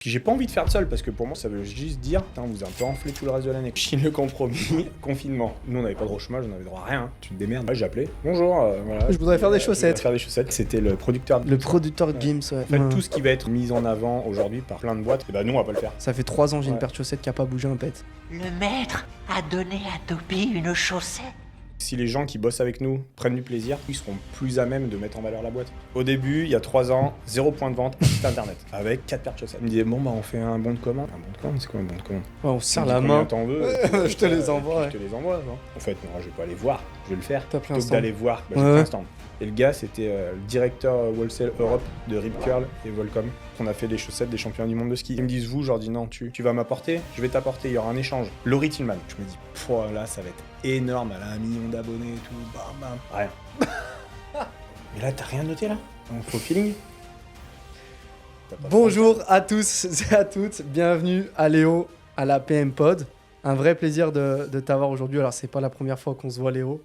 Puis j'ai pas envie de faire de seul parce que pour moi ça veut juste dire putain vous avez un peu enflé tout le reste de l'année. Chine le compromis, confinement. Nous on avait pas de chômage, on avait droit à rien. Hein. Tu te démerdes. Ouais, j'ai appelé. Bonjour, voilà. Je voudrais faire des chaussettes. Faire des chaussettes. C'était le producteur. Le producteur de Gims, ouais. En fait, tout ce qui va être mis en avant aujourd'hui par plein de boîtes, et bah nous on va pas le faire. Ça fait 3 ans j'ai une Ouais. paire de chaussettes qui a pas bougé un pet. Le maître a donné à Toby une chaussette. Si les gens qui bossent avec nous prennent du plaisir, ils seront plus à même de mettre en valeur la boîte. Au début, il y a 3 ans, 0 point de vente, un site internet, avec 4 paires de chaussettes. Ils me disaient, bon bah on fait un bon de commande. Un bon de commande, c'est quoi un bon de commande? Ouais, on se serre Tu me la dis main. combien t'en veux, Je te les envoie, Je te les envoie. Hein. En fait, non, je vais pas aller voir, je vais le faire. T'as pris un Plutôt que stand. d'aller voir, bah, Ouais. j'ai pris un stand. Et le gars, c'était le directeur Wholesale Europe de Rip Curl et Volcom. On a fait des chaussettes des champions du monde de ski. Ils me disent, vous, je leur dis, non, tu vas m'apporter, je vais t'apporter, il y aura un échange. Laurie Tillman. Je me dis, là, ça va être énorme, elle a 1 million d'abonnés et tout, bam, bam. Rien. Mais là, t'as rien noté, là? On fait au feeling? T'as pas Bonjour à tous et à toutes, bienvenue à Léo, à la PM Pod. Un vrai plaisir de t'avoir aujourd'hui. Alors, c'est pas la première fois qu'on se voit, Léo.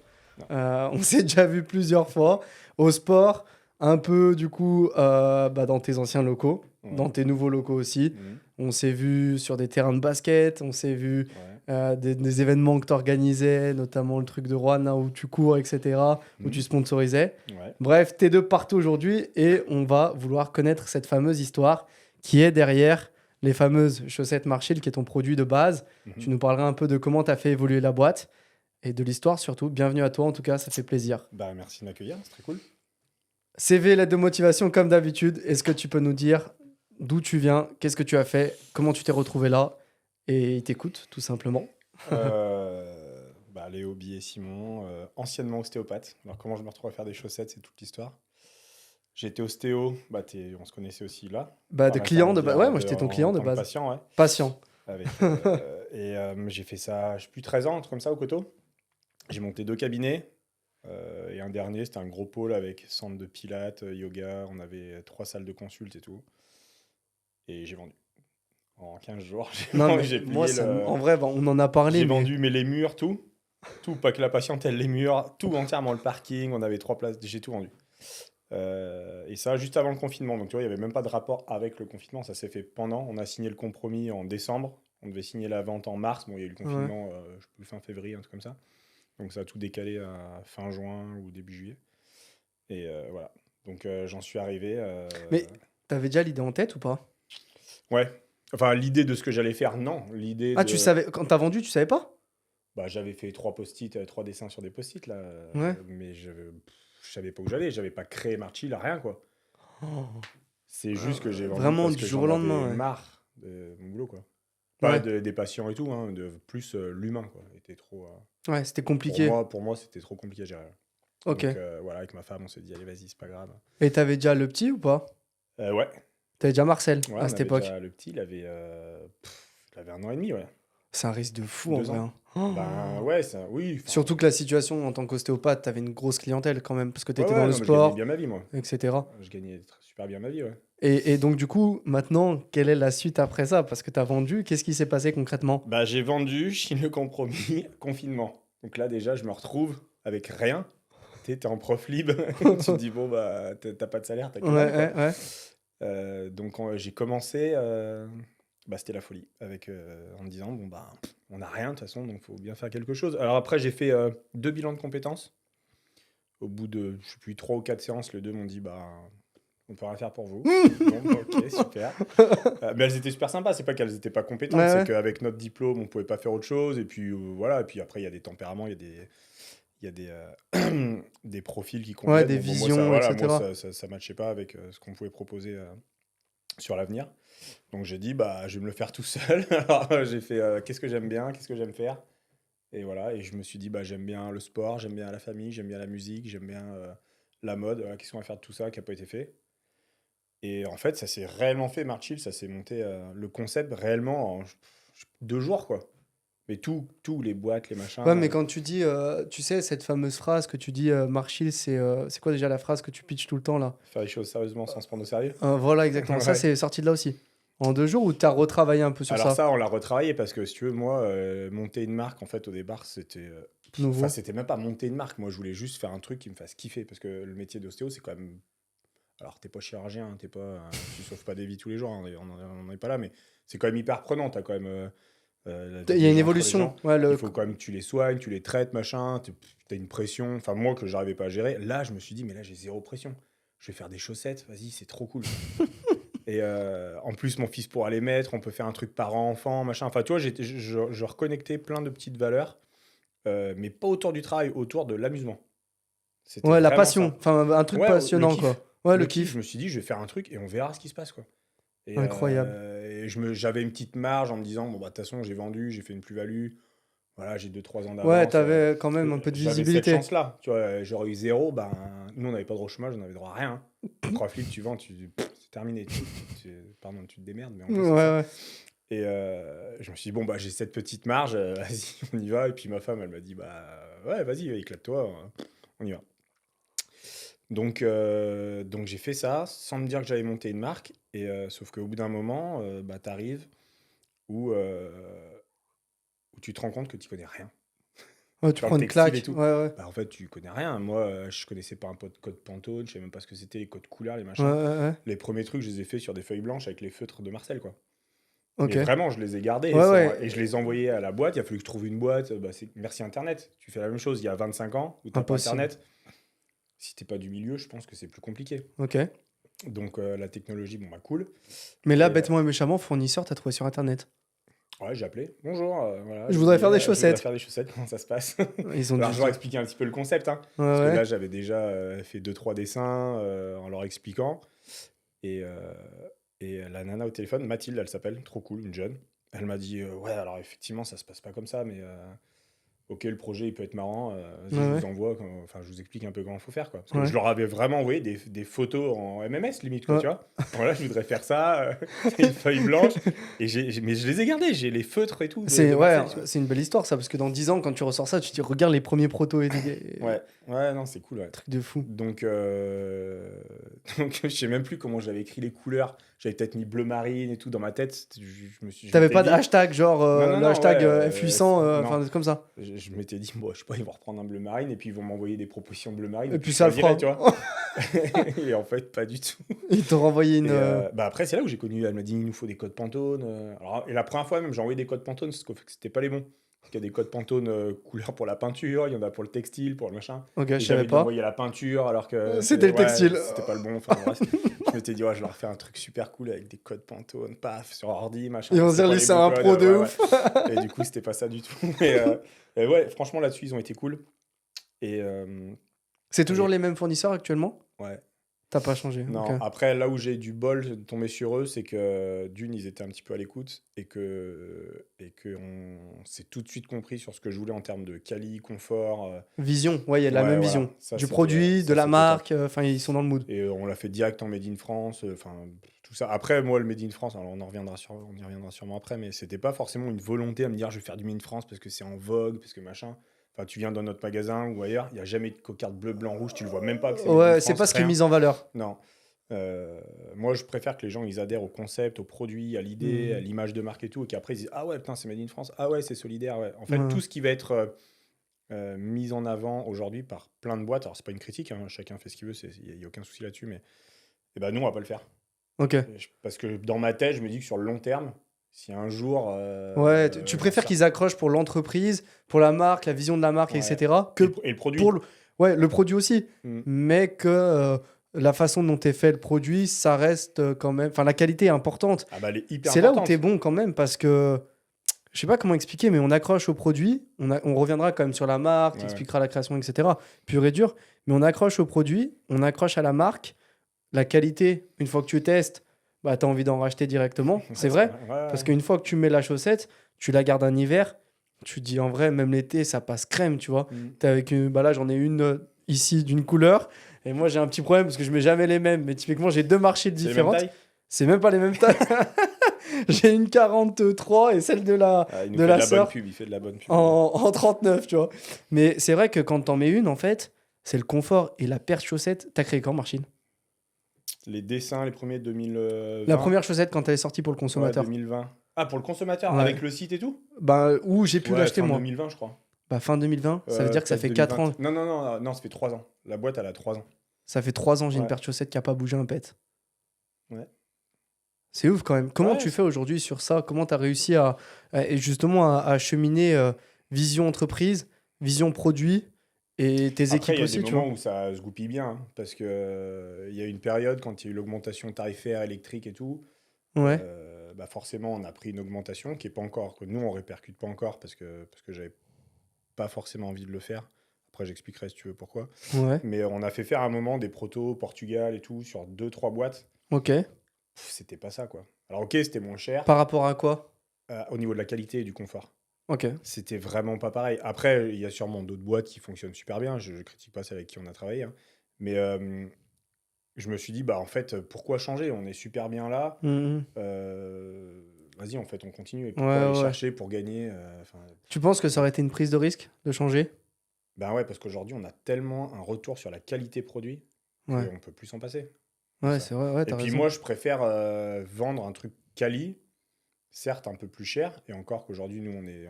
On s'est déjà vu plusieurs fois au sport, un peu du coup dans tes anciens locaux, Ouais. dans tes nouveaux locaux aussi. Mhm. On s'est vu sur des terrains de basket, on s'est vu Ouais. des événements que tu organisais, notamment le truc de Rouen là, où tu cours, etc., où Mhm. tu sponsorisais. Ouais. Bref, t'es de partout aujourd'hui et on va vouloir connaître cette fameuse histoire qui est derrière les fameuses chaussettes Marshall, qui est ton produit de base. Mhm. Tu nous parleras un peu de comment tu as fait évoluer la boîte et de l'histoire surtout. Bienvenue à toi en tout cas, ça fait plaisir. Bah, merci de m'accueillir, c'est très cool. CV, lettre de motivation comme d'habitude. Est-ce que tu peux nous dire d'où tu viens, qu'est-ce que tu as fait, comment tu t'es retrouvé là? Et il t'écoute tout simplement. Léo Billet Simon, anciennement ostéopathe. Alors comment je me retrouve à faire des chaussettes, c'est toute l'histoire. J'étais ostéo, on se connaissait aussi là. Bah, Par de client de base. l'intermédiaire Ouais, moi j'étais ton en client de tant que base. patient, ouais. Patient. Avec, j'ai fait ça, je sais plus, 13 ans, un truc comme ça au coteau. J'ai monté 2 cabinets. Et un dernier, c'était un gros pôle avec centre de pilates, yoga. On avait 3 salles de consulte et tout. Et j'ai vendu. En 15 jours, Non, mais j'ai moi, plié en vrai, bah, on en a parlé. j'ai mais- vendu, mais les murs, tout. Tout, pas que la patientèle, les murs, tout entièrement, le parking, on avait 3 places, j'ai tout vendu. Et ça, juste avant le confinement. Donc, tu vois, il n'y avait même pas de rapport avec le confinement, ça s'est fait pendant. On a signé le compromis en décembre, on devait signer la vente en mars. Bon, il y a eu le confinement, je sais plus, fin février, un truc comme ça. Donc, ça a tout décalé à fin juin ou début juillet. Et voilà. Donc, j'en suis arrivé. Mais t'avais déjà l'idée en tête ou pas? Ouais. Enfin, l'idée de ce que j'allais faire, non. L'idée Ah, de... tu savais, quand t'as vendu, tu savais pas? Bah, j'avais fait 3 post-it, 3 dessins sur des post-it là, Ouais. mais je savais pas où j'allais, j'avais pas créé Marchi, là, rien quoi. C'est juste que j'ai vendu Vraiment parce du que jour j'en au lendemain, avais ouais. marre de mon boulot quoi. Pas Ouais. des patients et tout, hein, de plus l'humain quoi. Était trop. Ouais, c'était compliqué. Pour moi, c'était trop compliqué à gérer. Ok. Donc voilà, avec ma femme, on s'est dit allez vas-y, c'est pas grave. Et t'avais déjà le petit ou pas? Ouais. T'avais déjà Marcel Ouais, à on cette avait époque. déjà le petit, il avait 1 an et demi, ouais. C'est un risque de fou en 2 vrai. ans. hein. Ben ouais, ça, oui. enfin, Surtout que la situation en tant qu'ostéopathe, t'avais une grosse clientèle quand même, parce que t'étais ouais, dans le non, mais je gagnais sport, bien ma vie moi. etc. Je gagnais super bien ma vie, ouais. Et donc, du coup, maintenant, quelle est la suite après ça? Parce que t'as vendu, qu'est-ce qui s'est passé concrètement? Bah, j'ai vendu, Chine le compromis, confinement. Donc là, déjà, je me retrouve avec rien. T'es en prof libre. Tu te dis, bon, bah, t'as pas de salaire, t'as que Ouais, dalle, quoi. ouais, ouais. Donc, j'ai commencé. C'était la folie. En me disant, bon, bah, on n'a rien de toute façon, donc faut bien faire quelque chose. Alors après, j'ai fait 2 bilans de compétences. Au bout de, je sais plus, 3 ou 4 séances, les 2 m'ont dit, bah. On peut rien faire pour vous. Bon, ok, super. Mais elles étaient super sympas. C'est pas qu'elles étaient pas compétentes, Ouais, c'est ouais. qu'avec notre diplôme, on pouvait pas faire autre chose. Et puis voilà. Et puis après, il y a des tempéraments, il y a des profils qui conviennent. Ouais, des Bon, visions, moi, etc. ça matchait pas avec ce qu'on pouvait proposer sur l'avenir. Donc j'ai dit, bah, je vais me le faire tout seul. Alors j'ai fait, qu'est-ce que j'aime bien, qu'est-ce que j'aime faire. Et voilà. Et je me suis dit, bah, j'aime bien le sport, j'aime bien la famille, j'aime bien la musique, j'aime bien la mode. Voilà, qu'est-ce qu'on va faire de tout ça qui a pas été fait. Et en fait, ça s'est réellement fait, Marchill, ça s'est monté le concept réellement en 2 jours, quoi. Mais tout, les boîtes, les machins. Ouais, mais quand tu dis, tu sais, cette fameuse phrase que tu dis, Marshall, c'est quoi déjà la phrase que tu pitches tout le temps là? Faire les choses sérieusement sans se prendre au sérieux. Voilà, exactement. Ça, Ouais. c'est sorti de là aussi. En 2 jours ou t'as retravaillé un peu sur Alors ça? ça, on l'a retravaillé parce que, si tu veux, moi, monter une marque, en fait, au départ, c'était... Nouveau. Enfin, c'était même pas monter une marque. Moi, je voulais juste faire un truc qui me fasse kiffer. Parce que le métier d'ostéo, c'est quand même Alors, t'es pas chirurgien, t'es pas, tu sauves pas des vies tous les jours, hein, on n'en est pas là, mais c'est quand même hyper prenant. T'as quand même la vie Il y a des une gens entre les évolution. gens. Ouais, Il faut quand même que tu les soignes, tu les traites, machin. T'as une pression. Enfin, moi, que j'arrivais pas à gérer. Là, je me suis dit, mais là, j'ai zéro pression. Je vais faire des chaussettes. Vas-y, c'est trop cool. Et en plus, mon fils pourra les mettre. On peut faire un truc parent-enfant, machin. Enfin, tu vois, je reconnectais plein de petites valeurs, mais pas autour du travail, autour de l'amusement. C'était Ouais, la vraiment passion. ça. Enfin, un truc Ouais, passionnant, le kiff. quoi. Ouais, le Le kiff, kiff. je me suis dit, je vais faire un truc et on verra ce qui se passe, quoi. Et, Incroyable. j'avais une petite marge en me disant, bon, bah, de toute façon, j'ai vendu, j'ai fait une plus-value. Voilà, j'ai 2-3 ans Ouais, d'avance. t'avais quand Parce même que un peu de j'avais cette visibilité. chance-là. Tu vois, j'aurais eu zéro. Ben, nous, on n'avait pas de droit au chômage, on avait droit à rien. 3 flics, tu vends, c'est terminé. Pardon, tu te démerdes, mais en gros, Ouais, c'est ça. ouais. Et je me suis dit, bon, bah, j'ai cette petite marge, vas-y, on y va. Et puis ma femme, elle m'a dit, bah, ouais, vas-y, éclate-toi, on y va. Donc j'ai fait ça sans me dire que j'avais monté une marque. Et sauf qu'au bout d'un moment, bah, t'arrives où tu te rends compte que tu connais rien. Ouais, tu Dans prends le une textile claque. et tout. Ouais, ouais. Bah, en fait, tu connais rien. Moi, je connaissais pas un code Pantone, je savais même pas ce que c'était, les codes couleurs, les Ouais, machins. ouais, ouais. Les premiers trucs, je les ai faits sur des feuilles blanches avec les feutres de Marcel, quoi. Ok. Mais vraiment, je les ai gardés Ouais, sans- ouais. et je les ai envoyés à la boîte. Il a fallu que je trouve une boîte. Bah, merci Internet. Tu fais la même chose il y a 25 ans où t'as pas Impossible. Internet. Si t'es pas du milieu, je pense que c'est plus compliqué. Ok. Donc la technologie, bon bah cool. Mais là, Et, bêtement et méchamment, fournisseur, t'as trouvé sur Internet. ouais, j'ai appelé. Bonjour, voilà. Je voudrais faire des Je voudrais chaussettes. faire des chaussettes. Comment ça se passe? Ils ont Alors, dû je leur ai dire. expliqué un petit peu le concept, hein. Ouais, Parce que ouais. là, j'avais déjà fait 2-3 dessins en leur expliquant. Et, la nana au téléphone, Mathilde, elle s'appelle, trop cool, une jeune. Elle m'a dit, ouais, alors effectivement, ça se passe pas comme ça, mais ok, le projet, il peut être marrant. Vas-y, Ouais, je ouais. vous envoie, enfin, je vous explique un peu comment il faut faire, quoi. Parce que Ouais. je leur avais vraiment envoyé des photos en MMS, limite, quoi, Ouais. tu vois. Voilà, je voudrais faire ça, une feuille blanche. Et mais je les ai gardés, j'ai les feutres et tout de Ouais, Marcel, tu vois. c'est une belle histoire, ça, parce que dans 10 ans, quand tu ressors ça, tu te dis, regarde les premiers protos et des Ouais, non, c'est cool, ouais. trucs de fou. Donc, donc je sais même plus comment j'avais écrit les couleurs. J'avais peut-être mis bleu marine et tout dans ma tête. Je T'avais m'étais pas de dit- hashtag, genre Non, non, le non, hashtag ouais, F800, non. enfin, des trucs comme ça. Je m'étais dit, bon, je sais pas, ils vont reprendre un bleu marine et puis ils vont m'envoyer des propositions bleu marine. Et puis je ça le choisirai, fera. tu vois. Et en fait, pas du tout. Ils t'ont renvoyé une. Et, bah après, c'est là où j'ai connu. Elle m'a dit, il nous faut des codes Pantone. Alors, et la première fois, même, j'ai envoyé des codes Pantone, parce que c'était pas les bons. Parce qu'il y a des codes Pantone couleur pour la peinture, il y en a pour le textile, pour le machin. Ok, Et je j'avais savais dû pas. envoyer la peinture alors que C'était le textile. c'était pas le bon. Enfin, bref. Je m'étais dit, ouais, je leur fais un truc super cool avec des codes Pantone, paf, sur ordi, machin. Ils vont C'est se dire, pas lui, les c'est bons un codes, pro de ouais, ouf. ouais. Et du coup, c'était pas ça du tout. Et ouais, franchement, là-dessus, ils ont été cool. Et C'est toujours Et- les mêmes fournisseurs actuellement? ouais. T'as pas changé. Non, Ok. après, là où j'ai eu du bol de tomber sur eux, c'est que d'une, ils étaient un petit peu à l'écoute et que on s'est tout de suite compris sur ce que je voulais en termes de quali, confort. Vision, ouais, il y a la Ouais, même voilà. vision. Ça, Du c'était- produit, ça, de la c'était marque, enfin, ils sont dans le mood. Et on l'a fait direct en Made in France, enfin tout ça. Après, moi, le Made in France, alors on y reviendra sûrement après, mais c'était pas forcément une volonté à me dire je vais faire du Made in France parce que c'est en vogue, parce que machin. Enfin, tu viens dans notre magasin ou ailleurs, il n'y a jamais de cocarde bleu, blanc, rouge, tu le vois même pas que c'est Made in Ouais, France, c'est pas ce qui est rien. mis en valeur. Non. Moi, je préfère que les gens ils adhèrent au concept, au produit, à l'idée, à Mhm. l'image de marque et tout, et qu'après ils disent ah ouais, putain, c'est Made in France, ah ouais, c'est solidaire. Ouais. En fait, Ouais. tout ce qui va être mis en avant aujourd'hui par plein de boîtes, alors c'est pas une critique, hein, chacun fait ce qu'il veut, il n'y a aucun souci là-dessus, mais eh ben, nous, on va pas le faire. Ok. Parce que dans ma tête, je me dis que sur le long terme, si un jour. Ouais, tu préfères qu'ils accrochent pour l'entreprise, pour la marque, la vision de la marque, Ouais. etc. que Et le produit. pour le... Ouais, le produit aussi. Mm. Mais que la façon dont est fait le produit, ça reste quand même... Enfin, la qualité est importante. Ah bah, elle est hyper C'est là où importante. t'es bon quand même parce que... Je sais pas comment expliquer, mais on accroche au produit. On reviendra quand même sur la marque, Ouais. t'expliqueras la création, etc. Pur et dur. Mais on accroche au produit, on accroche à la marque. La qualité, une fois que tu testes, bah, t'as envie d'en racheter directement. C'est vrai. Ouais. Parce qu'une fois que tu mets la chaussette, tu la gardes un hiver, tu te dis en vrai, même l'été, ça passe crème, tu vois. Mm. T'es avec une... Bah là, j'en ai une ici d'une couleur. Et moi, j'ai un petit problème parce que je mets jamais les mêmes. Mais typiquement, j'ai deux marchés C'est les mêmes différentes. tailles. C'est même pas les mêmes tailles. J'ai une 43 et celle de la, Ah, il nous de fait la de la bonne sœur pub, il fait de la bonne pub. en 39, tu vois. Mais c'est vrai que quand t'en mets une, en fait, c'est le confort. Et la paire de chaussettes, t'as créé quand, Marchine? Les dessins, les premiers 2020. La première chaussette quand elle est sortie pour le Ouais, consommateur. 2020. Ah, pour le consommateur, Ouais. avec le site et tout? Bah, où j'ai pu Ouais, l'acheter, fin moi. 2020, je crois. Bah, fin 2020, ça veut dire que ça peut-être fait 4 ans. 2020. Non, ça fait 3 ans. La boîte, elle a 3 ans. Ça fait 3 ans, j'ai une Ouais. paire de chaussettes qui a pas bougé un pet. Ouais. C'est ouf quand même. Comment Ouais, tu fais aujourd'hui sur ça? Comment tu as réussi et justement à cheminer vision entreprise, vision produit et tes Après, équipes il y a des aussi, tu vois? moments où ça se goupille bien, hein, parce que il y a eu une période quand il y a eu l'augmentation tarifaire électrique et tout, Ouais, bah forcément, on a pris une augmentation qui est pas encore, que nous on répercute pas encore parce que j'avais pas forcément envie de le faire. Après, j'expliquerai si tu veux pourquoi. ouais, Mais on a fait faire un moment des protos au Portugal et tout sur deux trois boîtes. ok. C'était pas ça, quoi. Alors, ok, c'était moins cher Par rapport à quoi? au niveau de la qualité et du confort. Ok. C'était vraiment pas pareil. Après, il y a sûrement d'autres boîtes qui fonctionnent super bien. Je critique pas celles avec qui on a travaillé, hein. Mais je me suis dit, bah en fait, pourquoi changer? On est super bien là. Mhm. Vas-y, en fait, on continue. Et Ouais, pourquoi aller ouais. chercher pour gagner? Enfin, Tu penses que ça aurait été une prise de risque de changer? ben ouais, parce qu'aujourd'hui, on a tellement un retour sur la qualité produit Ouais, qu'on peut plus s'en passer de ouais, ça. c'est vrai, ouais, Et t'as puis raison. moi, je préfère vendre un truc quali, certes un peu plus cher, et encore qu'aujourd'hui, nous, on est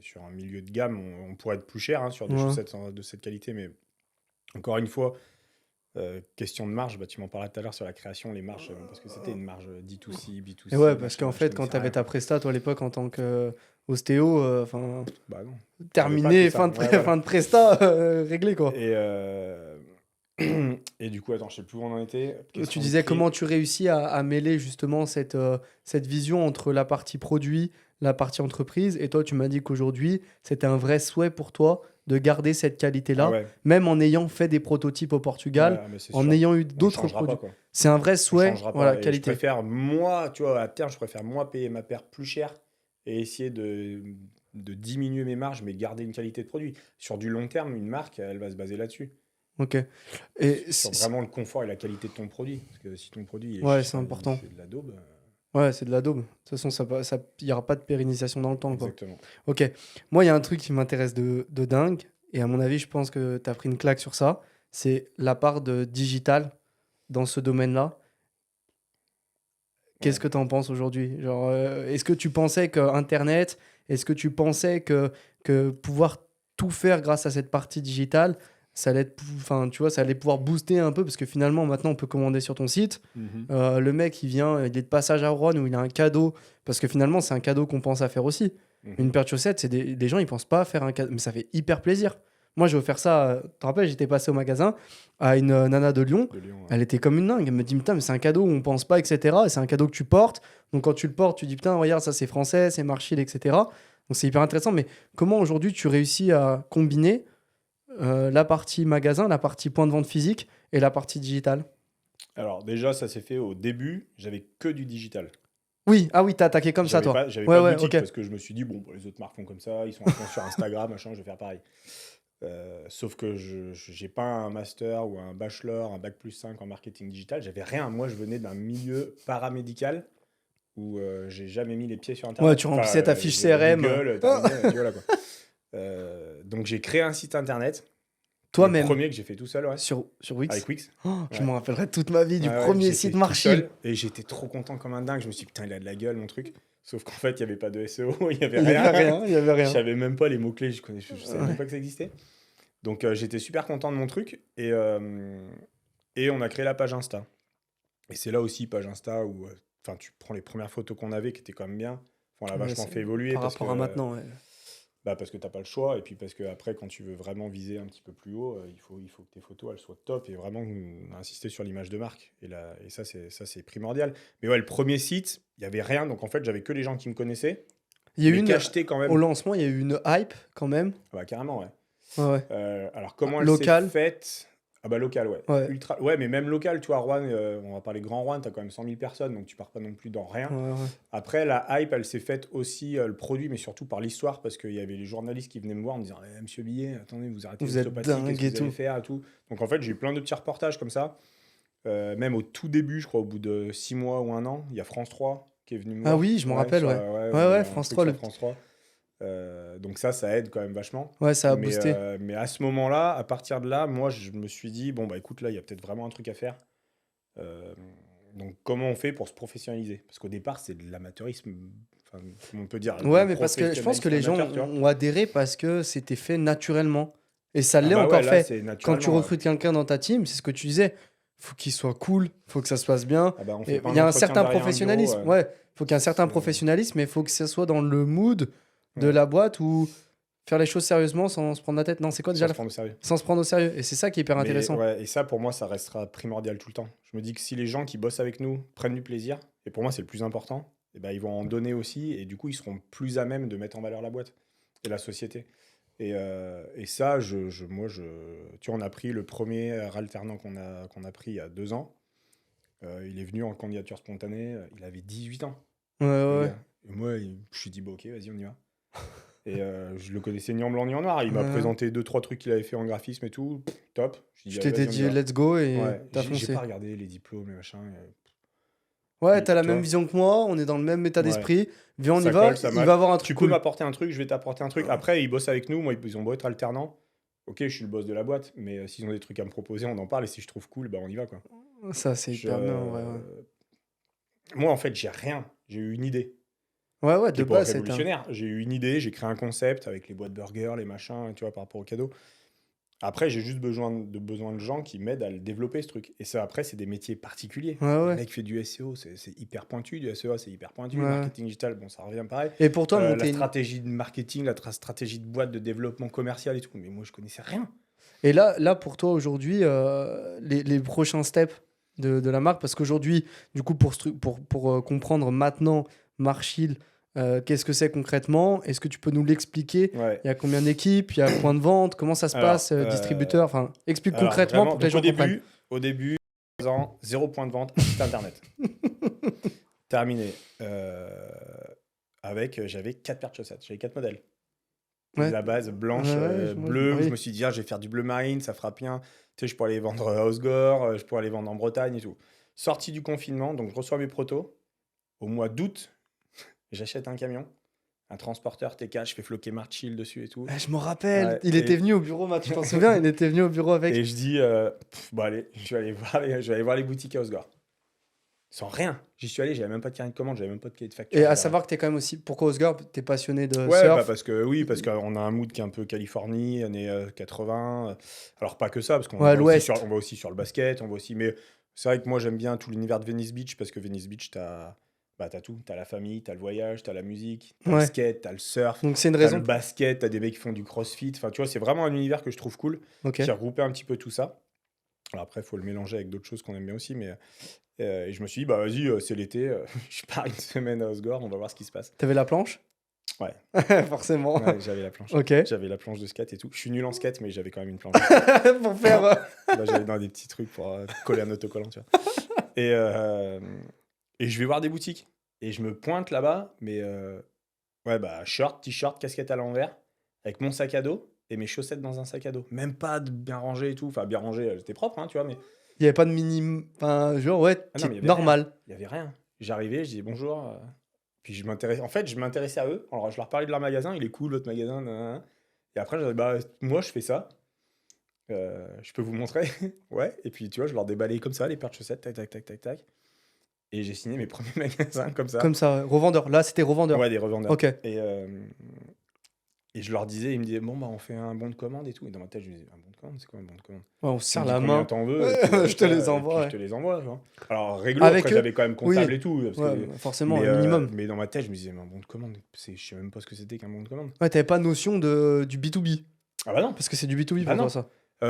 sur un milieu de gamme, on pourrait être plus cher, hein, sur des Ouais. chaussettes de cette qualité, mais encore une fois, question de marge, bah, tu m'en parlais tout à l'heure sur la création, les marges, parce que c'était une marge D2C, B2C, Et ouais, parce machin, qu'en je fait, quand connaissais t'avais rien, ta quoi. presta, toi, à l'époque, en tant que ostéo, enfin, Bah non, j'avais pas tout terminé, ça. Ouais, voilà. fin de presta, réglé, quoi. Et, et du coup, attends, je sais plus où on en était. Tu Question de disais prix. comment tu réussis à mêler justement cette vision entre la partie produit, la partie entreprise. Et toi, tu m'as dit qu'aujourd'hui, c'était un vrai souhait pour toi de garder cette Ah qualité-là, ouais, même en ayant fait des prototypes au Portugal, ouais, mais c'est en sûr. ayant eu On ne d'autres changera pas, produits. quoi. C'est un vrai On souhait, changera voilà, pas. Et je qualité. préfère, moi, tu vois, à terme, je préfère, moi, payer ma paire plus cher et essayer de diminuer mes marges, mais garder une qualité de produit. Sur du long terme, une marque, elle va se baser là-dessus. Ok. Et Sur vraiment le confort et la qualité de ton produit. Parce que si ton produit il est ouais, c'est important. c'est de la daube, Ouais, c'est de la daube. De toute façon, il n'y aura pas de pérennisation dans le temps, quoi. exactement. Ok. Moi, il y a un truc qui m'intéresse de dingue, et à mon avis, je pense que tu as pris une claque sur ça. C'est la part de digital dans ce domaine-là. Qu'est-ce Ouais. que tu en penses aujourd'hui? Genre, est-ce que tu pensais que Internet, est-ce que tu pensais que pouvoir tout faire grâce à cette partie digitale, ça allait enfin, tu vois, ça allait pouvoir booster un peu parce que finalement, maintenant, on peut commander sur ton site. Mhm. Le mec, il vient, il est de passage à Rouen où il a un cadeau parce que finalement, c'est un cadeau qu'on pense à faire aussi. Mhm. Une paire de chaussettes, les gens, ils pensent pas à faire un cadeau, mais ça fait hyper plaisir. Moi, je veux faire ça. Tu te rappelles, j'étais passé au magasin à une nana de Lyon. De Lyon, ouais. Elle était comme une dingue. Elle me dit, putain, mais c'est un cadeau où on pense pas, etc. Et c'est un cadeau que tu portes. Donc, quand tu le portes, tu dis, putain, regarde, ça c'est français, c'est Marchil, etc. Donc, c'est hyper intéressant. Mais comment aujourd'hui tu réussis à combiner la partie magasin, la partie point de vente physique et la partie digitale? Alors déjà, ça s'est fait au début, j'avais que du digital. Oui, ah oui, t'as attaqué comme ça, toi. J'avais Ouais, pas de ouais, boutique ok. parce que je me suis dit, bon, bah, les autres marques font comme ça, ils sont à fond sur Instagram, machin, je vais faire pareil. Sauf que je j'ai pas un master ou un bachelor, un bac plus 5 en marketing digital, j'avais rien. Moi, je venais d'un milieu paramédical où j'ai jamais mis les pieds sur Ouais, Internet. tu Enfin, remplissais ta fiche j'ai CRM. Google, terminé, et puis voilà quoi. Donc j'ai créé un site internet, le Toi-même, premier que j'ai fait tout seul, ouais, sur Wix. avec Wix. Oh, je Ouais. m'en rappellerai toute ma vie du Ouais, ouais, premier j'ai site fait tout Marchil. seul et j'étais trop content comme un dingue. Je me suis dit, putain, il a de la gueule, mon truc. Sauf qu'en fait, il n'y avait pas de SEO, il n'y avait Il y rien. avait rien, il y avait Je rien. savais même pas les mots-clés, je savais Ouais. même pas que ça existait. Donc j'étais super content de mon truc et on a créé la page Insta. Et c'est là aussi, page Insta, où enfin tu prends les premières photos qu'on avait qui étaient quand même bien. On l'a Ouais, vachement c'est- fait évoluer Par rapport à maintenant, ouais. parce que t'as pas le choix et puis parce que après quand tu veux vraiment viser un petit peu plus haut, il faut que tes photos elles soient top et vraiment insister sur l'image de marque. Et ça c'est primordial. Mais ouais, le premier site, il y avait rien, donc en fait j'avais que les gens qui me connaissaient, Il y a eu mais une, qu'acheter quand au même. lancement, il y a eu une hype quand même. Ah bah carrément, ouais. Ouais, ouais. Alors comment elle s'est Local. faite? Ah bah local, ouais. Ouais. Ultra... Ouais, mais même local, tu vois, Rouen, on va parler Grand Rouen, t'as quand même 100 000 personnes, donc tu pars pas non plus dans rien. Ouais, ouais. Après, la hype, elle s'est faite aussi, le produit, mais surtout par l'histoire, parce qu'il y avait les journalistes qui venaient me voir en me disant Monsieur Billet, attendez, vous arrêtez Vous êtes l'ostéopathie, dingue qu'est-ce que et vous allez tout. faire et tout. Donc en fait, j'ai eu plein de petits reportages comme ça. Même au tout début, je crois, au bout de 6 mois ou un an, il y a France 3 qui est venu me Ah voir. oui, je m'en rappelle, ouais. Ouais, Ouais, on a eu ouais, un France truc 3, sur France 3. Donc ça aide quand même vachement. Ouais, ça a boosté. Mais à ce moment-là, à partir de là, moi, je me suis dit, bon, bah écoute, là, il y a peut-être vraiment un truc à faire. Euh, donc, comment on fait pour se professionnaliser? Parce qu'au départ, c'est de l'amateurisme, enfin, comment on peut dire, Ouais, du mais parce que je pense que les gens professionnalisme amateur, tu vois. ont adhéré parce que c'était fait naturellement. Et ça Ah l'est bah encore ouais, là, fait. c'est Quand tu naturellement. recrutes quelqu'un dans ta team, c'est ce que tu disais. Faut qu'il soit cool, faut que ça se passe bien. Ah bah, on Et fait pas il un y a un entretien certain derrière un bureau. professionnalisme. Ouais, faut qu'il y ait un certain C'est- professionnalisme, mais il faut que ça soit dans le mood de Ouais. la boîte ou faire les choses sérieusement sans se prendre la tête. Non, c'est quoi déjà Sans se prendre au sérieux. sans se prendre au sérieux. Et c'est ça qui est hyper Mais intéressant. ouais, et ça, pour moi, ça restera primordial tout le temps. Je me dis que si les gens qui bossent avec nous prennent du plaisir, et pour moi, c'est le plus important, et ben, ils vont en donner aussi, et du coup, ils seront plus à même de mettre en valeur la boîte et la société. Et ça, moi, tu vois, on a pris le premier alternant qu'on a pris il y a 2 ans. Il est venu en candidature spontanée, il avait 18 ans, Ouais, ouais, le ouais. gars. Et moi, je me suis dit, bon, ok, vas-y, on y va. Et je le connaissais ni en blanc ni en noir. Il m'a Ouais. présenté 2, 3 trucs qu'il avait fait en graphisme et tout. Pff, top. Je Tu dis, t'étais vas-y, on y dit va. let's go et Ouais, t'as j'ai foncé. pas regardé les diplômes, les machins. Ouais, t'as la Tu même vois, vision que moi, on est dans le même état ouais, d'esprit. Viens, on y ça va, colle, ça il va match. avoir un Tu truc peux cool. m'apporter un truc, je vais t'apporter un truc. Après, ils bossent avec nous. Moi, ils ont beau être alternants. Ok, je suis le boss de la boîte, mais s'ils ont des trucs à me proposer, on en parle. Et si je trouve cool, bah, on y va, quoi. Ça, c'est hyper bien, ouais, ouais. Moi, en fait, j'ai rien. J'ai eu une idée Ouais, ouais, qui de est pas base, c'était un... révolutionnaire. J'ai eu une idée, j'ai créé un concept avec les boîtes burgers, les machins, tu vois, par rapport aux cadeaux. Après, j'ai juste besoin de gens qui m'aident à le développer, ce truc. Et ça, après, c'est des métiers particuliers. Ouais, Le ouais. mec fait du SEO, c'est hyper pointu. Du SEO, c'est hyper pointu. Ouais, Le ouais. marketing digital, bon, ça revient pareil. Et pour toi, La monter une... stratégie de marketing, stratégie de boîte, de développement commercial et tout. Mais moi, je connaissais rien. Et là, pour toi, aujourd'hui, les prochains steps de la marque, parce qu'aujourd'hui, du coup, pour comprendre maintenant, Marchil, qu'est-ce que c'est concrètement? Est-ce que tu peux nous l'expliquer? Ouais. Il y a combien d'équipes? Il y a point de vente? Comment ça se Alors, passe? Distributeur? Enfin, explique alors concrètement vraiment, pour que les donc gens comprennent. au début, 3 ans, 0 point de vente, un site internet. Terminé. J'avais 4 paires de chaussettes, j'avais 4 modèles. Ouais. La base blanche, Ouais, ouais, bleue, où oui. je me suis dit, ah, je vais faire du bleu marine, ça fera bien. Tu sais, je pourrais aller vendre à Osgore, je pourrais aller vendre en Bretagne et tout. Sorti du confinement, donc je reçois mes protos. Au mois d'août, j'achète un camion, un transporteur TK, je fais floquer Marchil dessus et tout. Ah, je me rappelle, Ouais, il était venu au bureau, Matt, tu t'en souviens? Il était venu au bureau avec. Et je dis, bon allez, je vais aller voir les boutiques à Osgore. Sans rien. J'y suis allé, j'avais même pas de carnet de commande, j'avais même pas de cahier de facture. Et à j'avais savoir que t'es quand même aussi, pourquoi Osgore, t'es passionné de rien. Ouais, surf. bah parce qu'on a un mood qui est un peu Californie, années 80. Alors pas que ça, parce qu'on Ouais, va, l'Ouest. on va aussi sur le basket, on va aussi. Mais c'est vrai que moi j'aime bien tout l'univers de Venice Beach, parce que Venice Beach, t'as tout. T'as la famille, t'as le voyage, t'as la musique, t'as le Ouais. skate, t'as le surf, Donc c'est une t'as le raison. basket, t'as des mecs qui font du crossfit. Enfin, tu vois, c'est vraiment un univers que je trouve cool, Ok. qui a regroupé un petit peu tout ça. Alors après, il faut le mélanger avec d'autres choses qu'on aime bien aussi, mais et je me suis dit, bah vas-y, c'est l'été, je pars une semaine à Osgore, on va voir ce qui se passe. T'avais la planche? Ouais, Forcément. ouais, j'avais la planche. Ok. J'avais la planche de skate et tout. Je suis nul en skate, mais j'avais quand même une planche. Pour faire. Bah, j'allais dans des petits trucs pour coller un autocollant, tu vois. Et je vais voir des boutiques. Et je me pointe là-bas, mais ouais, bah, short, t-shirt, casquette à l'envers, avec mon sac à dos et mes chaussettes dans un sac à dos. Même pas de bien rangé et tout. Enfin, bien rangé, j'étais propre, hein, tu vois, mais Il n'y avait pas de mini. Enfin, genre, ouais, ah non, mais il y avait normal. il y avait rien. J'arrivais, je disais bonjour. Puis je m'intéressais à eux. Alors, je leur parlais de leur magasin, il est cool, votre magasin. Nanana. Et après, je disais, bah, moi, je fais ça. Je peux vous montrer. Ouais. Et puis, tu vois, je leur déballais comme ça, les paires de chaussettes, tac, tac, tac, tac, tac. Et j'ai signé mes premiers magasins comme ça. Comme ça, ouais. Revendeur. Là, c'était revendeur. Ouais, des revendeurs. Ok. Et je leur disais, ils me disaient, bon, bah, on fait un bon de commande et tout. Et dans ma tête, je me disais, un bon de commande, c'est quoi un bon de commande? Ouais, on se Tu me serre dis la combien main. t'en veux, Ouais, et puis, je te les et puis envoie. je te les envoie. Tu vois. Alors, réglo, Avec après, eux, j'avais quand même comptable oui. et tout. Parce Ouais, que, forcément, mais, un minimum. mais dans ma tête, je me disais, un bon de commande, je sais même pas ce que c'était qu'un bon de commande. Ouais, t'avais pas notion du B2B. Ah bah non. Parce que c'est du B2B Bah pour non. toi, ça.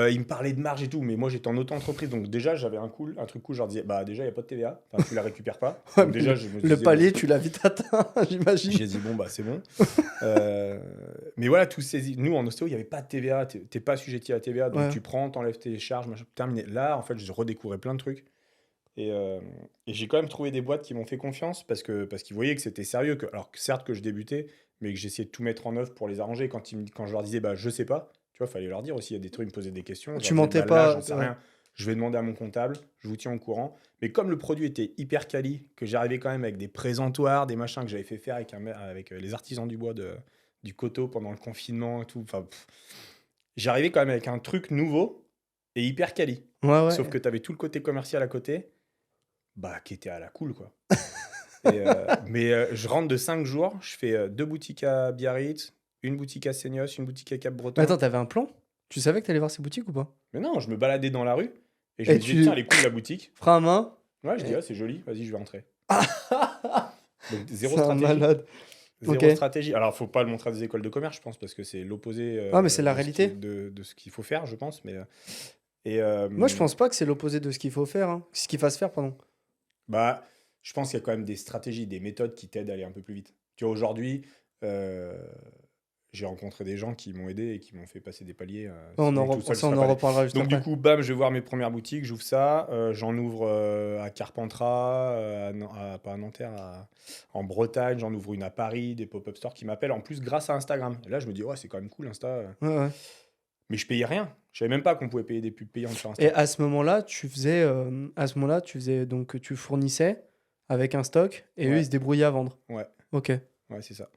Ils me parlaient de marge et tout, mais moi j'étais en auto-entreprise, donc déjà j'avais un truc cool, je leur disais, bah déjà il n'y a pas de TVA, enfin tu la récupères pas. Ouais, Donc mais déjà je me Le disais, palier, bon, tu l'as vite atteint, j'imagine. j'ai dit bon bah c'est bon. Mais voilà, nous en ostéo il n'y avait pas de TVA, t'es pas assujetti à la TVA, donc Ouais. tu prends, t'enlèves tes charges, machin, terminé. Là en fait je redécouvrais plein de trucs. Et j'ai quand même trouvé des boîtes qui m'ont fait confiance parce qu'ils voyaient que c'était sérieux, alors que certes que je débutais, mais que j'essayais de tout mettre en œuvre pour les arranger. Quand je leur disais bah je sais pas, tu vois, fallait leur dire aussi, il y a des trucs, ils me posaient des questions. Je Tu leur disais, mentais bah, là, pas. j'en sais Ouais. rien, je vais demander à mon comptable, je vous tiens au courant. Mais comme le produit était hyper quali, que j'arrivais quand même avec des présentoirs, des machins que j'avais fait faire avec les artisans du bois du coteau pendant le confinement et tout, enfin, j'arrivais quand même avec un truc nouveau et hyper quali. Ouais, ouais. Sauf que tu avais tout le côté commercial à côté, bah, qui était à la cool, quoi. Mais je rentre de 5 jours, je fais 2 boutiques à Biarritz, une boutique à Seignos, une boutique à Mais Cap-Breton. attends, t'avais un plan? Tu savais que t'allais voir ces boutiques ou pas? Mais non, je me baladais dans la rue et je Et me disais, tu tiens, elle est cool la boutique. frein à main? Ouais, je dis, Et- ah, c'est joli, vas-y, je vais rentrer. Donc, zéro C'est un stratégie. malade. Zéro Ok. stratégie. Alors, faut pas le montrer à des écoles de commerce, je pense, parce que c'est l'opposé Ah, mais c'est la réalité. de ce qu'il faut faire, je pense. Mais, Moi, je pense pas que c'est l'opposé de ce qu'il faut faire, hein. Ce qu'il fasse faire, pardon. bah, je pense qu'il y a quand même des stratégies, des méthodes qui t'aident à aller un peu plus vite. Tu vois, aujourd'hui, euh, j'ai rencontré des gens qui m'ont aidé et qui m'ont fait passer des paliers. Sinon, tout seul, je Ça, on serais en pas allé. reparlera juste Donc, du après. coup, bam, je vais voir mes premières boutiques, j'ouvre ça. J'en ouvre à Carpentras, pas à Nanterre, en Bretagne. J'en ouvre une à Paris, des pop-up stores qui m'appellent en plus grâce à Instagram. Et là, je me dis, ouais, c'est quand même cool Insta. Ouais, ouais. Mais je payais rien. Je savais même pas qu'on pouvait payer des pubs payantes sur Insta. Et à ce moment-là, donc, tu fournissais avec un stock et eux, Ouais. ils se débrouillaient à vendre. Ouais, Ok. ouais, c'est ça.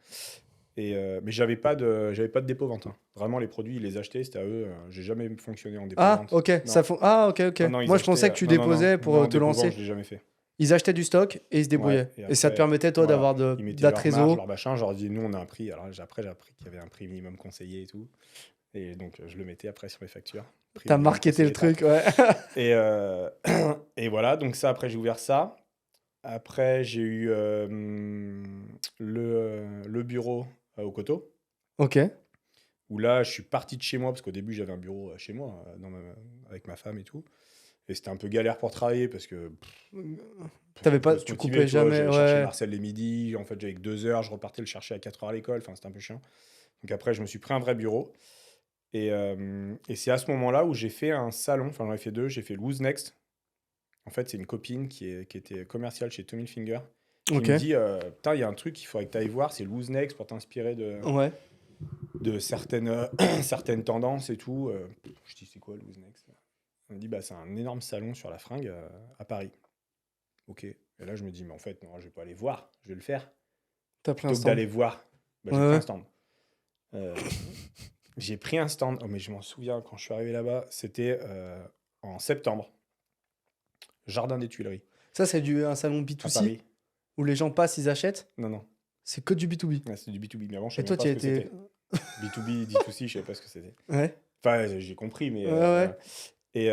Mais j'avais pas de dépôt-vente, hein. Vraiment, les produits, ils les achetaient, c'était à eux. J'ai jamais fonctionné en Ah, dépôt-vente. ok. Non. Ah, ok, ok. Non, non, ils Moi, je pensais achetaient, que tu non, non, déposais non. pour Non, te dépôt-vente, lancer. je l'ai jamais fait. Ils achetaient du stock et ils se débrouillaient. Ouais, Et ça te après, permettait, toi, voilà, d'avoir ils de mettaient la leur marge, trésor. leur machin. J'aurais dit, nous, on a un prix. Alors après, j'ai appris qu'il y avait un prix minimum conseillé et tout. Et donc, je le mettais après sur mes factures. Prix T'as minimum marketé le conseillé, truc, ouais. Et, et voilà, donc ça, après, j'ai ouvert ça. Après, j'ai eu le bureau au Coteau, Ok. où là, je suis parti de chez moi, parce qu'au début, j'avais un bureau chez moi, avec ma femme et tout. Et c'était un peu galère pour travailler, parce que T'avais pas, faut se tu motiver, coupais tu vois. jamais, J'allais chercher ouais. Marcel les midis, en fait, j'avais que 2 heures, je repartais le chercher à 4 heures à l'école, enfin, c'était un peu chiant. Donc après, je me suis pris un vrai bureau. Et c'est à ce moment-là où j'ai fait un salon, enfin, j'en ai fait deux. J'ai fait le Who's Next. En fait, c'est une copine qui était commerciale chez Tommy Hilfiger qui Ok. me dit putain, il y a un truc qu'il faudrait que tu ailles voir, c'est le Who's Next pour t'inspirer Ouais. de certaines, certaines tendances et tout. Je dis, c'est quoi le Who's Next? Elle me dit, bah, c'est un énorme salon sur la fringue à Paris. Ok. Et là, je me dis, mais en fait, non, je vais pas aller voir, je vais le faire. T'as pris un Plutôt que stand. d'aller voir, bah, Ouais, j'ai pris ouais. un stand. Euh, j'ai pris un stand. Oh, mais je m'en souviens, quand je suis arrivé là-bas, c'était en septembre. Jardin des Tuileries, Ça, c'est un salon à B2C Paris. où les gens passent, ils achètent. Non, non, C'est que du B2B. ouais, c'est du B2B. Mais avant, je Et savais toi, même pas tu y ce que étais. c'était. B2B, D2C, je savais pas ce que c'était. Ouais. Enfin, j'ai compris, mais Ouais, ouais. voilà. Et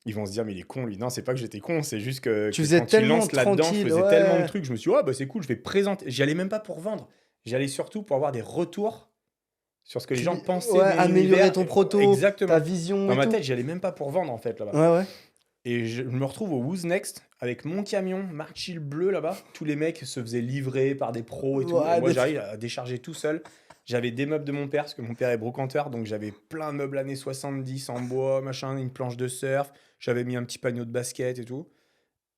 ils vont se dire, mais il est con, lui. Non, c'est pas que j'étais con, c'est juste Tu que faisais quand il tellement lance là-dedans, je tranquille, faisais tellement de ouais. trucs. Je me suis dit, oh, bah c'est cool, je vais présenter. J'y allais même pas pour vendre. J'y allais surtout pour avoir des retours sur ce que les gens pensaient Ouais, de mon améliorer univers. ton proto, Exactement. ta vision Dans et ma tout. tête, j'y allais même pas pour vendre, en fait, là-bas. Ouais, ouais. Et je me retrouve au Who's Next avec mon camion Mark Chill bleu là-bas. Tous les mecs se faisaient livrer par des pros et tout. Ouais, Et moi, des- j'arrive à décharger tout seul. J'avais des meubles de mon père, parce que mon père est brocanteur. Donc, j'avais plein de meubles années 70 en bois, machin, une planche de surf. J'avais mis un petit panneau de basket et tout.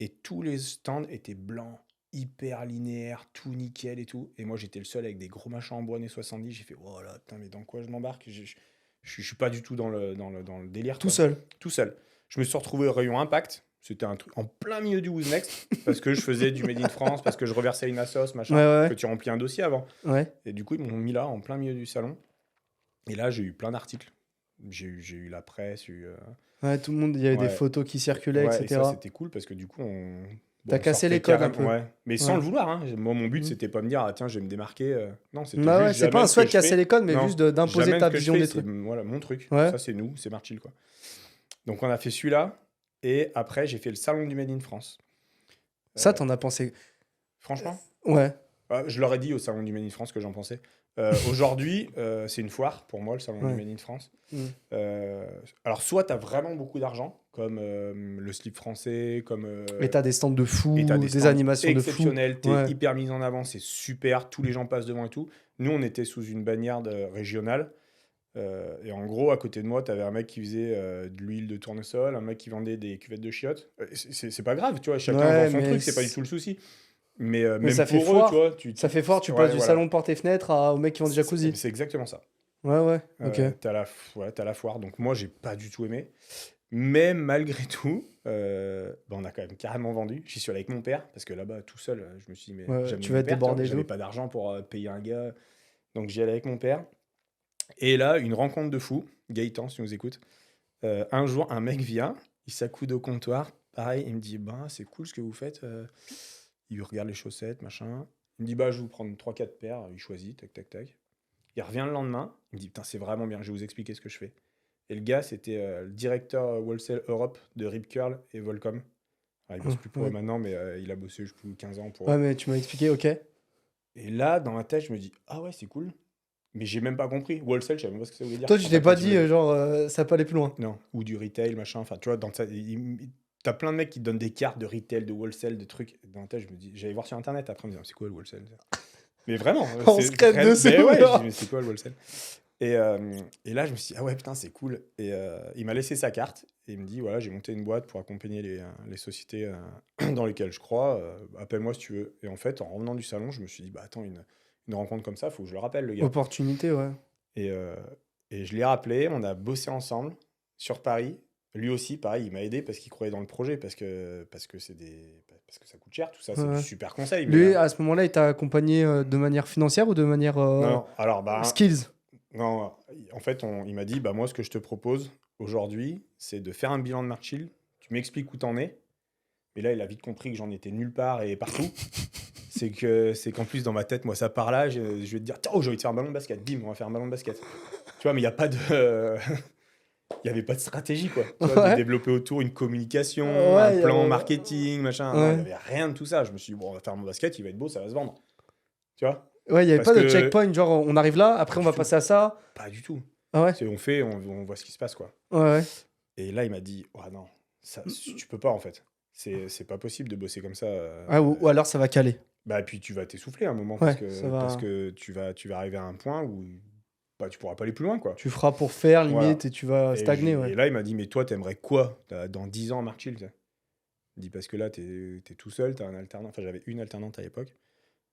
Et tous les stands étaient blancs, hyper linéaires, tout nickel et tout. Et moi, j'étais le seul avec des gros machins en bois années 70. J'ai fait, oh là, putain, mais dans quoi je m'embarque? Je suis pas du tout dans le délire, Tout quoi. seul. Tout seul. Je me suis retrouvé au rayon Impact. C'était un truc en plein milieu du Who's Next, parce que je faisais du Made in France, parce que je reversais une assos, machin, Ouais, ouais, que tu remplis un dossier avant. ouais. Et du coup, ils m'ont mis là, en plein milieu du salon. Et là, j'ai eu plein d'articles. J'ai eu la presse, Ouais, tout le monde, il y avait des ouais. photos qui circulaient, Ouais, et etc. ça, c'était cool, parce que du coup, T'as on cassé sortait les codes un carrément- peu. Ouais. Mais sans Ouais. le vouloir, hein. Moi, mon but, Mhm. c'était pas me dire, ah, tiens, je vais me démarquer. Non, c'était Bah ouais, juste, c'est pas un j'amène ce souhait que de je casser fais. les codes, mais Non, juste d'imposer j'amène ta ce que je vision fais, des c'est, trucs. voilà, mon truc. Ouais. Ça, c'est nous, c'est Marchill, quoi. Donc, on a fait celui-là. Et après, j'ai fait le salon du Made in France. Ça, Euh, t'en as pensé. Franchement, Ouais. je leur ai dit au salon du Made in France que j'en pensais. Aujourd'hui, c'est une foire pour moi, le salon Ouais. du Made in France. Mhm. Alors, soit tu as vraiment beaucoup d'argent, comme le slip français, comme. Et t'as des stands de fou, Et t'as des stands animations de fou. exceptionnelles, t'es Ouais. hyper mis en avant, c'est super, tous les gens passent devant et tout. Nous, on était sous une bannière régionale. Et en gros, à côté de moi, t'avais un mec qui faisait de l'huile de tournesol, un mec qui vendait des cuvettes de chiottes. C'est pas grave, tu vois, chacun Ouais, vend son mais truc, c'est pas du c'est- tout le souci. Mais même ça fait pour foire. eux, tu vois, Ça fait fort, tu ouais, passes du voilà. salon porte et fenêtre au mec qui vend du jacuzzi. C'est exactement ça. Ouais, ouais, ok. T'as la foire. Donc moi, j'ai pas du tout aimé. Mais malgré tout, on a quand même carrément vendu. J'y suis allé avec mon père, parce que là-bas, tout seul, je me suis dit, mais Ouais, j'aime tu mon vas être père, tu vois, débordé et j'avais tout. pas d'argent pour payer un gars. Donc j'y allais avec mon père. Et là, une rencontre de fou. Gaëtan, si tu nous écoutes. Un jour, un mec vient, il s'accoude au comptoir. Pareil, il me dit, bah, c'est cool ce que vous faites. Il regarde les chaussettes, machin. Il me dit, bah, je vais vous prendre 3-4 paires. Il choisit, tac, tac, tac. Il revient le lendemain, il me dit, putain, c'est vraiment bien, je vais vous expliquer ce que je fais. Et le gars, c'était le directeur Wholesale Europe de Rip Curl et Volcom. Alors, il bosse plus pour eux Ouais. maintenant, mais il a bossé, je sais plus, 15 ans pour Ouais, eux. mais tu m'as expliqué, ok. Et là, dans ma tête, je me dis, ah ouais, c'est cool. Mais j'ai même pas compris. Wholesale, je savais même pas ce que ça voulait dire. Toi, tu En t'es fait, pas quand il dit, me dit- genre, ça peut aller plus loin. Non, ou du retail, machin. Enfin, tu vois, t'as plein de mecs qui te donnent des cartes de retail, de wholesale, de trucs. Dans la tête, je me dis, j'allais voir sur internet après, me dire, c'est quoi le wholesale? Mais vraiment, On c'est se crête vraiment- dessus, Mais ouais, je genre. dis, mais c'est quoi le wholesale? Et là, je me suis dit, ah ouais, putain, c'est cool. Et il m'a laissé sa carte et il me dit, voilà, j'ai monté une boîte pour accompagner les sociétés dans lesquelles je crois. Appelle-moi si tu veux. Et en fait, en revenant du salon, je me suis dit, bah attends, une rencontre comme ça, faut que je le rappelle, le gars. Opportunité, ouais. Et, je l'ai rappelé, on a bossé ensemble sur Paris. Lui aussi, pareil, il m'a aidé parce qu'il croyait dans le projet, parce que ça coûte cher, tout ça, c'est Ouais. du super conseil. Lui, à ce moment-là, il t'a accompagné de manière financière ou de manière non, alors, bah, skills? non, en fait, il m'a dit, bah, moi, ce que je te propose aujourd'hui, c'est de faire un bilan de Mark Chill. Tu m'expliques où t'en es. Mais là, il a vite compris que j'en étais nulle part et partout. C'est qu'en plus, dans ma tête, moi, ça part là. Je vais te dire, tiens, oh, j'ai envie de faire un ballon de basket. Bim, on va faire un ballon de basket. Tu vois, mais il n'y a pas de. Il n'y avait pas de stratégie, quoi. Tu vois, Ouais. de développer autour une communication, Ouais, un y plan avait- marketing, machin. Non, Ouais. il n'y avait rien de tout ça. Je me suis dit, bon, on va faire mon basket, il va être beau, ça va se vendre. Tu vois? Ouais, il y avait Parce pas de que- checkpoint, genre, on arrive là, après, Pas on du va tout. passer à ça. Pas du tout. Ah ouais? On voit ce qui se passe, quoi. Ouais, ouais. Et là, il m'a dit, oh non, ça, tu peux pas, en fait. C'est pas possible de bosser comme ça. Ah, ou alors, ça va caler. Bah, puis tu vas t'essouffler à un moment Ouais, parce que, ça va. parce que tu vas arriver à un point où bah, tu pourras pas aller plus loin, quoi. Tu feras pour faire, limite, Voilà. et tu vas Et stagner, et ouais. là, il m'a dit, mais toi, t'aimerais quoi dans 10 ans, Mark Chill? Il dit, parce que là, t'es tout seul, t'as un alternant. Enfin, j'avais une alternante à l'époque.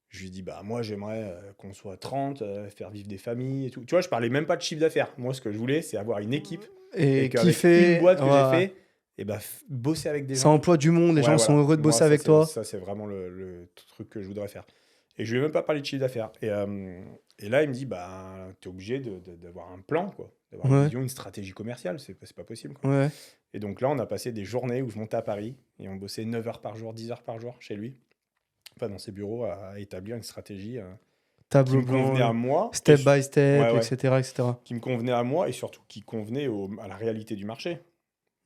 Je lui ai dit, bah, moi, j'aimerais qu'on soit 30, faire vivre des familles et tout. Tu vois, je parlais même pas de chiffre d'affaires. Moi, ce que je voulais, c'est avoir une équipe Et qu'avec kiffer. une boîte que ouais, j'ai ouais. fait, et bah, bosser avec des Ça gens. emploie du monde, les Ouais, gens voilà. sont heureux de Moi, bosser ça, avec c'est- toi. Ça, c'est vraiment le truc que je voudrais faire. Et je lui ai même pas parlé de chiffre d'affaires. Et là, il me dit, bah, t'es obligé d'avoir un plan, quoi. D'avoir une Ouais. vision, une stratégie commerciale. C'est pas possible, quoi. Ouais. Et donc là, on a passé des journées où je montais à Paris et on bossait 9 heures par jour, 10 heures par jour chez lui. Enfin, dans ses bureaux, à établir une stratégie qui Tableau me convenait blanc, à moi. step et by step, Ouais, ouais. etc., etc. Qui me convenait à moi et surtout qui convenait à la réalité du marché.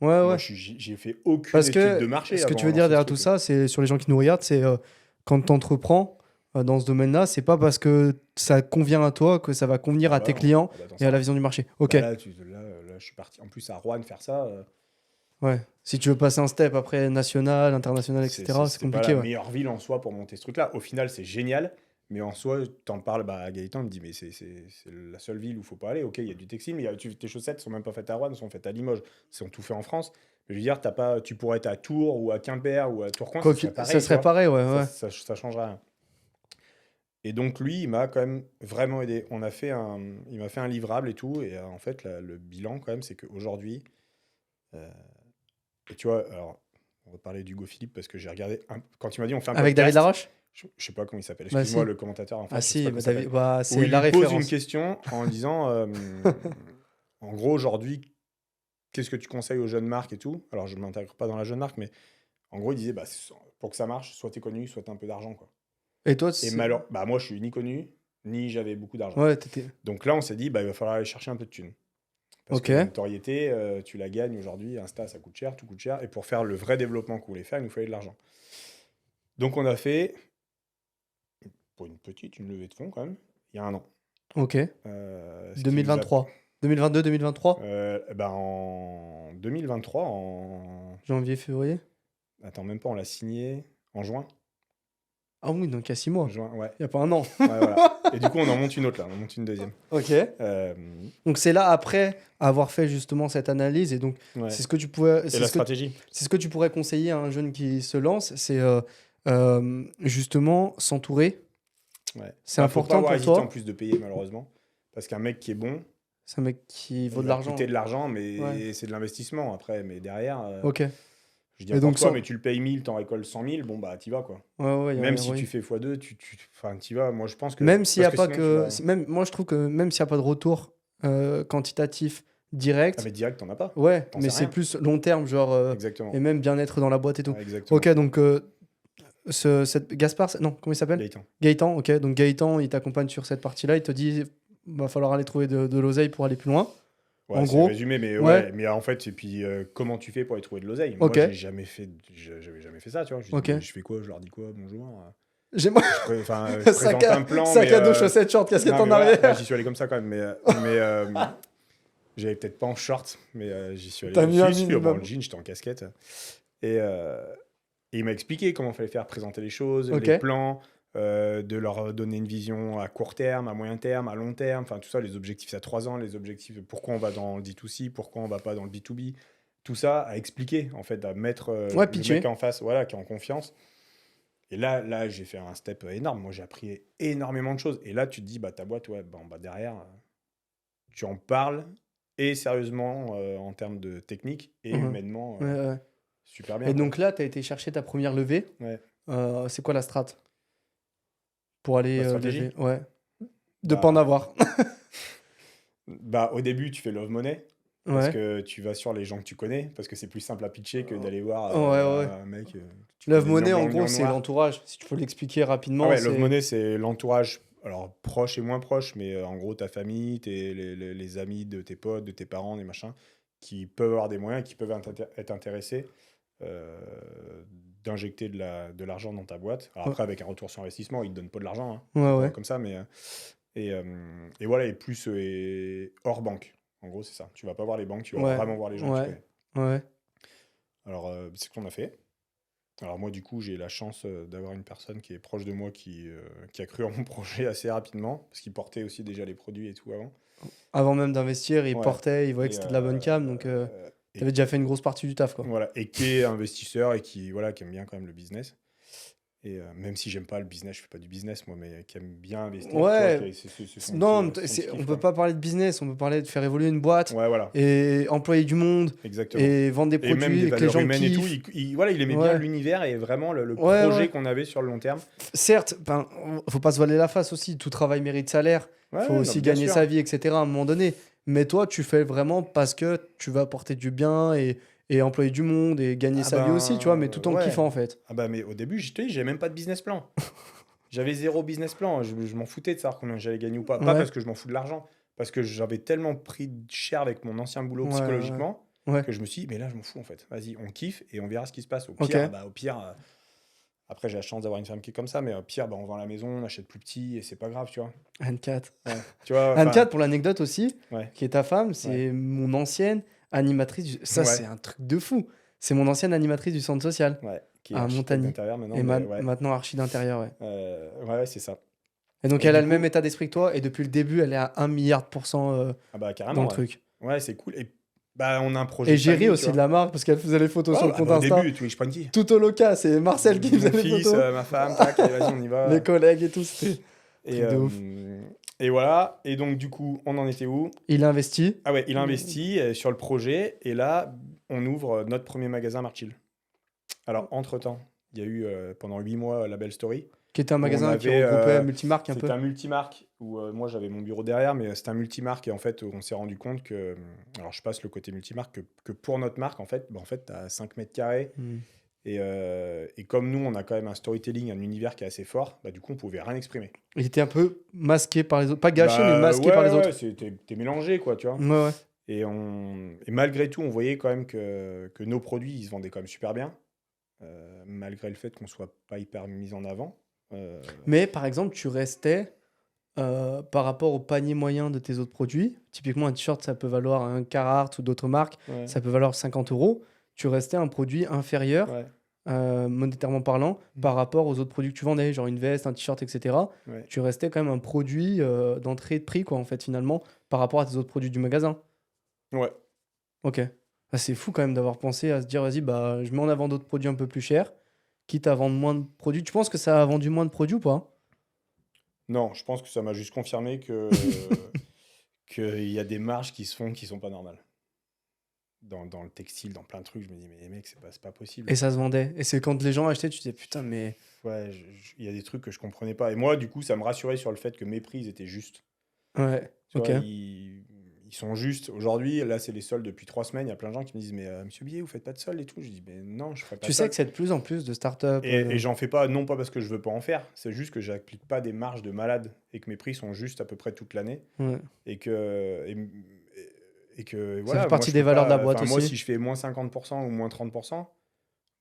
Ouais, Moi, ouais. j'ai fait aucune Parce étude que de marché ce que avant tu veux de dire lancer derrière ce tout truc. ça, c'est sur les gens qui nous regardent, c'est quand tu entreprends dans ce domaine-là, c'est pas parce que ça convient à toi que ça va convenir à bah tes non. clients Ah bah, attends, et à ça- la vision du marché. Ok, Bah là, je suis parti. En plus, à Rouen, faire ça, ouais. Si tu veux passer un step après national, international, etc., c'est pas compliqué. la Ouais. meilleure ville en soi pour monter ce truc-là. Au final, c'est génial. Mais en soi, t'en parles à Gaëtan, il me dit, mais c'est la seule ville où faut pas aller. Ok, il y a du textile, mais tes chaussettes sont même pas faites à Rouen, elles sont faites à Limoges. Elles sont tout fait en France. Mais je veux dire, tu pourrais être à Tours ou à Quimper ou à Tourcoing, Quoi ça serait qu'il- pareil. ça tu serait vois. pareil, ouais. ouais. Ça changerait rien. Et donc lui, il m'a quand même vraiment aidé. Il m'a fait un livrable et tout. Et en fait, le bilan quand même, c'est qu'aujourd'hui, et tu vois, alors on va parler d'Hugo Philippe parce que j'ai regardé quand il m'a dit on fait un Avec David podcast. Laroche? Je sais pas comment il s'appelle. Bah, Excuse-moi si. le commentateur. En fait, Ah je sais si, pas bah, comment il s'appelle. David, bah, Où c'est il la lui pose référence. une question en disant, en gros aujourd'hui, qu'est-ce que tu conseilles aux jeunes marques et tout. Alors je ne m'intègre pas dans la jeune marque, mais en gros il disait, bah, pour que ça marche, soit t'es connu, soit t'as un peu d'argent, quoi. Et toi, Et bah moi je suis ni connu, ni j'avais beaucoup d'argent. Ouais, t'étais. Donc là on s'est dit, bah, il va falloir aller chercher un peu de thunes. Parce Ok. que la notoriété, tu la gagnes aujourd'hui, Insta ça coûte cher, tout coûte cher. Et pour faire le vrai développement qu'on voulait faire, il nous fallait de l'argent. Donc on a fait, pour une levée de fonds quand même, il y a un an. Ok. Ce qui nous a 2023. 2022, 2023 en 2023, en... Janvier, février? Attends, même pas, on l'a signé en juin. Ah oui, donc il y a 6 mois. Juin, ouais. Il n'y a pas un an. Ouais, voilà. Et du coup, on en monte une autre, là. On en monte une deuxième. Ok. Euh, Donc c'est là, après avoir fait justement cette analyse, et donc ouais. c'est ce que tu pouvais... Et C'est la ce que stratégie. c'est ce que tu pourrais conseiller à un jeune qui se lance, c'est justement s'entourer. Ouais. C'est Bah, faut important pas avoir pour hésité toi. en plus de payer, malheureusement. Parce qu'un mec qui est bon, C'est un mec qui vaut il de va l'argent. coûter de l'argent, mais Ouais. c'est de l'investissement après. Mais derrière, Ok. je dis Et n'importe donc, quoi, sans- mais tu le payes 1000, t'en récoltes 100 000, bon, bah, t'y vas, quoi. Ouais, ouais, y a- Même si oui. tu fais x2, enfin, t'y vas. Moi, je pense que. Même s'il n'y a parce pas sinon, que... tu vas- Même, moi, je trouve que même s'il n'y a pas de retour quantitatif direct, Ah, mais direct, t'en as pas. ouais, t'en mais sais c'est rien. plus long terme, genre... Exactement. et même bien-être dans la boîte et tout. Ouais, exactement. Ok, donc Gaspard, non, comment il s'appelle? Gaëtan. Gaëtan, ok. Donc Gaëtan, il t'accompagne sur cette partie-là. Il te dit, va falloir aller trouver de l'oseille pour aller plus loin. Ouais, En c'est gros, résumé, mais ouais. ouais, mais en fait, et puis comment tu fais pour aller trouver de l'oseille? Ok. Moi, j'avais jamais fait ça, tu vois. Je dis, Ok. mais je fais quoi? Je leur dis quoi? Bonjour. J'ai Enfin, je sac présente un plan, sac mais à dos, chaussettes, short, casquette non, en mais voilà, arrière. là, j'y suis allé comme ça quand même, mais j'avais peut-être pas en short, mais j'y suis allé. T'as mis un Bon, minimum. le jean, j'étais en casquette. Et, et il m'a expliqué comment fallait faire présenter les choses, Ok. les plans, de leur donner une vision à court terme, à moyen terme, à long terme, enfin tout ça, les objectifs à 3 ans, les objectifs, pourquoi on va dans le D2C, pourquoi on va pas dans le B2B, tout ça à expliquer, en fait, à mettre Ouais, le pitcher. mec en face, voilà, qui est en confiance. Et là, j'ai fait un step énorme. Moi, j'ai appris énormément de choses. Et là, tu te dis, bah, ta boîte, ouais, bah, derrière, tu en parles, et sérieusement, en termes de technique, et Mhm. humainement, Ouais, ouais. super bien. Et quoi. donc là, tu as été chercher ta première levée. Ouais. C'est quoi la strat pour aller La stratégie lever? Ouais. De Bah, pas en avoir. Bah, au début, tu fais love money. Parce Ouais. que tu vas sur les gens que tu connais, parce que c'est plus simple à pitcher que d'aller voir Ouais, ouais. un mec. Tu Love connais money, Lion en Blanc, gros, Lion c'est Noir. l'entourage. Si tu peux l'expliquer Ah rapidement, ouais, c'est... love money, c'est l'entourage, alors proche et moins proche, mais en gros, ta famille, les amis de tes potes, de tes parents, des machins, qui peuvent avoir des moyens, qui peuvent être intéressés euh, d'injecter de l'argent dans ta boîte. Alors Ouais. après, avec un retour sur investissement, ils te donnent pas de l'argent, hein. Ouais, C'est pas ouais. comme ça, mais et voilà, et plus hors banque. En gros, c'est ça. Tu vas pas voir les banques, tu vas Ouais. vraiment voir les gens que tu Ouais. connais. Ouais. Alors, c'est ce qu'on a fait. Alors moi, du coup, j'ai la chance d'avoir une personne qui est proche de moi qui a cru en mon projet assez rapidement, parce qu'il portait aussi déjà les produits et tout avant. Avant même d'investir, il Ouais. portait, il voyait que Et, c'était de la bonne cam, donc et t'avais déjà fait une grosse partie du taf, quoi. voilà, et qui est investisseur et qui, voilà, qui aime bien quand même le business. Et même si j'aime pas le business, je fais pas du business moi, mais qui aime bien investir. tu vois, Ouais. c'est son Non, petit- son petit on kiff, peut quoi. pas parler de business, on peut parler de faire évoluer une boîte Ouais, voilà, et employer du monde exactement. et vendre des Et même produits des et que les valeurs gens humaines et tout. kiffent. Voilà, il aimait Ouais. bien l'univers et vraiment le Ouais, projet ouais. qu'on avait sur le long terme. Certes, ben, faut pas se voiler la face aussi. Tout travail mérite salaire. Ouais, Faut non, aussi bien gagner sûr. sa vie, etc. à un moment donné. Mais toi, tu fais vraiment parce que tu vas apporter du bien et employer du monde et gagner Ah sa vie aussi, tu vois, mais tout en ouais. kiffant en fait. Ah bah mais au début, je te dis, j'avais même pas de business plan. J'avais 0 business plan. Je m'en foutais de savoir combien j'allais gagner ou pas. Pas Ouais. parce que je m'en fous de l'argent, parce que j'avais tellement pris cher avec mon ancien boulot Ouais, psychologiquement Ouais. que je me suis dit, mais là, je m'en fous en fait. Vas-y, on kiffe et on verra ce qui se passe. Au Ok. pire, après, j'ai la chance d'avoir une femme qui est comme ça, mais au pire, on vend la maison, on achète plus petit et c'est pas grave, tu vois. Anne-Cat. Ouais. Tu vois, Anne-Cat, pour l'anecdote aussi, ouais. qui est ta femme, c'est mon ancienne animatrice. Ça, Ouais. c'est un truc de fou. C'est mon ancienne animatrice du centre social. Ouais, qui est À architecte Montagny. d'intérieur maintenant. Et mais ouais. maintenant archi d'intérieur, ouais. Ouais, c'est ça. Et donc, Et elle a du le coup- même état d'esprit que toi, et depuis le début, elle est à 1 milliard de pourcents Ah bah dans carrément. le Ouais, truc. ouais, c'est cool. Et bah, on a un projet. Et de j'ai ri famille, aussi tu de vois. la marque parce qu'elle faisait les photos Ouais, sur le ah compte bah, au Insta. début, tu je prends qui Tout au local, c'est Marcel qui faisait Mon les fils, photos. ma femme, tac, allez, vas-y, on y va. Les collègues et tout, c'était Et, truc de ouf. et voilà. Et donc, du coup, on en était où? Il a investi. Ah ouais, il a investi sur le projet. Et là, on ouvre notre premier magasin Marchill. Alors, entre-temps, il y a eu pendant 8 mois la belle story. Qui était un Où magasin on qui avait, regroupait multimarque un peu. C'était un multimarque où moi j'avais mon bureau derrière, mais c'était un multimarque et en fait on s'est rendu compte que, alors je passe le côté multimarque, que pour notre marque en fait, tu as 5 mètres carrés Hmm. et comme nous on a quand même un storytelling, un univers qui est assez fort, bah, du coup on pouvait rien exprimer. Il était un peu masqué par les autres. Pas gâché, Bah, mais masqué ouais, par les ouais, autres. t'es mélangé quoi, tu vois. Ouais, ouais. Et malgré tout on voyait quand même que nos produits ils se vendaient quand même super bien, malgré le fait qu'on soit pas hyper mis en avant. Mais par exemple, tu restais par rapport au panier moyen de tes autres produits. Typiquement, un t-shirt, ça peut valoir un Carhartt ou d'autres marques, Ouais, ça peut valoir 50 euros. Tu restais un produit inférieur, ouais, monétairement parlant, par rapport aux autres produits que tu vendais, genre une veste, un t-shirt, etc. ouais. Tu restais quand même un produit d'entrée de prix, quoi, en fait, finalement, par rapport à tes autres produits du magasin. Ouais. Ok. Ah, c'est fou quand même d'avoir pensé à se dire, vas-y, bah, je mets en avant d'autres produits un peu plus chers, quitte à vendre moins de produits. Tu penses que ça a vendu moins de produits ou pas? Non, je pense que ça m'a juste confirmé qu'il y a des marges qui se font qui sont pas normales. Dans le textile, dans plein de trucs, je me dis, mais les mecs, c'est pas possible. Et ça se vendait. Et c'est quand les gens achetaient, tu disais, putain, mais... Ouais, il y a des trucs que je comprenais pas. Et moi, du coup, ça me rassurait sur le fait que mes prix étaient justes. Ouais, Tu ok. vois, ils ils sont juste. Aujourd'hui, là, c'est les soldes depuis 3 semaines. Il y a plein de gens qui me disent, mais Monsieur Billet, vous faites pas de soldes et tout. Je dis, mais non, je ferai pas Tu de sais soldes. que c'est de plus en plus de startups. Et j'en fais pas, non pas parce que je veux pas en faire, c'est juste que j'applique pas des marges de malade et que mes prix sont juste à peu près toute l'année. Ouais. Et que. Et que Ça voilà, fait moi, partie je des peux valeurs de la pas. boîte Enfin, moi, aussi. si je fais moins 50% ou moins 30%,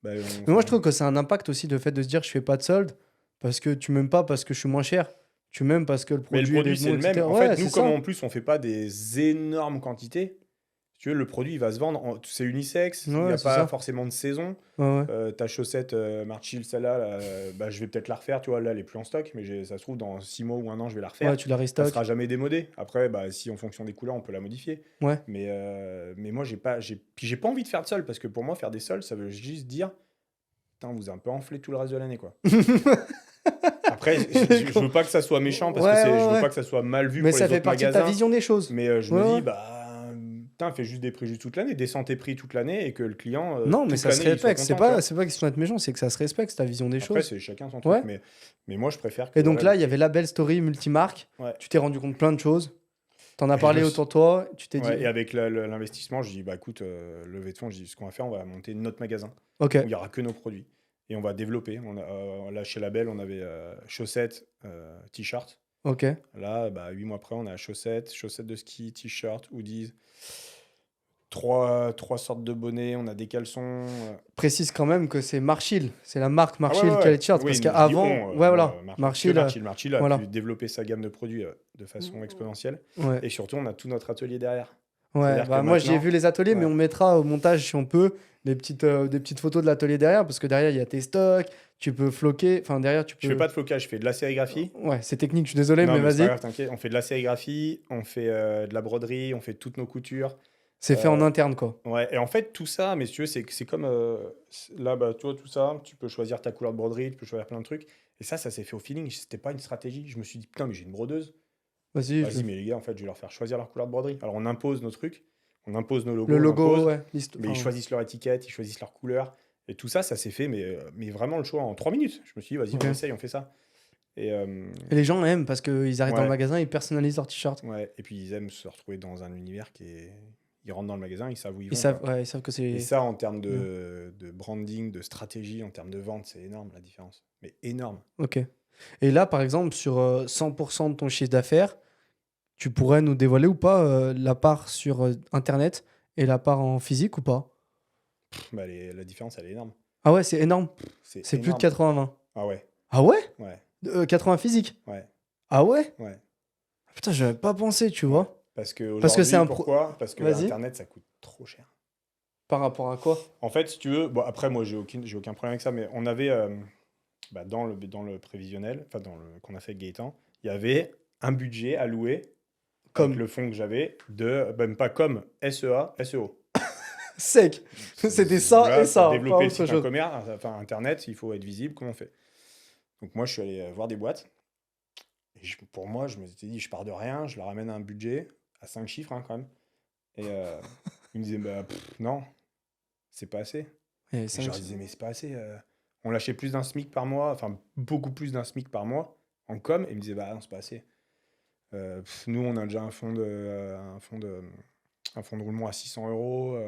bah, Mais moi, je trouve que c'est un impact aussi le fait de se dire je fais pas de solde parce que tu m'aimes pas parce que je suis moins cher. Tu m'aimes parce que le mais le produit il est produit, c'est bon, le même. etc. En Ouais, fait, c'est nous, comme ça. en plus, on fait pas des énormes quantités, si tu veux, le produit, il va se vendre. C'est unisexe, il n'y Ouais, a c'est pas ça. forcément de saison. Ouais, ouais. Ta chaussette Marchill, celle-là, là, bah, je vais peut-être la refaire. Tu vois, là, elle est plus en stock, mais ça se trouve, dans 6 mois ou un an, je vais la Ouais, refaire. tu la Elle restock. sera jamais démodée. Après, bah, si en fonction des couleurs, on peut la modifier. Ouais. Mais moi, puis j'ai pas envie de faire de sol, parce que pour moi, faire des sols, ça veut juste dire, putain, vous avez un peu enflé tout le reste de l'année, quoi. Après, je veux pas que ça soit méchant, parce que Ouais, ouais, je veux ouais. pas que ça soit mal vu Mais pour ça les fait autres partie de ta magasins. vision des choses. Mais je Ouais, me ouais. dis, bah, putain, fais juste des prix juste toute l'année, descends tes prix toute l'année et que le client, Non, mais toute ça se l'année, il soit respecte. C'est content, tu vois. pas question d'être méchant, c'est que ça se respecte, c'est ta vision des Après, choses. c'est chacun son Ouais. truc, mais moi, je préfère que. Et donc voilà, là, il y avait Label Story multimarque. Ouais. Tu t'es rendu compte plein de choses. T'en as Et parlé je me autour de toi. Tu t'es dit. Ouais, et avec l'investissement, je dis, bah écoute, levée de fonds, je dis, ce qu'on va faire, on va monter notre magasin Ok. où il n'y aura que nos produits. Et on va développer. Là, chez Label, on avait chaussettes, t-shirts. Ok. Là, bah, 8 mois après, on a chaussettes de ski, t-shirts, hoodies. Trois sortes de bonnets, on a des caleçons. Précise quand même que c'est Marchill. C'est la marque Ah ouais, Marchill ouais, qui a ouais. les t-shirts. Oui, Parce je dis qu'avant. on, Ouais, moi, voilà. que Marchill. Marchill a Voilà. pu développer sa gamme de produits de façon exponentielle. Ouais. Et surtout, on a tout notre atelier derrière. Ouais, C'est-à-dire que bah moi j'ai maintenant- vu les ateliers, mais Ouais. on mettra au montage si on peut des petites photos de l'atelier derrière, parce que derrière il y a tes stocks, tu peux floquer, enfin derrière tu Je fais peux. pas de flocage, je fais de la sérigraphie. Ouais, c'est technique, je suis désolé, Non, mais mais c'est pas vas-y. grave, t'inquiète. On fait de la sérigraphie, on fait de la broderie, on fait toutes nos coutures. C'est fait en Euh, interne quoi. Ouais, et en fait, tout ça, mais si tu veux, c'est comme là, bah, toi, tout ça, tu peux choisir ta couleur de broderie, tu peux choisir plein de trucs. Et ça s'est fait au feeling. C'était pas une stratégie. Je me suis dit, putain, mais j'ai une brodeuse. Vas-y, Vas-y, mais les gars, en fait, je vais leur faire choisir leur couleur de broderie. Alors, on impose nos trucs, on impose nos logos, le on logo, impose, ouais. mais ils choisissent leur étiquette, ils choisissent leur couleur. Et tout ça, ça s'est fait, mais vraiment le choix en 3 minutes. Je me suis dit, vas-y, Ok. on essaye, on fait ça. Et, Et les gens aiment parce qu'ils arrivent dans le Ouais. magasin, ils personnalisent leur t-shirt. ouais, et puis ils aiment se retrouver dans un univers qui est. Ils rentrent dans le magasin, ils savent où ils Ils vont. savent, quoi. ouais, ils savent que c'est. Et ça, en termes de branding, de stratégie, en termes de vente, c'est énorme la différence. Mais énorme. Ok. Et là, par exemple, sur 100% de ton chiffre d'affaires, tu pourrais nous dévoiler ou pas la part sur Internet et la part en physique ou pas? Bah, la différence, elle est énorme. Ah ouais, c'est énorme. C'est C'est plus de énorme. 80-20. Ah ouais, Ah ouais? ouais, 80 physique? ouais, Ah ouais? ouais. Putain, j'avais pas pensé, tu vois. Parce que Parce que c'est aujourd'hui, un pro- pourquoi? Parce que Vas-y. Internet, ça coûte trop cher. Par rapport à quoi? En fait, si tu veux, bon, après, moi, j'ai aucun problème avec ça, mais on avait, bah, dans le prévisionnel, enfin, qu'on a fait avec Gaëtan, il y avait un budget alloué, Comme avec le fonds que j'avais, même pas comme SEA, SEO. sec. C'était ça Voilà, et ça, Pour pas développer le autre site chose. e-commerce, enfin Internet, il faut être visible. Comment on fait? Donc moi, je suis allé voir des boîtes. Et pour moi, je me suis dit, je pars de rien, je leur amène un budget à 5 chiffres hein, quand même. Et ils me disaient, bah, non, c'est pas assez. Et Et ça, je leur disais, mais c'est pas assez. On lâchait plus d'un SMIC par mois, enfin beaucoup plus d'un SMIC par mois en com. Et ils me disaient, bah non, c'est pas assez. Nous, on a déjà un fonds de roulement à 600 euros.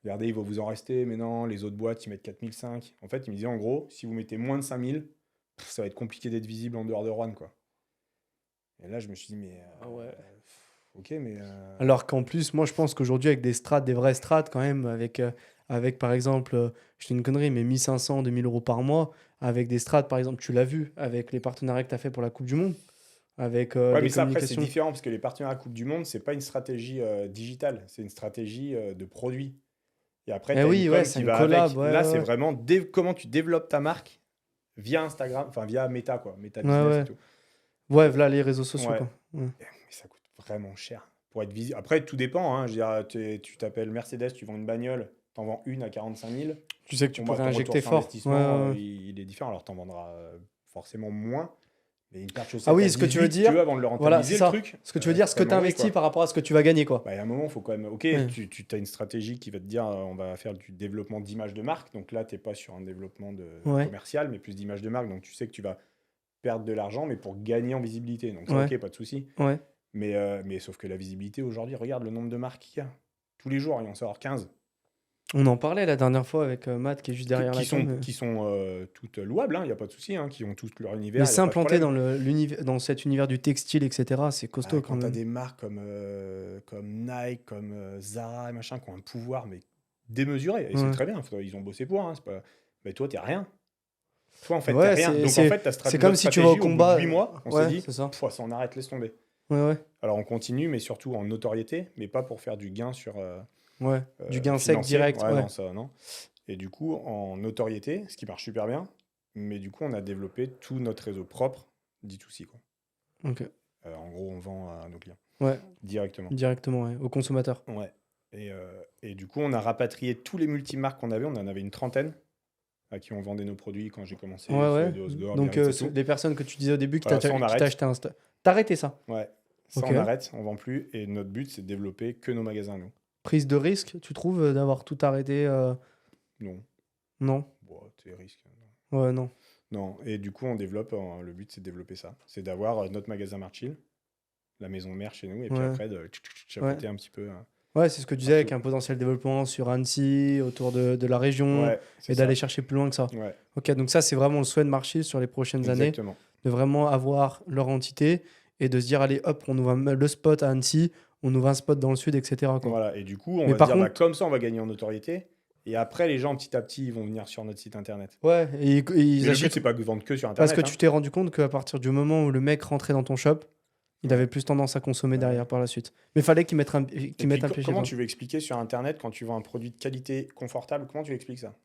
Regardez, il va vous en rester, mais non, les autres boîtes, ils mettent 4005. En fait, ils me disaient, en gros, si vous mettez moins de 5000, ça va être compliqué d'être visible en dehors de Rouen, quoi. Et là, je me suis dit, mais... Ah ouais. ok, mais... Alors qu'en plus, moi, je pense qu'aujourd'hui, avec des strates, des vraies strates, quand même, avec par exemple, je dis une connerie, mais 1500, 2000 euros par mois, avec des strates, par exemple, tu l'as vu, avec les partenariats que tu as fait pour la Coupe du Monde, avec ouais, des mais ça, après, c'est communications. différent, parce que les partenariats Coupe du Monde, c'est pas une stratégie digitale, c'est une stratégie de produit. Et après, Eh tu as oui, une ouais, com c'est qui une va collab, avec. ouais, Là, ouais, c'est ouais. vraiment comment tu développes ta marque via Instagram, enfin via Meta, quoi. Meta Ouais, Business ouais. et tout. Ouais, voilà les réseaux sociaux, Ouais. quoi. Ouais. Mais ça coûte vraiment cher pour être visible. Après, tout dépend. Hein. Je veux dire, tu t'appelles Mercedes, tu vends une bagnole, t'en vends une à 45 000. Tu sais que tu Bon, bah, pourrais ton injecter retour sur fort. investissement, Ouais, ouais. il est différent. Alors, t'en vendras forcément moins. Mais une paire de chaussettes Ah oui, à ce que tu veux 18, si dire, tu veux, avant de le voilà, c'est rentabiliser, ça. le truc. Ce que tu veux dire, ce que tu totalement oui, investis quoi. par rapport à ce que tu vas gagner, quoi. Bah, il y a un moment, il faut quand même. Ok, Ouais. tu as une stratégie qui va te dire on va faire du développement d'image de marque. Donc là, tu n'es pas sur un développement Ouais. commercial, mais plus d'image de marque. Donc tu sais que tu vas perdre de l'argent, mais pour gagner en visibilité. Donc ça, Ouais. ok, pas de souci. Ouais. Mais sauf que la visibilité aujourd'hui, regarde le nombre de marques qu'il y a. Tous les jours, il en sort 15. On en parlait la dernière fois avec Matt qui est juste derrière la cam. Qui sont toutes louables, il n'y a pas de souci, qui ont tous leur univers. Mais y a pas de s'implanter problème. dans cet univers du textile, etc., c'est costaud Ah, quand quand tu as même. des marques comme Nike, comme Zara et machin, qui ont un pouvoir mais démesuré, et c'est Ouais. très bien, ils ont bossé pour, c'est pas... mais toi, t'es rien. Toi, en fait, Ouais, t'es rien. Donc, en c'est fait, ta c'est comme si tu vas au Au combat. bout de 8 mois, on Ouais, s'est dit, c'est ça. Pouah, ça, on arrête, laisse tomber. Ouais, Alors, on continue, mais surtout en notoriété, mais pas pour faire du gain sur ouais. Du gain sec financier. direct. Ouais, Ouais. non, ça, non. Et du coup, en notoriété, ce qui marche super bien, mais du coup, on a développé tout notre réseau propre D2C, quoi. Ok. En gros, on vend à nos clients Ouais, directement. directement, ouais. Au consommateur. Ouais. Et du coup, on a rapatrié tous les multimarques qu'on avait. On en avait une trentaine à qui on vendait nos produits quand j'ai commencé. Ouais, ouais. De Osgore, Donc, Biarritz et tout. les personnes que tu disais au début qui Voilà, ça, on qui arrête. t'a acheté un stock. T'as arrêté ça? Ouais. Ça, Ok. on arrête, on vend plus. Et notre but, c'est de développer que nos magasins, nous. Prise de risque, tu trouves, d'avoir tout arrêté? Non. Non? Bon, c'est risque. Ouais, non. Non. Et du coup, on développe. Le but, c'est de développer ça. C'est d'avoir notre magasin Marchill, la maison mère chez nous. Et puis Ouais. après, de chapeauter un petit peu. Ouais, c'est ce que tu disais avec Partout. un potentiel développement sur Annecy, autour de la région, Ouais. c'est et ça. d'aller chercher plus loin que ça. Ouais. Ok, donc ça, c'est vraiment le souhait de Marchill sur les prochaines années, Exactement. de vraiment avoir leur entité et de se dire, allez, hop, on ouvre le spot à Annecy, on ouvre un spot dans le sud, etc. quoi. Voilà. Et du coup, on Mais va par dire, bah, contre- comme ça, on va gagner en notoriété. Et après, les gens, petit à petit, ils vont venir sur notre site internet. Ouais, et ils Mais le but, achètent. c'est pas de vendre que sur Parce internet. que tu t'es rendu compte qu'à partir du moment où le mec rentrait dans ton shop, il avait plus tendance à consommer derrière par la suite. Mais fallait qu'il mette un, Et qu'il mette puis, un pied chez comment toi. tu veux expliquer sur internet quand tu vends un produit de qualité confortable? Comment tu expliques ça?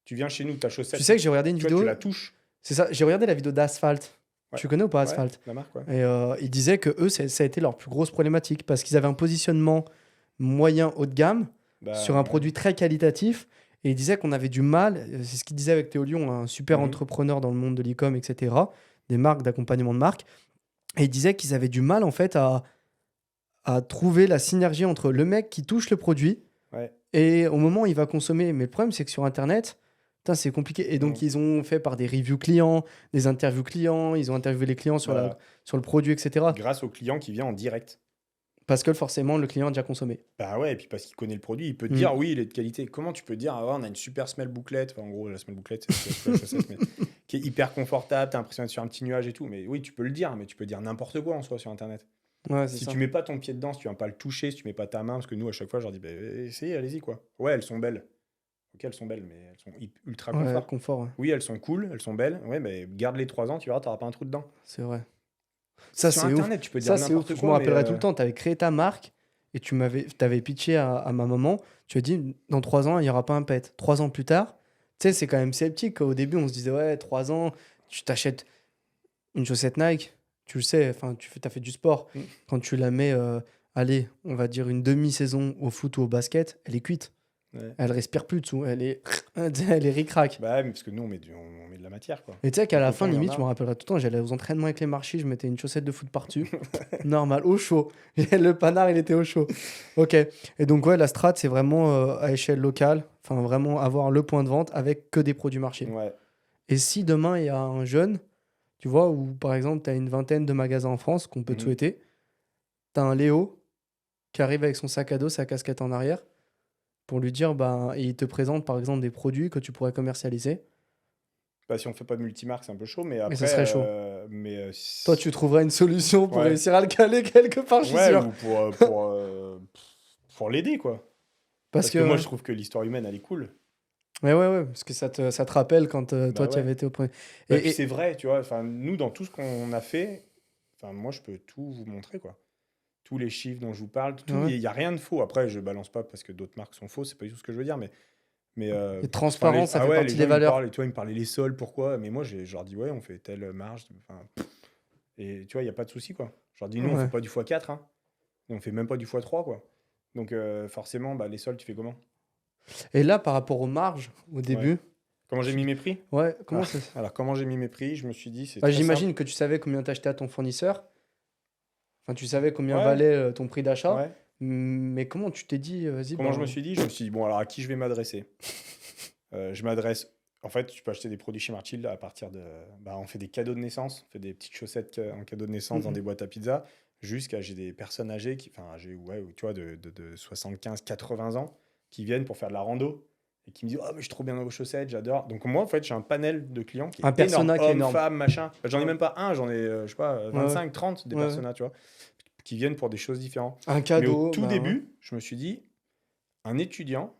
Tu viens chez nous, ta chaussette. Tu sais que j'ai regardé une tu vois, vidéo. tu la touches. C'est ça, j'ai regardé la vidéo d'Asphalt. Ouais. Tu connais ou pas Ouais, Asphalt? la marque, ouais. Et ils disaient que eux, ça a été leur plus grosse problématique parce qu'ils avaient un positionnement moyen haut de gamme Bah, sur un ouais. produit très qualitatif. Et ils disaient qu'on avait du mal, c'est ce qu'il disait avec Théo Lyon, un super Mhm. entrepreneur dans le monde de l'e-com, etc., des marques, d'accompagnement de marques. Et ils disaient qu'ils avaient du mal en fait à trouver la synergie entre le mec qui touche le produit Ouais. et au moment où il va consommer. Mais le problème, c'est que sur Internet, putain, c'est compliqué. Et donc, Mhm. ils ont fait par des reviews clients, des interviews clients, ils ont interviewé les clients sur, Voilà. sur le produit, etc. Grâce au client qui vient en direct. Parce que forcément, le client a déjà consommé. Bah ouais, et puis parce qu'il connaît le produit, il peut te Mhm. dire oui, il est de qualité. Comment tu peux dire ah, ouais, on a une super semelle bouclette, enfin, en gros, la semelle bouclette, c'est la chaussette, mais qui est hyper confortable, t'as l'impression d'être sur un petit nuage et tout. Mais oui, tu peux le dire, mais tu peux dire n'importe quoi en soi sur internet. Ouais, c'est Si ça. tu mets pas ton pied dedans, si tu viens pas le toucher, si tu mets pas ta main, parce que nous, à chaque fois, je leur dis bah, essayez, allez-y quoi. Ouais, elles sont belles. Ok, elles sont belles, mais elles sont ultra Ouais, confort. confort, ouais. Oui, elles sont cool, elles sont belles. Ouais, mais garde les 3 ans, tu verras, t'auras pas un trou dedans. C'est vrai. Ça, Sur c'est ouf. internet, tu peux dire Ça, c'est ouf. n'importe Je quoi. me rappellerai mais, tout le temps. Tu avais créé ta marque et t'avais pitché à ma maman. Tu as dit, dans 3 ans, il n'y aura pas un pet. 3 ans plus tard, tu sais, c'est quand même sceptique. Au début, on se disait, ouais, 3 ans, tu t'achètes une chaussette Nike. Tu le sais, enfin, as fait du sport. Mm. Quand tu la mets, allez, on va dire une demi-saison au foot ou au basket, elle est cuite. Ouais. Elle respire plus dessous. Elle est ric-rac. Bah, mais parce que nous, on met de la matière, quoi. Et tu sais qu'à la Tout le fin, temps, il y en limite, a. je me rappellerai tout le temps, j'allais aux entraînements avec les marchis, je mettais une chaussette de foot par-dessus. Normal, au chaud. Et le panard, il était au chaud. Ok. Et donc, ouais, la strat, c'est vraiment à échelle locale. Enfin, vraiment avoir le point de vente avec que des produits marchés. Ouais. Et si demain, il y a un jeune, tu vois, où par exemple, tu as une vingtaine de magasins en France qu'on peut te Mhm. souhaiter, tu as un Léo qui arrive avec son sac à dos, sa casquette en arrière, pour lui dire, bah, et il te présente par exemple des produits que tu pourrais commercialiser. Bah, si on fait pas de multimarque, c'est un peu chaud, mais après. ça serait chaud. Mais Toi, tu trouverais une solution pour Ouais. réussir à le caler quelque part, je suis ouais, sûr. ou pour l'aider, quoi. Parce que moi, ouais. je trouve que l'histoire humaine, elle est cool. Ouais, parce que ça te rappelle quand toi, tu ouais. avais été au premier. Bah, Et- puis et- c'est vrai, tu vois. Enfin, nous, dans tout ce qu'on a fait, enfin, moi, je peux tout vous montrer, quoi. Tous les chiffres dont je vous parle, tout, Ouais. il y a rien de faux. Après, je balance pas parce que d'autres marques sont fausses, c'est pas du tout ce que je veux dire, mais. Et transparence, ça fait partie les des gens, valeurs. Tu vois, ils me parlaient les sols, pourquoi? Mais moi, je leur dis, ouais, on fait telle marge. Enfin, et tu vois, il n'y a pas de souci, quoi. Je leur dis, nous, on Ouais. fait pas du x4, hein. Et on fait même pas du x3, quoi. Donc, forcément, bah, les sols, tu fais comment? Et là, par rapport aux marges, au début, Comment j'ai mis mes prix? comment Ah, ça... Alors, comment j'ai mis mes prix? Je me suis dit, c'est Bah, très j'imagine que tu savais combien t'achetais à ton fournisseur. Enfin, tu savais combien Ouais. valait ton prix d'achat. simple. Ouais. Mais comment tu t'es dit, vas-y, Comment bah, je me suis dit? Je me suis dit, bon, alors à qui je vais m'adresser? Je m'adresse. En fait, tu peux acheter des produits chez Marchill à partir de. Bah, on fait des cadeaux de naissance, on fait des petites chaussettes en cadeau de naissance dans Mhm. des boîtes à pizza, jusqu'à j'ai des personnes âgées, enfin âgées, ouais, ou tu vois, de 75, 80 ans, qui viennent pour faire de la rando et qui me disent: Oh, mais je suis trop bien dans vos chaussettes, j'adore. Donc, moi, en fait, j'ai un panel de clients qui Un est énorme. persona qui est Hommes, énorme. femmes, machin. Bah, j'en ai Ouais. même pas un, j'en ai, je sais pas, Ouais, ouais. 25, 30 des Ouais, ouais. personas, tu vois, qui viennent pour des choses différentes. Un Mais au cadeau, tout bah ouais. début, je me suis dit, un étudiant,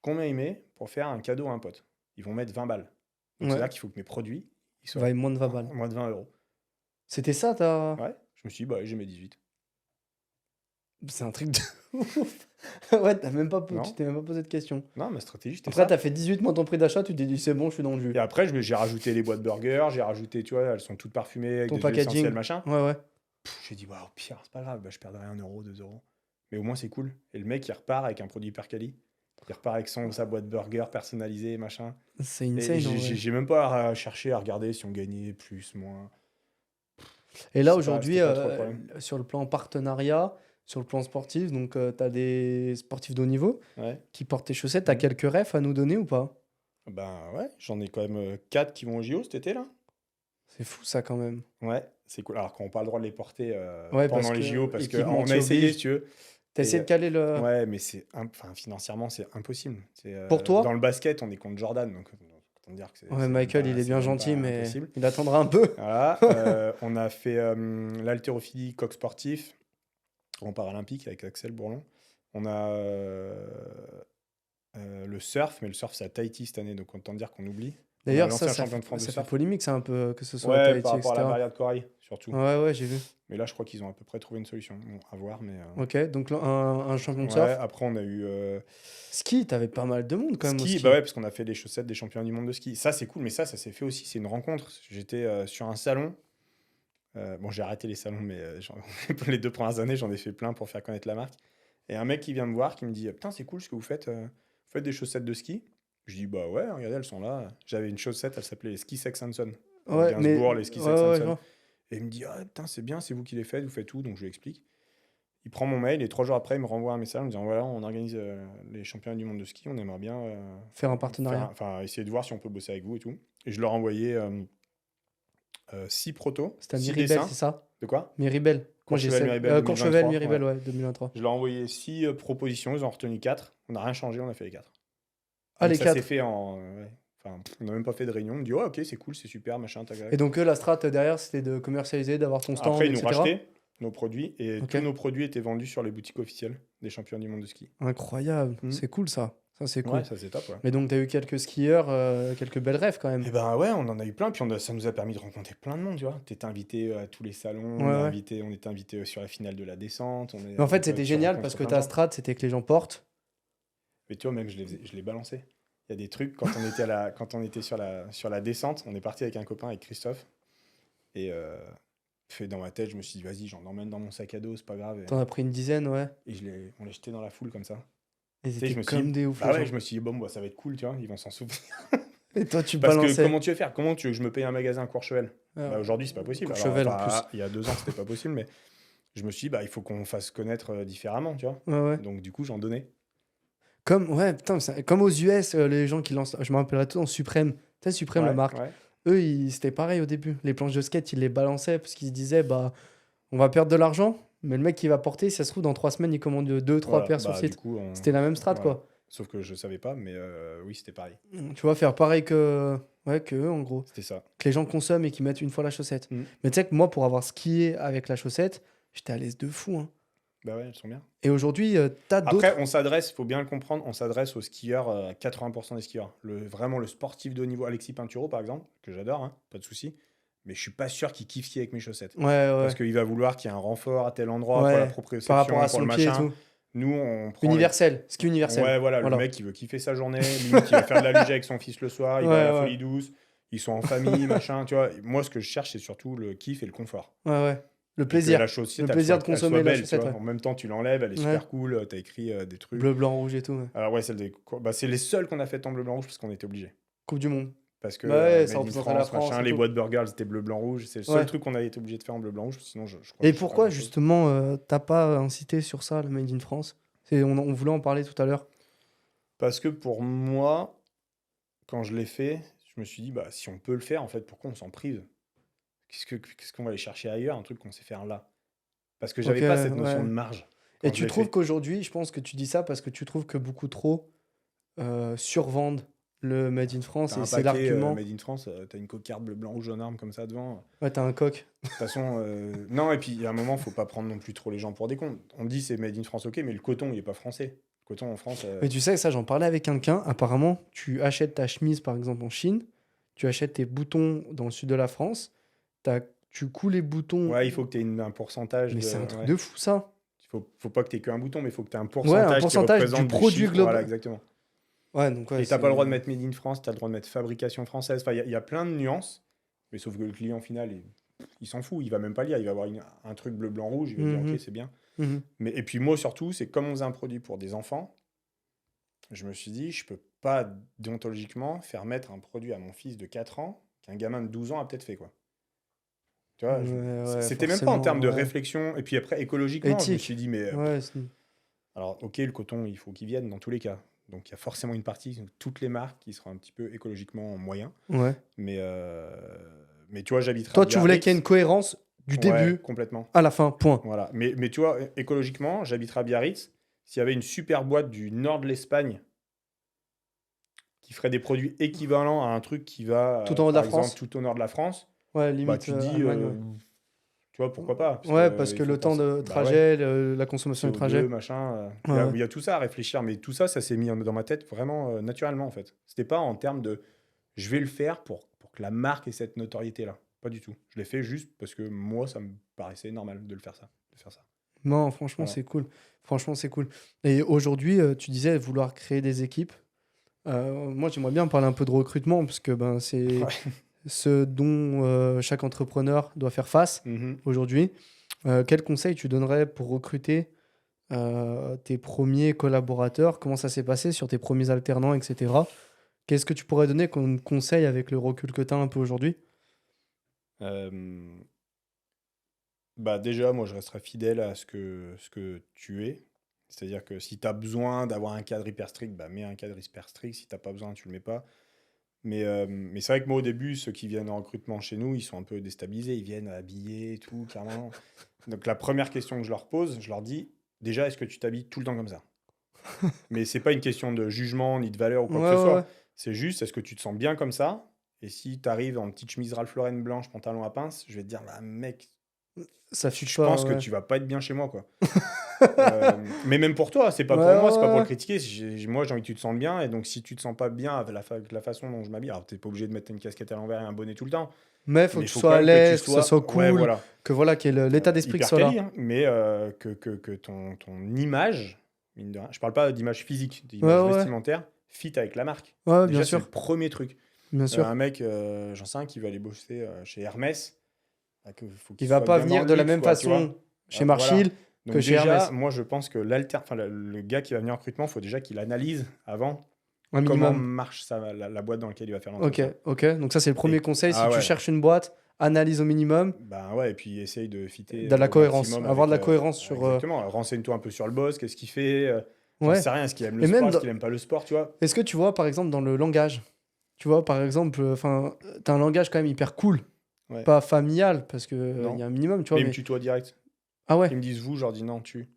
combien il met pour faire un cadeau à un pote? Ils vont mettre 20 balles. Donc c'est Ouais. là qu'il faut que mes produits ils soient Vaille moins de 20 balles. moins de 20 euros. C'était ça, ta. Ouais, je me suis dit, bah, j'ai mes 18. C'est un truc de ouf. Ouais, tu Non, t'es même pas posé de question. non, ma stratégie, c'était Après, ça. t'as fait 18 mois ton prix d'achat, tu t'es dit c'est bon, je suis dans le jus. Et après, j'ai rajouté les boîtes burgers, j'ai rajouté, tu vois, elles sont toutes parfumées avec Ton des huiles essentielles, packaging. machin. Ouais, ouais. J'ai dit, waouh, pire, c'est pas grave, bah, je perdrai 1 euro, 2 euros. Mais au moins, c'est cool. Et le mec, il repart avec un produit hyper quali. Il repart avec sa boîte burger personnalisée, machin. C'est Et insane en vrai. j'ai même pas à chercher à regarder si on gagnait plus, moins. Et là, C'est pas- aujourd'hui, c'était pas trop le problème. sur le plan partenariat, sur le plan sportif, donc tu as des sportifs de haut niveau Ouais. qui portent tes chaussettes. Tu as Mhm. quelques refs à nous donner ou pas? Ben ouais, j'en ai quand même 4 qui vont au JO cet été là. C'est fou ça quand même. Ouais, c'est cool. Alors qu'on n'a pas le droit de les porter Ouais, parce pendant les que JO parce qu'on équipementier a essayé, oblige. si tu veux. T'as essayé de caler le. Ouais, mais enfin, financièrement, c'est impossible. Pour toi? Dans le basket, on est contre Jordan, donc autant dire que Ouais, Michael, il est bien même gentil, pas mais impossible. il attendra un peu. Voilà, on a fait l'haltérophilie coq sportif en paralympique avec Axel Bourlon. On a le surf, mais le surf c'est à Tahiti cette année, donc autant dire qu'on oublie. On a D'ailleurs, ça, l'ancien champion de France de ça fait surf. polémique, ça un peu, que ce soit à Ouais, Tahiti, par rapport à la etc. barrière de corail, surtout. Ouais, ouais, j'ai vu. Mais là, je crois qu'ils ont à peu près trouvé une solution. Bon, à voir, mais. Ok, donc là, un champion de Ouais, surf. après, on a eu. Ski, t'avais pas mal de monde quand même au Ski, ski. bah ouais, parce qu'on a fait les chaussettes des champions du monde de ski. Ça, c'est cool, mais ça s'est fait aussi. C'est une rencontre. J'étais sur un salon. Bon, j'ai arrêté les salons, mais les 2 premières années, j'en ai fait plein pour faire connaître la marque. Et un mec qui vient me voir, qui me dit: Putain, c'est cool ce que vous faites. Vous faites des chaussettes de ski? Je dis: Bah ouais, regardez, elles sont là. J'avais une chaussette, elle s'appelait les Ski Sex and Son. Ouais, mais. Gainsbourg, les Ski Ouais, Sex and ouais, je Son. vois. Et il me dit: Ah putain, c'est bien, c'est vous qui les faites, vous faites tout. Donc je lui explique. Il prend mon mail et 3 jours après, il me renvoie un message en me disant: Voilà, on organise les championnats du monde de ski, on aimerait bien Faire un partenariat. essayer de voir si on peut bosser avec vous et tout. Et je leur ai envoyé 6 protos, C'était à 6 Miribel, dessins. c'est ça? De quoi? Miribel. Moi, j'ai Courchevel, Miribel, Courchevel, 2023, Miribel, ouais. ouais, 2023. Je leur ai envoyé 6 propositions, ils en ont retenu 4. On n'a rien changé, on a fait les 4. Ah, Donc les ça 4. s'est fait en. Ouais. Enfin, on n'a même pas fait de réunion. On me dit: Oh, ok, c'est cool, c'est super, machin, t'as Et donc, eux, la strat derrière, c'était de commercialiser, d'avoir ton stand, Après, ils nous etc. rachetaient nos produits et Ok. tous nos produits étaient vendus sur les boutiques officielles des champions du monde de ski. Incroyable. Mhm. C'est cool, ça. Ça, c'est cool. Ouais, ça c'est top, ouais. Mais donc, t'as eu quelques skieurs, quelques belles rêves quand même. Et ben ouais, on en a eu plein, puis ça nous a permis de rencontrer plein de monde, tu vois. T'étais invité à tous les salons, Ouais, ouais. on était invité sur la finale de la descente. Mais en fait, c'était génial parce que ta strat, c'était que les gens portent. Mais tu vois, même je l'ai balancé. Il y a des trucs, quand on était, quand on était sur la descente, on est parti avec un copain, avec Christophe. Et fait dans ma tête, je me suis dit: Vas-y, j'en emmène dans mon sac à dos, c'est pas grave. T'en as pris une dizaine, ouais. Et on l'a jeté dans la foule comme ça. Et Tu sais, c'était je me suis comme dit, des ouf. bah les ouais, gens. je me suis dit: Bon, bah, ça va être cool, tu vois, ils vont s'en souvenir. Et toi, tu Parce que balançais. comment tu veux faire? Comment tu veux que je me paye un magasin à Courchevel? Bah, aujourd'hui, c'est pas possible. Alors, Courchevel, en enfin, plus. il y a 2 ans, c'était pas possible, mais je me suis dit: Bah, il faut qu'on fasse connaître différemment, tu vois. Ouais, ouais. Donc, du coup, j'en donnais. Ouais, putain, comme aux US, les gens qui lancent. Je me rappellerai tout dans Supreme. Tu sais, Supreme, la Ouais, marque. ouais. Eux, c'était pareil au début. Les planches de skate, ils les balançaient parce qu'ils se disaient, bah, on va perdre de l'argent, mais le mec qui va porter, si ça se trouve, dans 3 semaines, il commande 2-3 Voilà, paires sur bah, site. du coup, C'était la même strat, ouais. quoi. Sauf que je savais pas, mais oui, c'était pareil. Tu vois, faire pareil que eux, en gros. C'était ça. Que les gens consomment et qu'ils mettent une fois la chaussette. Mm. Mais tu sais que moi, pour avoir skié avec la chaussette, j'étais à l'aise de fou. Hein. Bah ouais, elles sont bien. Et aujourd'hui, t'as d'autres. Après, on s'adresse, faut bien le comprendre, on s'adresse aux skieurs, 80% des skieurs. Vraiment le sportif de haut niveau, Alexis Pinturo par exemple, que j'adore, hein, pas de souci. Mais je suis pas sûr qu'il kiffe skier avec mes chaussettes. Ouais, ouais. Parce qu'il va vouloir qu'il y ait un renfort à tel endroit Ouais, pour la proprioception, par rapport à pour son le pied et machin. tout. Nous, on prend Universel, ski universel. Ouais, voilà, le mec, il veut kiffer sa journée, limite, il va faire de la luge avec son fils le soir, il va à la folie douce, ils sont en famille, machin, tu vois. Moi, ce que je cherche, c'est surtout le kiff et le confort. Ouais, ouais. Le plaisir. La chaussette, Le plaisir de consommer la belle, chaussette, tu vois. ouais. En même temps, tu l'enlèves, elle est super cool, t'as écrit des trucs. Bleu, blanc, rouge et tout. Ouais. Alors ouais, c'est les seuls qu'on a fait en bleu, blanc, rouge parce qu'on était obligé. Coupe du monde. Parce que Bah ouais, Made ça in représentait la France machin, et les tout. boîtes burgers, c'était bleu, blanc, rouge. C'est le seul Ouais. truc qu'on a été obligé de faire en bleu, blanc, rouge. Sinon, je crois Et que pourquoi, je sais pas justement, t'as pas incité sur ça, le Made in France? On voulait en parler tout à l'heure. Parce que pour moi, quand je l'ai fait, je me suis dit, bah, si on peut le faire, en fait, pourquoi on s'en prive? Qu'est-ce qu'on va aller chercher ailleurs, un truc qu'on sait faire là? Parce que Ok, j'avais pas cette notion ouais. de marge Et quand je tu l'ai trouves fait. qu'aujourd'hui, je pense que tu dis ça parce que tu trouves que beaucoup trop survendent le Made in France T'as et un c'est paquet l'argument. Made in France, t'as une cocarde bleu, blanc, rouge, jaune arme comme ça devant. Ouais, t'as un coq. De toute façon, non, et puis il y a un moment, faut pas prendre non plus trop les gens pour des cons. On dit c'est Made in France, ok, mais le coton, il est pas français. Le coton en France, Mais tu sais, ça, j'en parlais avec quelqu'un. Apparemment, tu achètes ta chemise, par exemple, en Chine, tu achètes tes boutons dans le sud de la France, tu couds les boutons. ouais, il faut que tu aies un pourcentage Mais de. c'est un truc Ouais. de fou, ça. Faut pas que tu aies qu'un bouton, mais il faut que tu aies un Ouais, un pourcentage qui pourcentage du représente des produit chiffres. global. Voilà, exactement. Ouais, donc ouais, Et t'as pas le droit de c'est. mettre Made in France, tu as le droit de mettre fabrication française. Enfin, il y a plein de nuances, mais sauf que le client final, il s'en fout, il va même pas lire, il va avoir un truc bleu, blanc, rouge, il va dire Mhm, ok, c'est bien. mhm. Mais, et puis moi surtout, c'est comme on faisait un produit pour des enfants, je me suis dit, je peux pas déontologiquement faire mettre un produit à mon fils de 4 ans qu'un gamin de 12 ans a peut-être fait, quoi. Tu vois, Ouais, ouais, c'était même pas en termes de forcément, ouais. réflexion. Et puis après, écologiquement, je me suis Éthique. dit, mais Ouais, alors, ok, le coton, il faut qu'il vienne dans tous les cas. Donc, il y a forcément une partie, toutes les marques qui seront un petit peu écologiquement moyen. ouais. Mais tu vois, j'habiterai à Toi, tu voulais qu'il y ait une Biarritz. cohérence du Ouais, début complètement. à la fin, point. Voilà. Mais tu vois, écologiquement, j'habiterai à Biarritz. S'il y avait une super boîte du nord de l'Espagne qui ferait des produits équivalents à un truc qui va, Tout en haut de par la exemple, France. tout au nord de la France, Ouais, bah, limite tu te dis, Allemagne, ouais. tu vois, pourquoi pas? Parce Ouais, que, parce il que faut le temps penser. de Bah ouais. trajet, la consommation du CO2, trajet. machin. Ouais, ouais. Il y a tout ça à réfléchir, mais tout ça, ça s'est mis dans ma tête vraiment naturellement, en fait. C'était pas en termes de je vais le faire pour que la marque ait cette notoriété-là. Pas du tout. Je l'ai fait juste parce que moi, ça me paraissait normal de le faire ça. De faire ça. Non, franchement, Voilà. c'est cool. Franchement, c'est cool. Et aujourd'hui, tu disais vouloir créer des équipes. Moi, j'aimerais bien parler un peu de recrutement, parce que ben, c'est Ouais. ce dont chaque entrepreneur doit faire face Mhm. aujourd'hui. Quel conseil tu donnerais pour recruter tes premiers collaborateurs? Comment ça s'est passé sur tes premiers alternants, etc. Qu'est-ce que tu pourrais donner comme conseil avec le recul que tu as un peu aujourd'hui? Euh, Bah déjà, moi, je resterai fidèle à ce que tu es. C'est-à-dire que si tu as besoin d'avoir un cadre hyper strict, bah mets un cadre hyper strict. Si tu n'as pas besoin, tu le mets pas. Mais c'est vrai que moi, au début, ceux qui viennent en recrutement chez nous, ils sont un peu déstabilisés. Ils viennent habillés et tout, clairement. Donc la première question que je leur pose, je leur dis, déjà, est-ce que tu t'habilles tout le temps comme ça? Mais c'est pas une question de jugement ni de valeur ou Ouais, quoi que ce ouais, soit. ouais. C'est juste, est-ce que tu te sens bien comme ça? Et si tu arrives en petite chemise Ralph Lauren blanche, pantalon à pince, je vais te dire, bah mec, Ça fit je pas, pense que ouais. tu vas pas être bien chez moi, quoi. Mais même pour toi, c'est pas Ouais, pour moi, c'est pas ouais, pour le ouais. critiquer. Moi, j'ai envie que tu te sentes bien. Et donc, si tu te sens pas bien avec la façon dont je m'habille, alors t'es pas obligé de mettre une casquette à l'envers et un bonnet tout le temps. Mais il faut Mais que il tu faut sois quand à même que tu l'aise, que ça sois, soit ouais, cool, voilà, que voilà, qu'il y ait l'état d'esprit qui hyper soit là. quali, hein, mais que ton image, mine de rien, je parle pas d'image physique, Ouais, d'image ouais, vestimentaire, fit avec la marque. ouais, bien Déjà, c'est le sûr, premier truc. bien Un sûr. mec, j'en sais un, qui va aller bosser chez Hermès, bah, faut Il qu'il va soit pas bien dans venir le de la luxe, même quoi, tu vois. façon chez Voilà. Marchil que Donc chez déjà, Hermès. moi, je pense que le gars qui va venir en recrutement, il faut déjà qu'il analyse avant Un comment minimum. marche la boîte dans laquelle il va faire Ok, l'entretien. ok. Donc ça, c'est le premier conseil. Si Ah tu ouais, cherches une boîte, analyse au minimum, ben ouais, et puis essaye de fitter de la au cohérence. maximum Avoir de avec. la cohérence sur... Exactement, renseigne-toi un peu sur le boss, qu'est-ce qu'il fait. J'en Ouais. sais rien, est-ce qu'il aime le Et sport, même, est-ce qu'il aime pas le sport, tu vois. est-ce que tu vois, par exemple, dans le langage, tu vois, par exemple, enfin, t'as un langage quand même hyper cool, Ouais, pas familial, parce que il y non. a un minimum, tu vois, Mais il me mais... tutoie direct. Ah Ils ouais, me disent vous, je leur dis non, tu.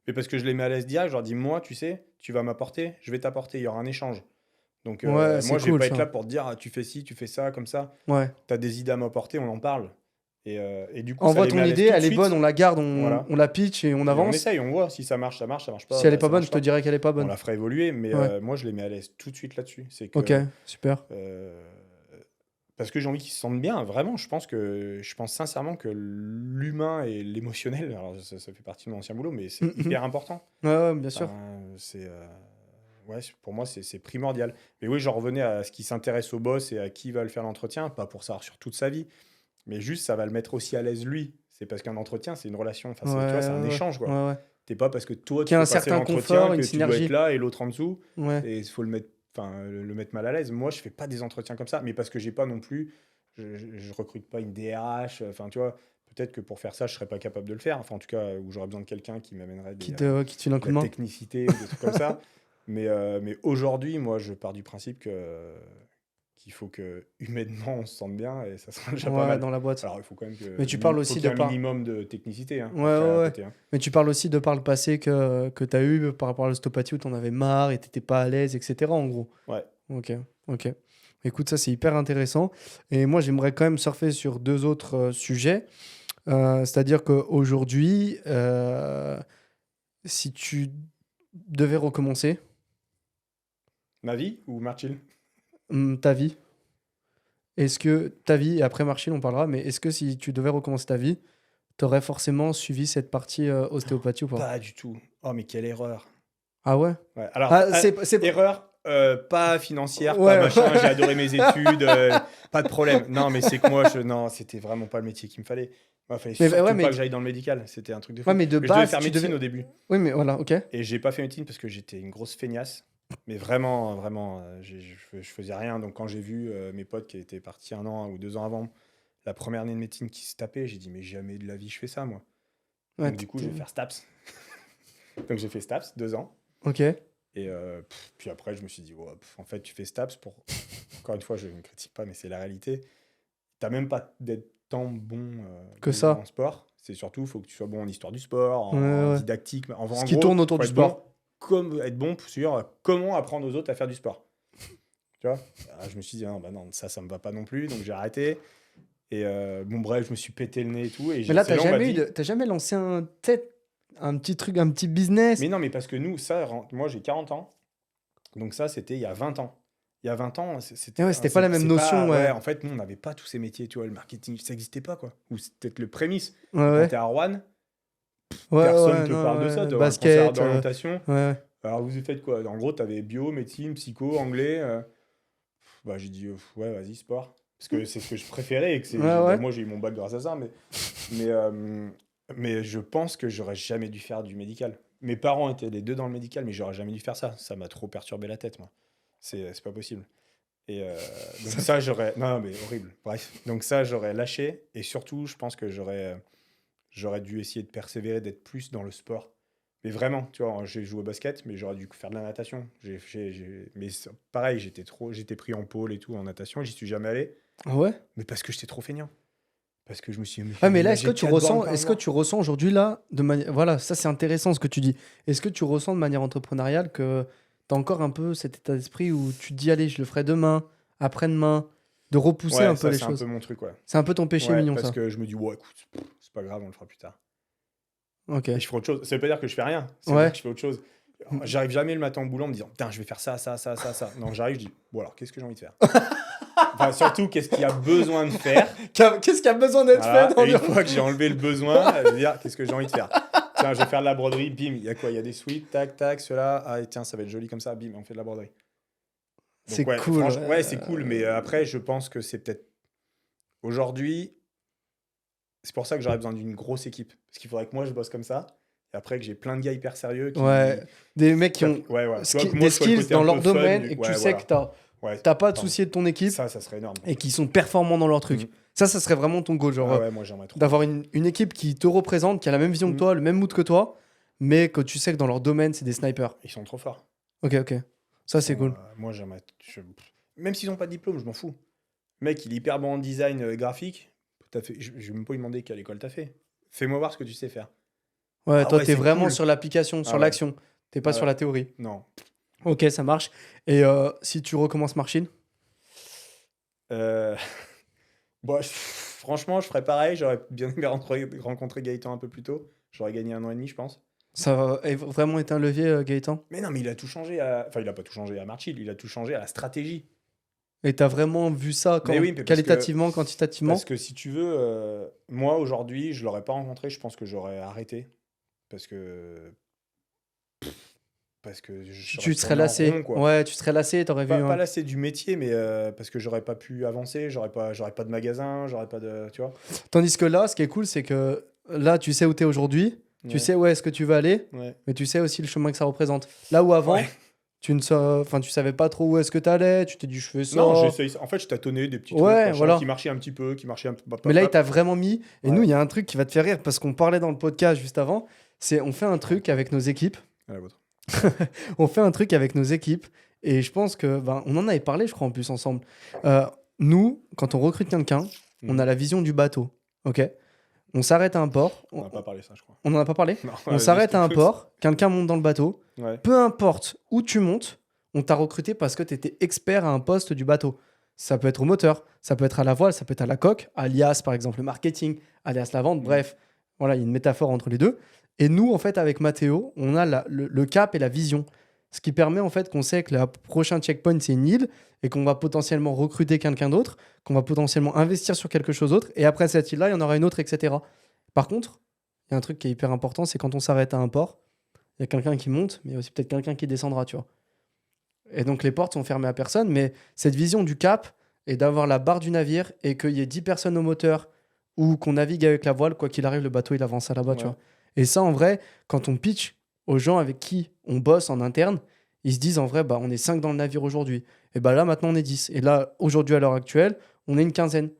Mais parce que je les mets à l'aise direct, je leur dis moi, tu sais, tu vas m'apporter, je vais t'apporter, il y aura un échange. Donc ouais, c'est moi, je vais cool, pas être là ça. pour te dire ah, tu fais ci, tu fais ça, comme ça. Ouais. Tu as des idées à m'apporter, on en parle. Et du coup, ça Envoie les met ton à l'aise idée, tout de elle est bonne, suite. on la garde, Voilà. on la pitch et on Et on avance. essaye, on voit si ça marche pas, Si elle est bah, pas ça bonne, marche je te pas. dirais qu'elle est pas On bonne. la fera évoluer, mais Ouais. moi, je les mets à l'aise tout de suite là-dessus. C'est Ok, que. super. euh, Parce que j'ai envie qu'ils se sentent bien. Vraiment, je pense sincèrement que l'humain et l'émotionnel, alors ça fait partie de mon ancien boulot, mais c'est Mhm. hyper important. Ouais, ouais, bien sûr. Enfin, ouais, pour moi, c'est primordial. Mais oui, j'en revenais à ce qui s'intéresse au boss et à qui va le faire l'entretien, pas pour savoir sur toute sa vie, mais juste ça va le mettre aussi à l'aise lui. C'est parce qu'un entretien, c'est une relation, enfin, Ouais, tu vois, c'est un ouais, échange, quoi. ouais, ouais. T'es pas parce que toi, Qu'il tu y a un fais passer certain l'entretien confort, que une tu dois être synergie. là et l'autre en dessous. Ouais. Et il faut le mettre mal à l'aise. Moi, je fais pas des entretiens comme ça, mais parce que j'ai pas non plus, je recrute pas une DRH. Enfin, tu vois, peut-être que pour faire ça, je serais pas capable de le faire. Enfin, en tout cas, où j'aurais besoin de quelqu'un qui m'amènerait Qui te file un de coup la de main. technicité ou des trucs comme ça. Mais aujourd'hui, moi, je pars du principe il faut que humainement on se sente bien et ça sera déjà pas Ouais, mal. dans la boîte. Alors, il faut quand même que Mais tu parles faut aussi qu'il y ait de un par... minimum de technicité hein, Ouais, après, ouais, à ouais. côté, hein. Mais tu parles aussi de par le passé que tu as eu par rapport à l'ostéopathie où tu en avais marre et tu n'étais pas à l'aise, etc. en gros. Ouais. Ok, ok. Écoute, ça c'est hyper intéressant. Et moi, j'aimerais quand même surfer sur deux autres sujets. C'est-à-dire qu'aujourd'hui, si tu devais recommencer Ma vie ou Marchil? ta vie, est-ce que ta vie, et après Marchil, on parlera, mais est-ce que si tu devais recommencer ta vie, tu aurais forcément suivi cette partie ostéopathie ou pas? Pas du tout. Oh, mais quelle erreur. Ah ouais? Ouais. Alors, Ah, c'est... erreur, pas financière, pas Ouais, machin, j'ai adoré mes études, pas de problème. Non, mais c'est que moi, non, c'était vraiment pas le métier qu'il me fallait. Moi, il fallait Mais, surtout ouais, pas mais... que j'aille dans le médical. C'était un truc de fou. Ouais, mais de Mais je devais base, faire tu médecine devais... au début. Oui, mais voilà, ok. Et j'ai pas fait médecine parce que j'étais une grosse feignasse. Mais vraiment, vraiment, je faisais rien. Donc quand j'ai vu mes potes qui étaient partis 1 an ou 2 ans avant, la première année de médecine qui se tapait, j'ai dit mais jamais de la vie je fais ça moi. Ouais, Donc du coup je vais faire STAPS. Donc j'ai fait STAPS 2 ans. Ok. Et puis après je me suis dit ouais, en fait tu fais STAPS pour... Encore une fois je ne critique pas mais c'est la réalité. T'as même pas d'être tant bon Que ça. en sport. C'est surtout il faut que tu sois bon en histoire du sport, en Ouais. didactique. En Ce en qui gros, tourne autour faut du être sport. bon comme être bon sur comment apprendre aux autres à faire du sport. Tu vois. Je me suis dit, non, ça me va pas non plus, donc j'ai arrêté. Et bon, bref, je me suis pété le nez et tout. Et Mais là, c'est là, on m'a dit- t'as jamais lancé un petit truc, un petit business? Mais non, mais parce que nous, moi j'ai 40 ans, donc ça c'était il y a 20 ans. Il y a 20 ans, Ah ouais, c'était pas la même c'est notion, ouais. En fait, nous, on n'avait pas tous ces métiers, tu vois, le marketing, ça n'existait pas, quoi. Ou c'était peut-être le prémisse. Ouais, Quand ouais. t'es à Rouen, Ouais, personne ouais, te non, parle de ouais. ça, tu as un Basket, conseiller d'orientation. ouais. Alors, vous faites quoi? En gros, tu avais bio, médecine, psycho, anglais. Bah, j'ai dit, ouais, vas-y, sport. Parce que c'est ce que je préférais. Et que Ouais. moi, j'ai eu mon bac grâce à ça. Mais je pense que j'aurais jamais dû faire du médical. Mes parents étaient les deux dans le médical, mais j'aurais jamais dû faire ça. Ça m'a trop perturbé la tête, moi. C'est pas possible. Et donc ça, j'aurais... Non, mais horrible. Bref. Donc ça, j'aurais lâché. Et surtout, je pense que j'aurais dû essayer de persévérer, d'être plus dans le sport. Mais vraiment, tu vois, j'ai joué au basket, mais j'aurais dû faire de la natation. Mais pareil, j'étais pris en pôle et tout, en natation, et j'y suis jamais allé. Ah ouais? Mais parce que j'étais trop feignant. Parce que je me suis dit, Ouais, mais là, j'ai 4 bornes par est-ce que mois. tu ressens aujourd'hui, là, de manière... Voilà, ça, c'est intéressant ce que tu dis. Est-ce que tu ressens de manière entrepreneuriale que t'as encore un peu cet état d'esprit où tu te dis, allez, je le ferai demain, après-demain, de repousser Ouais, un peu ça, les c'est choses? un peu mon truc, ouais. C'est un peu ton péché Ouais, mignon, parce ça. que je me dis, ouais, écoute, c'est pas grave, on le fera plus tard. Ok. Et je ferai autre chose. Ça veut pas dire que je fais rien. Ça veut Ouais. dire que je fais autre chose. J'arrive jamais le matin au boulot en me disant, putain, je vais faire ça. Non, j'arrive, je dis, bon, alors, qu'est-ce que j'ai envie de faire? Enfin, surtout, qu'est-ce qu'il y a besoin de faire? Qu'est-ce qui a besoin d'être Voilà. fait dans Et une fois que j'ai enlevé le besoin, je vais dire, qu'est-ce que j'ai envie de faire? Tiens, je vais faire de la broderie, bim, il y a quoi? Il y a des suites, tac, tac, cela. Ah, tiens, ça va être joli comme ça, bim, on fait de la broderie. Donc, C'est cool. franchement, ouais, c'est cool, mais après, je pense que c'est peut-être. Aujourd'hui, c'est pour ça que j'aurais besoin d'une grosse équipe. Parce qu'il faudrait que moi, je bosse comme ça. Et après, que j'ai plein de gars hyper sérieux qui. Ouais, des mecs qui ont Ouais, ouais. Tu vois, que moi, des je sois le skills côté dans un leur peu fun domaine du- et que ouais, tu sais voilà. que t'as Ouais, pas de pardon. souci de ton équipe Ça serait énorme. et qui sont performants dans leur truc. Mhm. Ça serait vraiment ton goal, genre Ah ouais, moi, j'aimerais trop. d'avoir une équipe qui te représente, qui a la même vision que Mhm. toi, le même mood que toi, mais que tu sais que dans leur domaine, c'est des snipers. Ils sont trop forts. Ok. Ça, c'est cool. Moi, j'aimerais. Même s'ils n'ont pas de diplôme, je m'en fous. Le mec, il est hyper bon en design graphique. Je vais même pas lui demander quelle école t'as fait. Fais-moi voir ce que tu sais faire. Ouais, Ah toi, ouais, t'es c'est vraiment cool. sur l'application, sur Ah ouais. l'action. T'es pas Ah sur ouais. la théorie. Non. Ok, ça marche. Et si tu recommences Marchine? Bon, franchement, je ferais pareil. J'aurais bien aimé rencontrer Gaëtan un peu plus tôt. J'aurais gagné 1 an et demi, je pense. Ça a vraiment été un levier, Gaëtan? Mais non, mais il a tout changé. Enfin, il a pas tout changé à Marchil. Il a tout changé à la stratégie. Et t'as vraiment vu ça Mais oui, mais parce qualitativement, quantitativement? Parce que si tu veux, moi aujourd'hui, je l'aurais pas rencontré. Je pense que j'aurais arrêté parce que Tu serais lassé. Ouais, tu serais lassé, t'aurais vu. Pas lassé du métier, mais parce que j'aurais pas pu avancer. J'aurais pas de magasin. J'aurais pas de, tu vois. Tandis que là, ce qui est cool, c'est que là, tu sais où t'es aujourd'hui, tu Ouais. sais où est-ce que tu vas aller, Ouais. mais tu sais aussi le chemin que ça représente. Là où avant, Ouais. tu savais pas trop où est-ce que t'allais, tu t'es dit je fais ça. Non, j'essaye. En fait, je tâtonnais des petits Ouais, trucs machin, voilà. qui marchaient un petit peu, qui marchaient un peu. Mais là, il t'a vraiment mis. Et Ouais. nous, il y a un truc qui va te faire rire parce qu'on parlait dans le podcast juste avant. C'est on fait un truc avec nos équipes. À la vôtre. On fait un truc avec nos équipes Et je pense que, on en avait parlé, je crois, en plus, ensemble. Nous, quand on recrute quelqu'un, on a la vision du bateau. Ok. On s'arrête à un port. On n'a pas parlé ça, je crois. On n'en a pas parlé. Non, On vas-y, s'arrête je à un t'écoute. port, quelqu'un monte dans le bateau. Ouais. Peu importe où tu montes, on t'a recruté parce que tu étais expert à un poste du bateau. Ça peut être au moteur, ça peut être à la voile, ça peut être à la coque, alias par exemple le marketing, alias la vente, bref. Voilà, il y a une métaphore entre les deux. Et nous, en fait, avec Mathéo, on a le cap et la vision. Ce qui permet en fait qu'on sait que le prochain checkpoint, c'est une île et qu'on va potentiellement recruter quelqu'un d'autre, qu'on va potentiellement investir sur quelque chose d'autre. Et après cette île-là, il y en aura une autre, etc. Par contre, il y a un truc qui est hyper important, c'est quand on s'arrête à un port, il y a quelqu'un qui monte, mais il y a aussi peut-être quelqu'un qui descendra, tu vois. Et donc les portes sont fermées à personne, mais cette vision du cap et d'avoir la barre du navire et qu'il y ait 10 personnes au moteur ou qu'on navigue avec la voile, quoi qu'il arrive, le bateau il avance à là-bas, tu Ouais. vois. Et ça, en vrai, quand on pitch aux gens avec qui on bosse en interne, ils se disent en vrai, on est 5 dans le navire aujourd'hui. Et là, maintenant, on est 10. Et là, aujourd'hui, à l'heure actuelle, on est une quinzaine.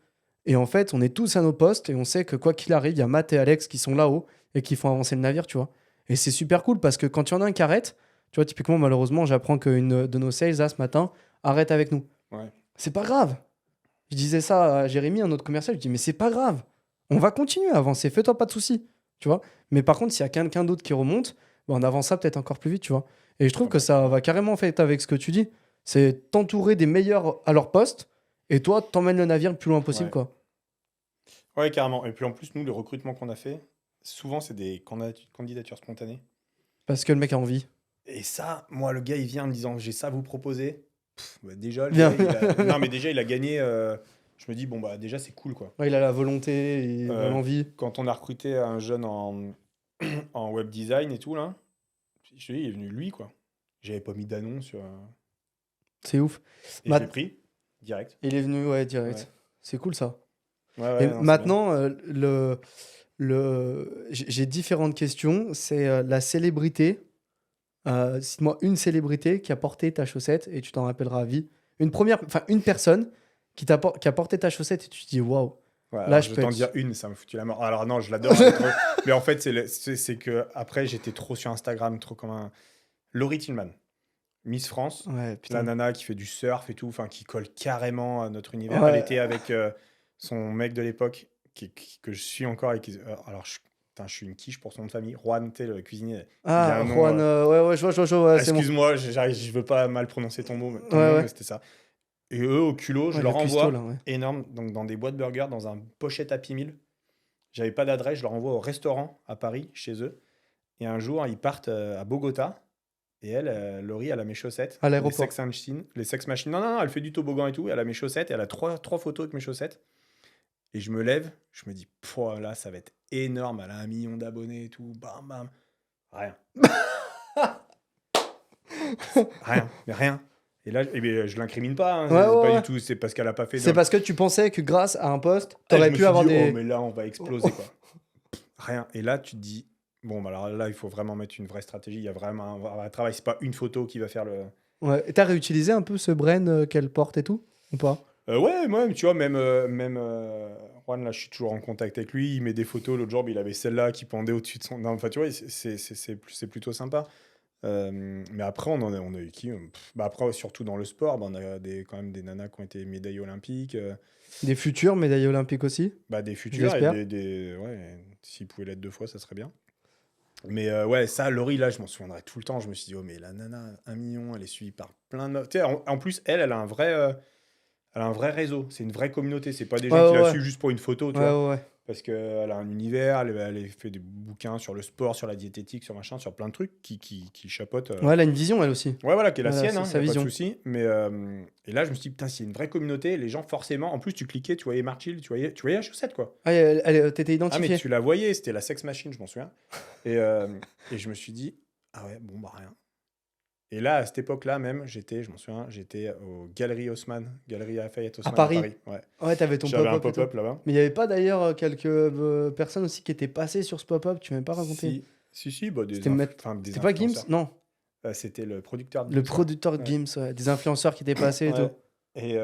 Et en fait, on est tous à nos postes et on sait que quoi qu'il arrive, il y a Matt et Alex qui sont là-haut et qui font avancer le navire, tu vois. Et c'est super cool parce que quand il y en a un qui arrête, tu vois, typiquement, malheureusement, j'apprends qu'une de nos sales, là, ce matin, arrête avec nous. Ouais. C'est pas grave. Je disais ça à Jérémy, un autre commercial, je dis, mais c'est pas grave. On va continuer à avancer, fais-toi pas de soucis, tu vois. Mais par contre, s'il y a quelqu'un d'autre qui remonte, on avance ça peut-être encore plus vite, tu vois. Et je trouve que ça va carrément fait avec ce que tu dis. C'est t'entourer des meilleurs à leur poste et toi, t'emmènes le navire le plus loin possible, Ouais. quoi. Ouais, carrément. Et puis en plus, nous, le recrutement qu'on a fait, souvent, c'est des candidatures spontanées. Parce que le mec a envie. Et ça, moi, le gars, il vient en me disant, j'ai ça à vous proposer. Déjà, le Bien. gars, non, mais déjà, il a gagné. Je me dis, bon, déjà, c'est cool, quoi. Ouais, il a la volonté, il a l'envie. Quand on a recruté un jeune en web design et tout, là, je te dis, il est venu lui, quoi. J'avais pas mis d'annonce sur. C'est ouf. Et je l'ai pris, direct. Il est venu, ouais, direct. Ouais. C'est cool, ça. Ouais, Et non, c'est maintenant, j'ai différentes questions. C'est la célébrité. Cite-moi une célébrité qui a porté ta chaussette et tu t'en rappelleras à vie. Une personne qui a porté ta chaussette et tu te dis waouh. bien. Ouais, Là, alors, je je peux vais t'en être- dire une, ça m'a foutu la mort. Alors non, je l'adore. elle est trop- Mais en fait, c'est que après, j'étais trop sur Instagram, trop comme un. Laurie Tillman, Miss France. Ouais, La putain. nana qui fait du surf et tout, enfin qui colle carrément à notre univers. Ouais. Elle était avec son mec de l'époque, que je suis encore. Alors, je suis une quiche pour son nom de famille. Juan, tu sais, le cuisinier. Il a Ah, un nom, Juan, ouais, je vois, ouais, c'est bon. excuse-moi, je veux pas mal prononcer ton mot, Ouais. mais c'était ça. Et eux, au culot, je Ouais, leur le cuistot, envoie là, ouais. énorme, donc dans des boîtes burgers, dans un pochette Happy Meal. J'avais pas d'adresse, je leur envoie au restaurant à Paris, chez eux. Et un jour, ils partent à Bogota. Et elle, Laurie, elle a mes chaussettes. À l'aéroport. Les sex machines. Non, elle fait du toboggan et tout. Elle a mes chaussettes. Elle a trois photos avec mes chaussettes. Et je me lève. Je me dis, là, ça va être énorme. Elle a 1 million d'abonnés et tout. Bam, bam. Rien. Rien. Mais rien. Et là, je l'incrimine pas. Hein. Ouais, C'est pas ouais. du tout. C'est parce qu'elle a pas fait. C'est parce que tu pensais que grâce à un poste, Ah, t'aurais je me pu suis avoir dit, des. oh, mais là, on va exploser, quoi. Rien. Et là, tu te dis, bon, bah, alors là, il faut vraiment mettre une vraie stratégie. Il y a vraiment un vrai travail. C'est pas une photo qui va faire le. Ouais. Et t'as réutilisé un peu ce brain qu'elle porte et tout ou pas? Ouais, moi, tu vois, même Juan, là, je suis toujours en contact avec lui. Il met des photos. L'autre jour, il avait celle-là qui pendait au-dessus de son. Non, enfin, tu vois, c'est plutôt sympa. Mais après, on a eu qui? Après, surtout dans le sport, on a quand même des nanas qui ont été médailles olympiques. Des futures médailles olympiques aussi? Des futurs J'espère. et ouais, s'ils pouvaient l'être 2 fois, ça serait bien. Mais ouais, ça, Laurie, là, je m'en souviendrai tout le temps. Je me suis dit, oh, mais la nana, 1 million, elle est suivie par plein de meufs. Tu sais, en plus, elle a un vrai réseau. C'est une vraie communauté. C'est pas des gens qui la suivent juste pour une photo, tu vois. Ouais. Parce qu'elle a un univers, elle fait des bouquins sur le sport, sur la diététique, sur machin, sur plein de trucs qui chapotent. Ouais, elle a une vision, elle aussi. Ouais, voilà, qui est la Voilà, sienne, c'est sa y a vision. pas de souci. Mais et là, je me suis dit, putain, s'il y a une vraie communauté, les gens, forcément, en plus, tu cliquais, tu voyais Marchil, tu voyais la chaussette, quoi. Ah, t'étais Ah, identifié. mais tu la voyais, c'était la sex machine, je m'en souviens. Et je me suis dit, ah ouais, bon, rien. Et là, à cette époque-là même, je m'en souviens, j'étais aux Galeries Haussmann, Galerie Lafayette Haussmann À Paris. Ouais. Ouais, t'avais ton J'avais un pop-up. et tout. pop-up là-bas. Mais il n'y avait pas d'ailleurs quelques personnes aussi qui étaient passées sur ce pop-up, tu m'avais pas raconté. Si, des C'était des C'était pas Gims? influenceurs. Non, C'était le producteur de le Gims, ouais. producteur de Ouais. Gims, ouais. Des influenceurs qui étaient passés et Ouais. tout. Et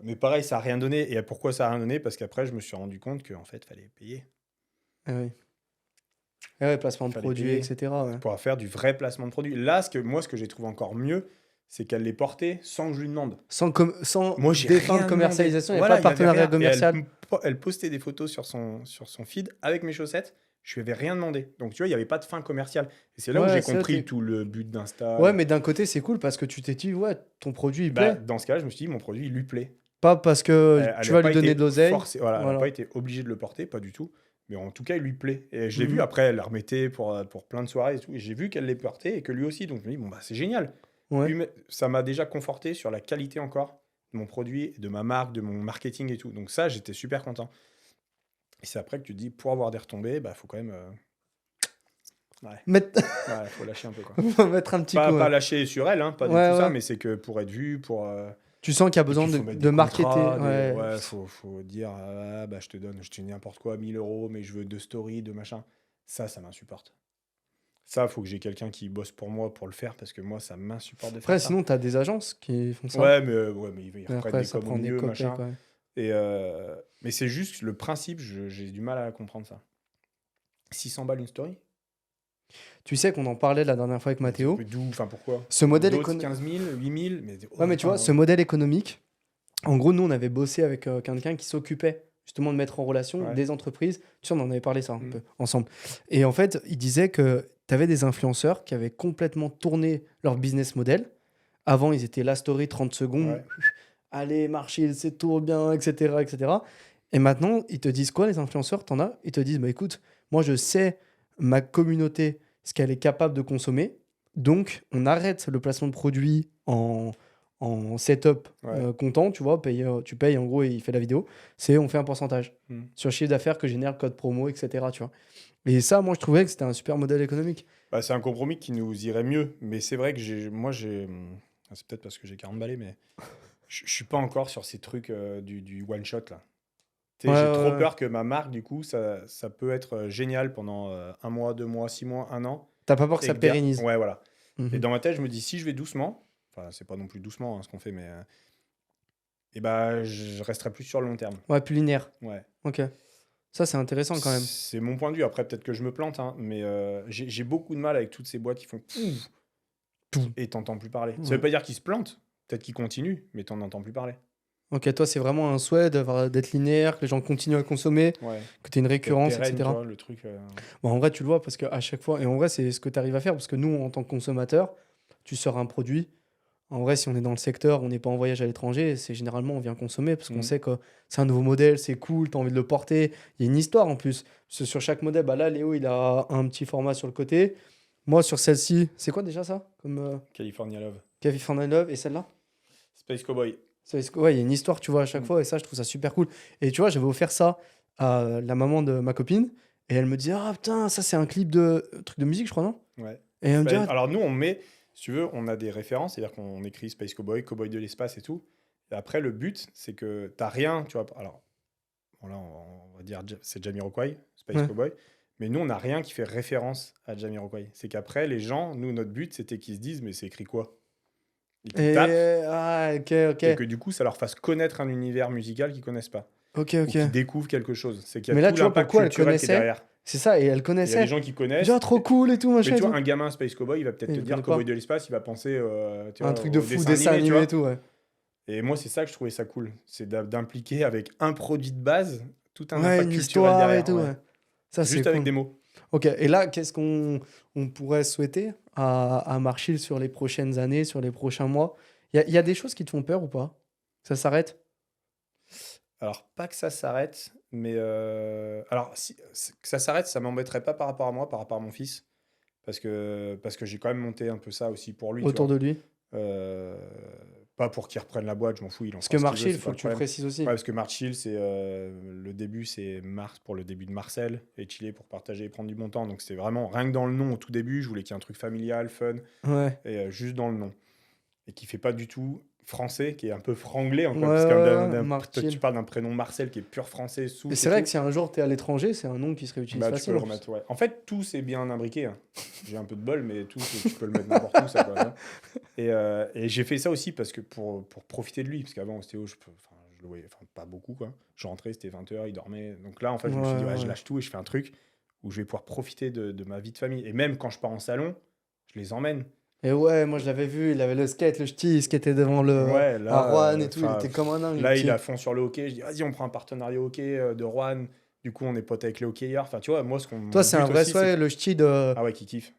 mais pareil, ça n'a rien donné. Et pourquoi ça n'a rien donné? Parce qu'après, je me suis rendu compte qu'en fait, il fallait payer. Ah oui. Ah ouais, placement de Fallait produits, payer. etc. Ouais. Pour faire du vrai placement de produit. Là, ce que j'ai trouvé encore mieux, c'est qu'elle les portait sans que je lui demande. Sans Moi, j'ai défendre rien de commercialisation, il n'y a demandé. pas de Voilà, il y avait partenariat rien. Et commercial. elle postait des photos sur son feed avec mes chaussettes. Je lui avais rien demandé. Donc, tu vois, il n'y avait pas de fin commerciale. Et c'est là où Ouais, j'ai c'est vrai, compris tout le but d'Insta. ouais, mais d'un côté, c'est cool parce que tu t'es dit, ouais, ton produit, il Bah, plaît. dans ce cas-là, je me suis dit, mon produit, il lui plaît. Pas parce que Elle tu n'a vas pas lui donner été de l'oseille. forcée, voilà, elle n'a Voilà. pas été obligée de le porter, pas du tout. Mais en tout cas, il lui plaît. Et je l'ai vu Mhm. après, elle la remettait pour plein de soirées et tout. Et j'ai vu qu'elle les portait et que lui aussi. Donc je me dis, bon, bah, c'est génial. Ouais. Ça m'a déjà conforté sur la qualité encore de mon produit, de ma marque, de mon marketing et tout. Donc ça, j'étais super content. Et c'est après que tu te dis, pour avoir des retombées, bah, faut quand même. Ouais, Mettre... ouais, faut lâcher un peu, quoi. Faut mettre un petit coup. Pas Ouais. lâcher sur elle, hein, pas du Ouais, tout ça, ouais. mais c'est que pour être vu, pour. Tu sens qu'il y a Et besoin puis, de, faut mettre de des marketer. contrats, Ouais. ouais, faut dire, ah, bah, je te dis n'importe quoi, 1000 euros, mais je veux 2 stories, 2 machins. Ça m'insupporte. Ça, faut que j'ai quelqu'un qui bosse pour moi pour le faire, parce que moi, ça m'insupporte de faire Après, ça. sinon, tu as des agences qui font ça. Ouais, mais ils Et reprennent après, des ça coms au prend des milieu, copecs. machin. Ouais. Et, mais c'est juste le principe, j'ai du mal à comprendre ça. 600 balles une story? Tu sais qu'on en parlait la dernière fois avec Mathéo. D'où? Enfin, pourquoi? Ce modèle D'autres, économique. 15 000, 8 000, mais... Ouais, mais tu vois, ce modèle économique, en gros, nous, on avait bossé avec quelqu'un qui s'occupait justement de mettre en relation Ouais. des entreprises. Tu sais, on en avait parlé ça un Mm. peu ensemble. Et en fait, il disait que tu avais des influenceurs qui avaient complètement tourné leur business model. Avant, ils étaient la story 30 secondes. Ouais. Allez, marcher, c'est tout bien, etc., etc. Et maintenant, ils te disent quoi, les influenceurs? T'en as? Ils te disent, bah écoute, moi, je sais ma communauté, ce qu'elle est capable de consommer. Donc, on arrête le placement de produits en setup Ouais. comptant, tu vois, tu payes en gros et il fait la vidéo. C'est on fait un pourcentage Mm. sur le chiffre d'affaires que génère le code promo, etc. Tu vois. Et ça, moi, je trouvais que c'était un super modèle économique. Bah, c'est un compromis qui nous irait mieux, mais c'est vrai que c'est peut-être parce que j'ai 40 balais, mais je suis pas encore sur ces trucs du one shot là. Tu sais, Ouais, j'ai ouais, trop ouais. peur que ma marque, du coup, ça peut être génial pendant 1 mois, 2 mois, 6 mois, 1 an. T'as pas peur que Et ça pérennise. Ouais, voilà. Et Mhm. dans ma tête, je me dis, si je vais doucement, enfin, c'est pas non plus doucement hein, ce qu'on fait, mais et bah, je resterai plus sur le long terme. Ouais, plus linéaire. Ouais. Ok. Ça, c'est intéressant quand même. C'est mon point de vue. Après, peut-être que je me plante, hein, mais j'ai beaucoup de mal avec toutes ces boîtes qui font pouf et t'entends plus parler. Ça Ouais. veut pas dire qu'ils se plantent. Peut-être qu'ils continuent, mais t'en entends plus parler. Ok, toi, c'est vraiment un souhait d'être linéaire, que les gens continuent à consommer, Ouais. que tu aies une récurrence, Pérenne, tu etc. vois, le truc. Bon, en vrai, tu le vois parce qu'à chaque fois, et en vrai, c'est ce que tu arrives à faire parce que nous, en tant que consommateurs, tu sors un produit. En vrai, si on est dans le secteur, on n'est pas en voyage à l'étranger, c'est généralement on vient consommer parce qu'on Mm. sait que c'est un nouveau modèle, c'est cool, tu as envie de le porter. Il y a une histoire en plus. Parce que sur chaque modèle, bah là, Léo, il a un petit format sur le côté. Moi, sur celle-ci, c'est quoi déjà ça? Comme California Love. California Love et celle-là? Space Cowboy. Ouais, il y a une histoire, tu vois, à chaque Mm. fois, et ça, je trouve ça super cool. Et tu vois, j'avais offert ça à la maman de ma copine, et elle me dit, ah putain, ça, c'est un clip de truc de musique, je crois, non? Ouais. Et elle me dit, Ben, ah, alors nous, on met, si tu veux, on a des références, c'est-à-dire qu'on écrit Space Cowboy, Cowboy de l'espace et tout. Et après, le but, c'est que t'as rien, tu vois. Alors, bon, là, on va dire c'est Jamiroquai, Space ouais. Cowboy. Mais nous, on n'a rien qui fait référence à Jamiroquai. C'est qu'après, les gens, nous, notre but, c'était qu'ils se disent, mais c'est écrit quoi? Ils te tapent Ah, ok, ok. et que du coup, ça leur fasse connaître un univers musical qu'ils connaissent pas. Ok, Ou ok. qu'ils découvrent quelque chose. C'est qu'il y Mais a là, tout tu vois, l'impact pourquoi elle culturel qui est connaissait? derrière. C'est ça, et elle Et il y a des connaissait. gens qui Elle connaissent. dit, ah, trop cool et tout, Mais machin tu et vois, tout. un gamin Space Cowboy, il va peut-être Et te il dire connaît Cowboy pas. de l'espace, il va penser tu Un vois, truc de au fou, dessin tu animé vois. et tout, ouais. Et moi, c'est ça que je trouvais ça cool. C'est d'impliquer avec un produit de base tout un Ouais, impact une culturel histoire et derrière. tout, Ouais. ouais. Ça, c'est Juste avec cool. des mots. Ok, et là, qu'est-ce qu'on pourrait souhaiter à Marchil sur les prochaines années, sur les prochains mois? Il y a des choses qui te font peur ou pas? Ça s'arrête? Alors, pas que ça s'arrête, mais. Alors, que ça s'arrête, ça m'embêterait pas par rapport à moi, par rapport à mon fils. Parce que j'ai quand même monté un peu ça aussi pour lui, tu Autour vois. de lui? Euh, Pas pour qu'il reprenne la boîte, je m'en fous, il en Parce fera que ce qu'il veut, Marchil, il c'est pas faut le que tu le problème. précises aussi. Ouais, parce que Marchill, c'est le début, c'est pour le début de Marcel, et Chile pour partager et prendre du bon temps. Donc c'était vraiment, rien que dans le nom, au tout début, je voulais qu'il y ait un truc familial, fun, Ouais. et juste dans le nom. Et qui fait pas du tout français, qui est un peu franglais Ouais, encore, parce que ouais, toi, tu Marchil. parles d'un prénom Marcel qui est pur français, Et souple c'est et vrai tout. que si un jour t'es à l'étranger, c'est un nom qui se réutilise Bah, tu peux facilement. le remettre, ouais. En fait, tout c'est bien imbriqué, hein. J'ai un peu de bol, mais tout, tu peux le mettre n'importe où, ça, quoi, hein. Et j'ai fait ça aussi parce que pour profiter de lui, parce qu'avant, au Stéo, enfin, je le voyais pas beaucoup, quoi. Je rentrais, c'était 20h, il dormait. Donc là, en fait, je me suis dit, ouais, je lâche tout et je fais un truc où je vais pouvoir profiter de ma vie de famille. Et même quand je pars en salon, je les emmène. Et ouais, moi je l'avais vu, il avait le skate, le ch'ti, il skatait devant le Ouais, à là, Rouen et tout, il était comme un dingue. là, le il petit. a fond sur le hockey. Je dis, vas-y, on prend un partenariat hockey de Rouen. Du coup, on est potes avec les hockeyeurs. Enfin, tu vois, moi, Toi, mon c'est un but vrai aussi, c'est souhait, le ch'ti de. Ah ouais, qui kiffe.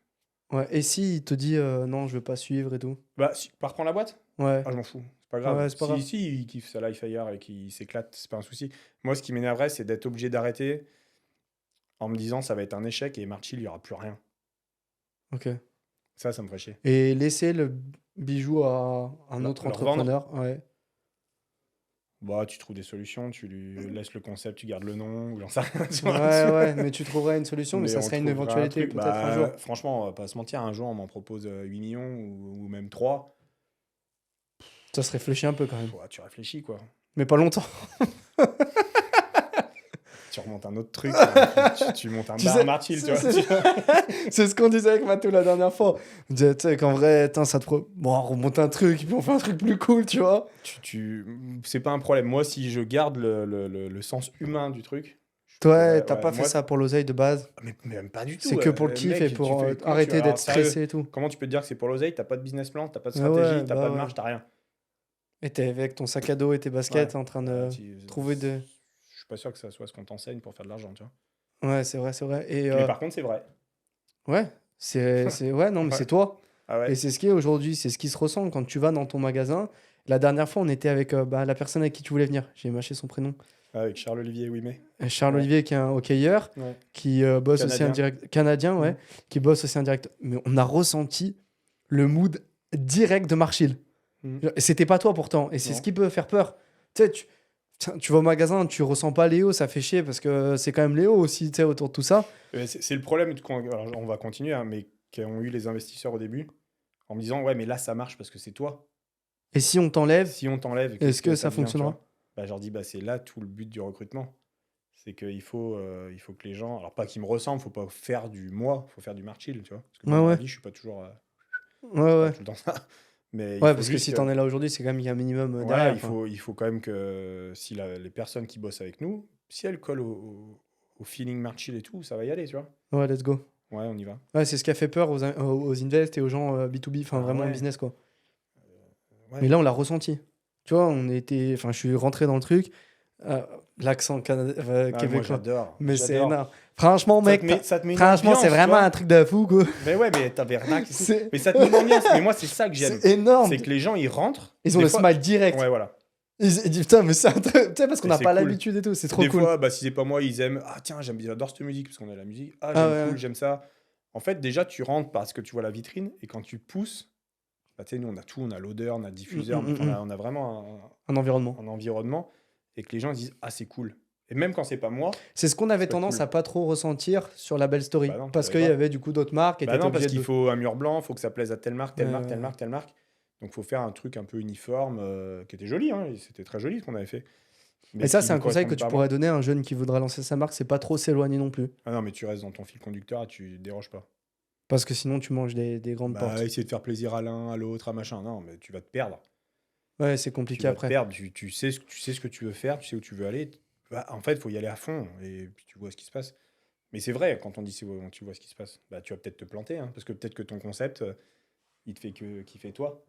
Ouais, et si il te dit non, je veux pas suivre et tout. Bah, pas reprendre la boîte? Ouais, Ah, je m'en fous. C'est pas grave. ouais, c'est pas grave. Si il kiffe sa life ailleurs et qu'il s'éclate, c'est pas un souci. Moi, ce qui m'énerverait, c'est d'être obligé d'arrêter en me disant ça va être un échec et Marchill, il y aura plus rien. Ok. Ça me ferait chier. Et laisser le bijou à un autre Le revendre? entrepreneur. Ouais. Bah, tu trouves des solutions, tu lui laisses le concept, tu gardes le nom, ou j'en sais rien, tu Ouais, vois. ouais, mais tu trouverais une solution, mais Mais ça on serait une trouvera un éventualité truc. peut-être un jour. Bah, franchement, on va pas se mentir, un jour, on m'en propose 8 millions ou même 3. Ça se réfléchit un peu quand même. Ouais, tu réfléchis, quoi. Mais pas longtemps. Tu remontes un autre truc, tu montes un Tu bar sais, Marchill, tu vois. c'est ce qu'on disait avec Matou la dernière fois. On disait, tu sais, qu'en vrai, tain, bon, on remonte un truc, puis on fait un truc plus cool, tu vois. C'est pas un problème. Moi, si je garde le sens humain du truc, Toi, t'as pas fait moi, ça pour l'oseille de base. mais même pas du tout. C'est que pour le kiff Mec, et pour comment tu arrêter alors, d'être sérieux, stressé et tout. comment tu peux te dire que c'est pour l'oseille? T'as pas de business plan, t'as pas de Ah ouais, stratégie, t'as bah pas de ouais. marge, t'as rien. Et t'es avec ton sac à dos et tes baskets Ouais. en train de trouver de. Je suis pas sûr que ça soit ce qu'on t'enseigne pour faire de l'argent, tu vois. Ouais, c'est vrai, c'est vrai. Et Mais par contre, c'est vrai. ouais, ouais, non, mais Ouais. c'est toi. Ah Et ouais. c'est ce qui est aujourd'hui, c'est ce qui se ressent quand tu vas dans ton magasin. La dernière fois, on était avec la personne avec qui tu voulais venir. J'ai mâché son prénom. Avec Charles-Olivier Ouimet. Charles Ouais. Olivier, qui est un hockeyeur, Ouais. qui bosse aussi Canadien. indirect. Canadien, ouais. Mhm. Qui bosse aussi indirect. Mais on a ressenti le mood direct de Marchil. Mhm. Et c'était pas toi pourtant. Et c'est Non. ce qui peut faire peur. Tu sais, tu vas au magasin, tu ressens pas Léo, ça fait chier parce que c'est quand même Léo aussi, tu sais, autour de tout ça. C'est le problème, alors, on va continuer, hein, mais qu'ont eu les investisseurs au début, en me disant, ouais, mais là, ça marche parce que c'est toi. Et si on t'enlève, Si on t'enlève, est-ce que ça devient, tu fonctionnera? vois? Bah, je leur dis, bah, c'est là tout le but du recrutement. C'est qu'il faut que les gens, alors pas qu'ils me ressemblent, faut pas faire du moi, faut faire du Marchill, tu vois. Parce que Ouais, moi, dans la ouais. vie, je suis pas toujours, Ouais, pas ouais. tout le temps ça. Mais il Ouais, faut parce que juste si t'en es là aujourd'hui, c'est quand même qu'il y a un minimum derrière. Enfin. il faut quand même que si les personnes qui bossent avec nous, si elles collent au feeling Marchill et tout, ça va y aller, tu vois. Ouais, let's go. Ouais, on y va. Ouais, c'est ce qui a fait peur aux invest et aux gens B2B, enfin Ah vraiment ouais. business quoi. Ouais, Mais là, on l'a ressenti. Tu vois, enfin, je suis rentré dans le truc. L'accent moi, québécois. j'adore. Mais c'est J'adore. énorme. Franchement, mec, Ça te met une franchement, c'est ambiance, tu vraiment vois. un truc de fou, quoi. Mais ouais, mais tabernacle et tout. C'est Mais ça te met une ambiance. Mais moi, c'est ça que j'aime. c'est énorme. C'est que les gens, ils rentrent. Ils ont des le fois- smile direct. Ouais, voilà. Ils disent, putain, mais c'est un truc. Tu sais, parce qu'on Mais n'a c'est pas cool. l'habitude et tout. C'est trop Des cool. fois, bah, si c'est pas moi, ils aiment. Ah, tiens, j'adore cette musique parce qu'on a la musique. Ah, Ah j'aime ouais, cool, ouais. j'aime ça. En fait, déjà, tu rentres parce que tu vois la vitrine et quand tu pousses, bah, tu sais, nous, on a tout. On a l'odeur, on a le diffuseur. Enfin, on a vraiment Un environnement. un environnement et que les gens disent, ah, c'est cool. Et même quand c'est pas moi, C'est ce qu'on avait C'est pas tendance cool. à pas trop ressentir sur la belle story. Bah non, parce tu qu'il y l'avais pas. avait du coup d'autres marques et bah t'étais non, parce obligé qu'il de. faut un mur blanc, il faut que ça plaise à telle marque, telle Ouais, marque, ouais, telle ouais. marque, telle marque. Donc, il faut faire un truc un peu uniforme qui était joli. Hein, et c'était très joli ce qu'on avait fait. Mais Et ça, qui c'est me un conseil que correspondait tu pas à pourrais moi. donner à un jeune qui voudra lancer sa marque, c'est pas trop s'éloigner non plus. Ah non, mais tu restes dans ton fil conducteur, tu déroges pas. Parce que sinon, tu manges des grandes Bah, portes. essayer de faire plaisir à l'un, à l'autre, à machin. Non, mais tu vas te perdre. Ouais, c'est Tu compliqué vas te après. perdre. Tu sais ce que tu veux faire, tu sais où tu veux aller. Bah, en fait, il faut y aller à fond et puis tu vois ce qui se passe. Mais c'est vrai, quand on dit tu vois ce qui se passe, bah, tu vas peut-être te planter. Hein, parce que peut-être que ton concept, il te fait kiffer toi.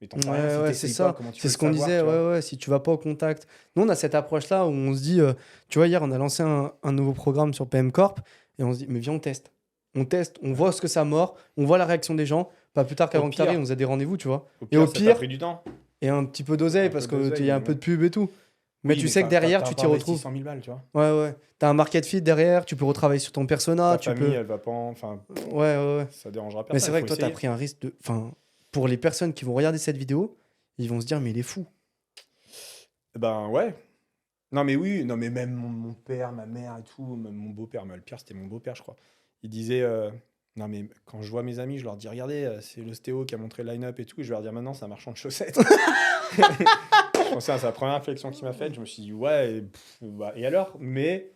Mais t'en sais rien si Ouais, c'est t'essayes pas, ça. comment tu C'est peux ce le qu'on savoir, disait. tu vois. Ouais, ouais, si tu vas pas au contact. Nous, on a cette approche-là où on se dit, tu vois, hier, on a lancé un nouveau programme sur PM Corp et on se dit, mais viens, on teste. On teste, on voit ce que ça mord, on voit la réaction des gens. Pas plus tard qu'avant Au que tu arrives, pire. on faisait des rendez-vous, tu vois. Au Et pire, au ça t'a pire, pris du temps. et un petit peu d'oseille Un parce peu qu'il d'oseille, y a un mais peu bon. de pub et tout. Mais Oui, tu sais que derrière, tu t'y investi retrouves. 100 000 balles, tu vois. Ouais, ouais. T'as un market fit derrière, tu peux retravailler sur ton persona, Ta tu famille, peux. elle va pas enfin, Ouais, ouais, ouais. ça dérangera Mais c'est personne, vrai faut que toi, t'as essayer. pris un risque de. Enfin, pour les personnes qui vont regarder cette vidéo, ils vont se dire, mais il est fou. Ben ouais. Non mais oui, non mais même mon père, ma mère et tout, même mon beau-père, mais le pire c'était mon beau-père je crois. Il disait, non mais quand je vois mes amis, je leur dis, regardez, c'est l'ostéo qui a montré le line-up et tout, et je vais leur dire maintenant c'est un marchand de chaussettes. Je pensais à sa première réflexion qu'il m'a faite, je me suis dit, ouais, et alors mais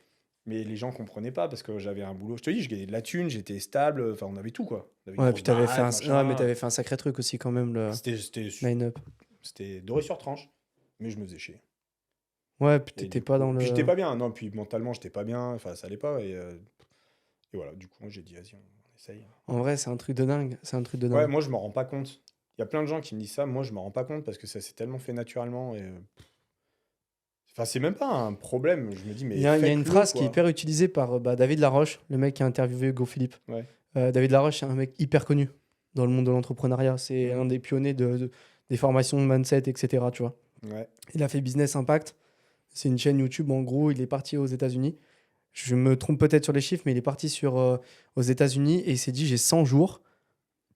les gens comprenaient pas parce que j'avais un boulot, je te dis, je gagnais de la thune, j'étais stable, enfin on avait tout quoi. On avait une Ouais, grosse puis t'avais fait un. baraque, Ouais, mais machin. t'avais fait un sacré truc aussi, quand même, le C'était line-up. c'était doré sur tranche, mais je me faisais chier. Ouais, puis Et t'étais du pas coup, dans puis le. j'étais pas bien, non, puis mentalement j'étais pas bien, enfin ça allait pas, et voilà, du coup j'ai dit vas-y, on j'essaye. En vrai, c'est un truc de dingue. C'est un truc de Ouais, dingue. moi, je m'en rends pas compte. Il y a plein de gens qui me disent ça. Moi, je m'en rends pas compte parce que ça s'est tellement fait naturellement. Enfin, c'est même pas un problème. Je me dis, Il mais y a une faites-le, phrase qui est quoi. hyper utilisée par David Laroche, le mec qui a interviewé Hugo Philippe. Ouais. David Laroche, c'est un mec hyper connu dans le monde de l'entrepreneuriat. C'est Mhm. un des pionniers des formations de mindset, etc. Tu vois. Ouais. Il a fait Business Impact. C'est une chaîne YouTube. En gros, il est parti aux États-Unis. Je me trompe peut-être sur les chiffres, mais il est parti aux États-Unis et il s'est dit j'ai 100 jours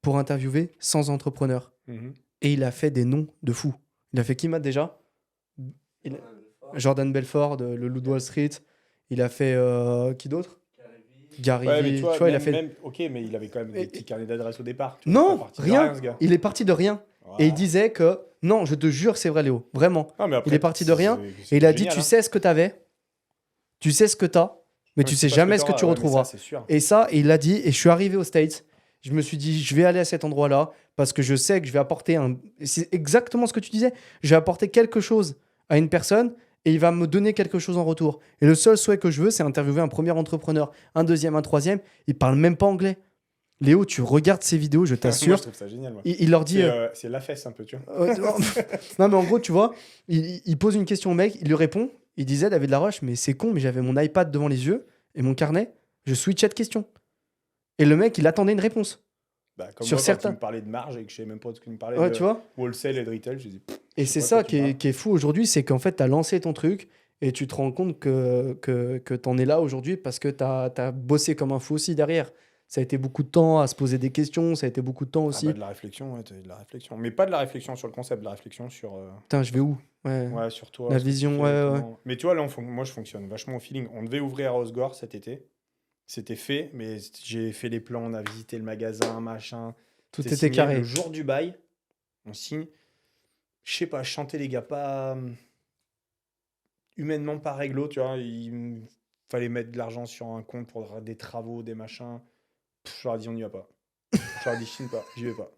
pour interviewer 100 entrepreneurs. Mhm. Et il a fait des noms de fous. Il a fait qui, Matt, déjà Il- Jordan Belfort, le Loup de Wall Street. Il a fait qui d'autre Gary Ouais, mais Vee. tu vois, Tu vois, il a même, fait. même- ok, mais il avait quand même des Et- petits carnets d'adresses au départ. Tu vois, il est Non, pas parti de rien. ce gars. Il est parti de rien. Et Ouais. il disait que non, je te jure, c'est vrai, Léo. Vraiment. Non, mais après, Il est parti de rien. c'est Et il a dit génial, tu hein. sais ce que tu avais, tu sais ce que tu as, mais Ouais, tu c'est sais pas jamais ce que t'auras. tu Ouais, mais retrouveras. ça, c'est sûr. Et ça, il l'a dit, et je suis arrivé aux States. Je me suis dit, je vais aller à cet endroit-là parce que je sais que je vais apporter un. C'est exactement ce que tu disais. Je vais apporter quelque chose à une personne et il va me donner quelque chose en retour. Et le seul souhait que je veux, c'est interviewer un premier entrepreneur, un deuxième, un troisième. Il parle même pas anglais. Léo, tu regardes ces vidéos, je Moi, t'assure. je trouve ça génial. Moi. Il leur dit. C'est la fesse un peu, tu vois. Non, mais en gros, tu vois, il pose une question au mec, il lui répond. Il disait, David Laroche, mais c'est con, mais j'avais mon iPad devant les yeux et mon carnet, je switchais de question. Et le mec, il attendait une réponse. Bah, comme Sur moi, certains. quand tu me parlais de marge et que je savais même pas de ce que tu me parlais Ouais, de tu vois. wholesale et de retail, je dis. Et je sais c'est pas de ça quoi tu parles. qui est fou aujourd'hui, c'est qu'en fait, tu as lancé ton truc et tu te rends compte que tu en es là aujourd'hui parce que tu as bossé comme un fou aussi derrière. Ça a été beaucoup de temps à se poser des questions, ça a été beaucoup de temps Ah aussi. bah, de la réflexion, ouais, t'as eu de la réflexion. Mais pas de la réflexion sur le concept, de la réflexion sur, Putain, je vais où? Ouais. ouais, sur toi. La ce que tu vision, fais, ouais, comment- Mais tu vois, là, moi, je fonctionne vachement au feeling. On devait ouvrir à Osgore cet été. C'était fait, mais j'ai fait les plans, on a visité le magasin, machin. Tout C'est était signé. carré. Le jour du bail, on signe. Je sais pas, je chantais les gars pas humainement pas réglo, tu vois. Il fallait mettre de l'argent sur un compte pour des travaux, des machins. Je leur ai dit on n'y va pas. Je leur ai dit je signe pas, j'y vais pas.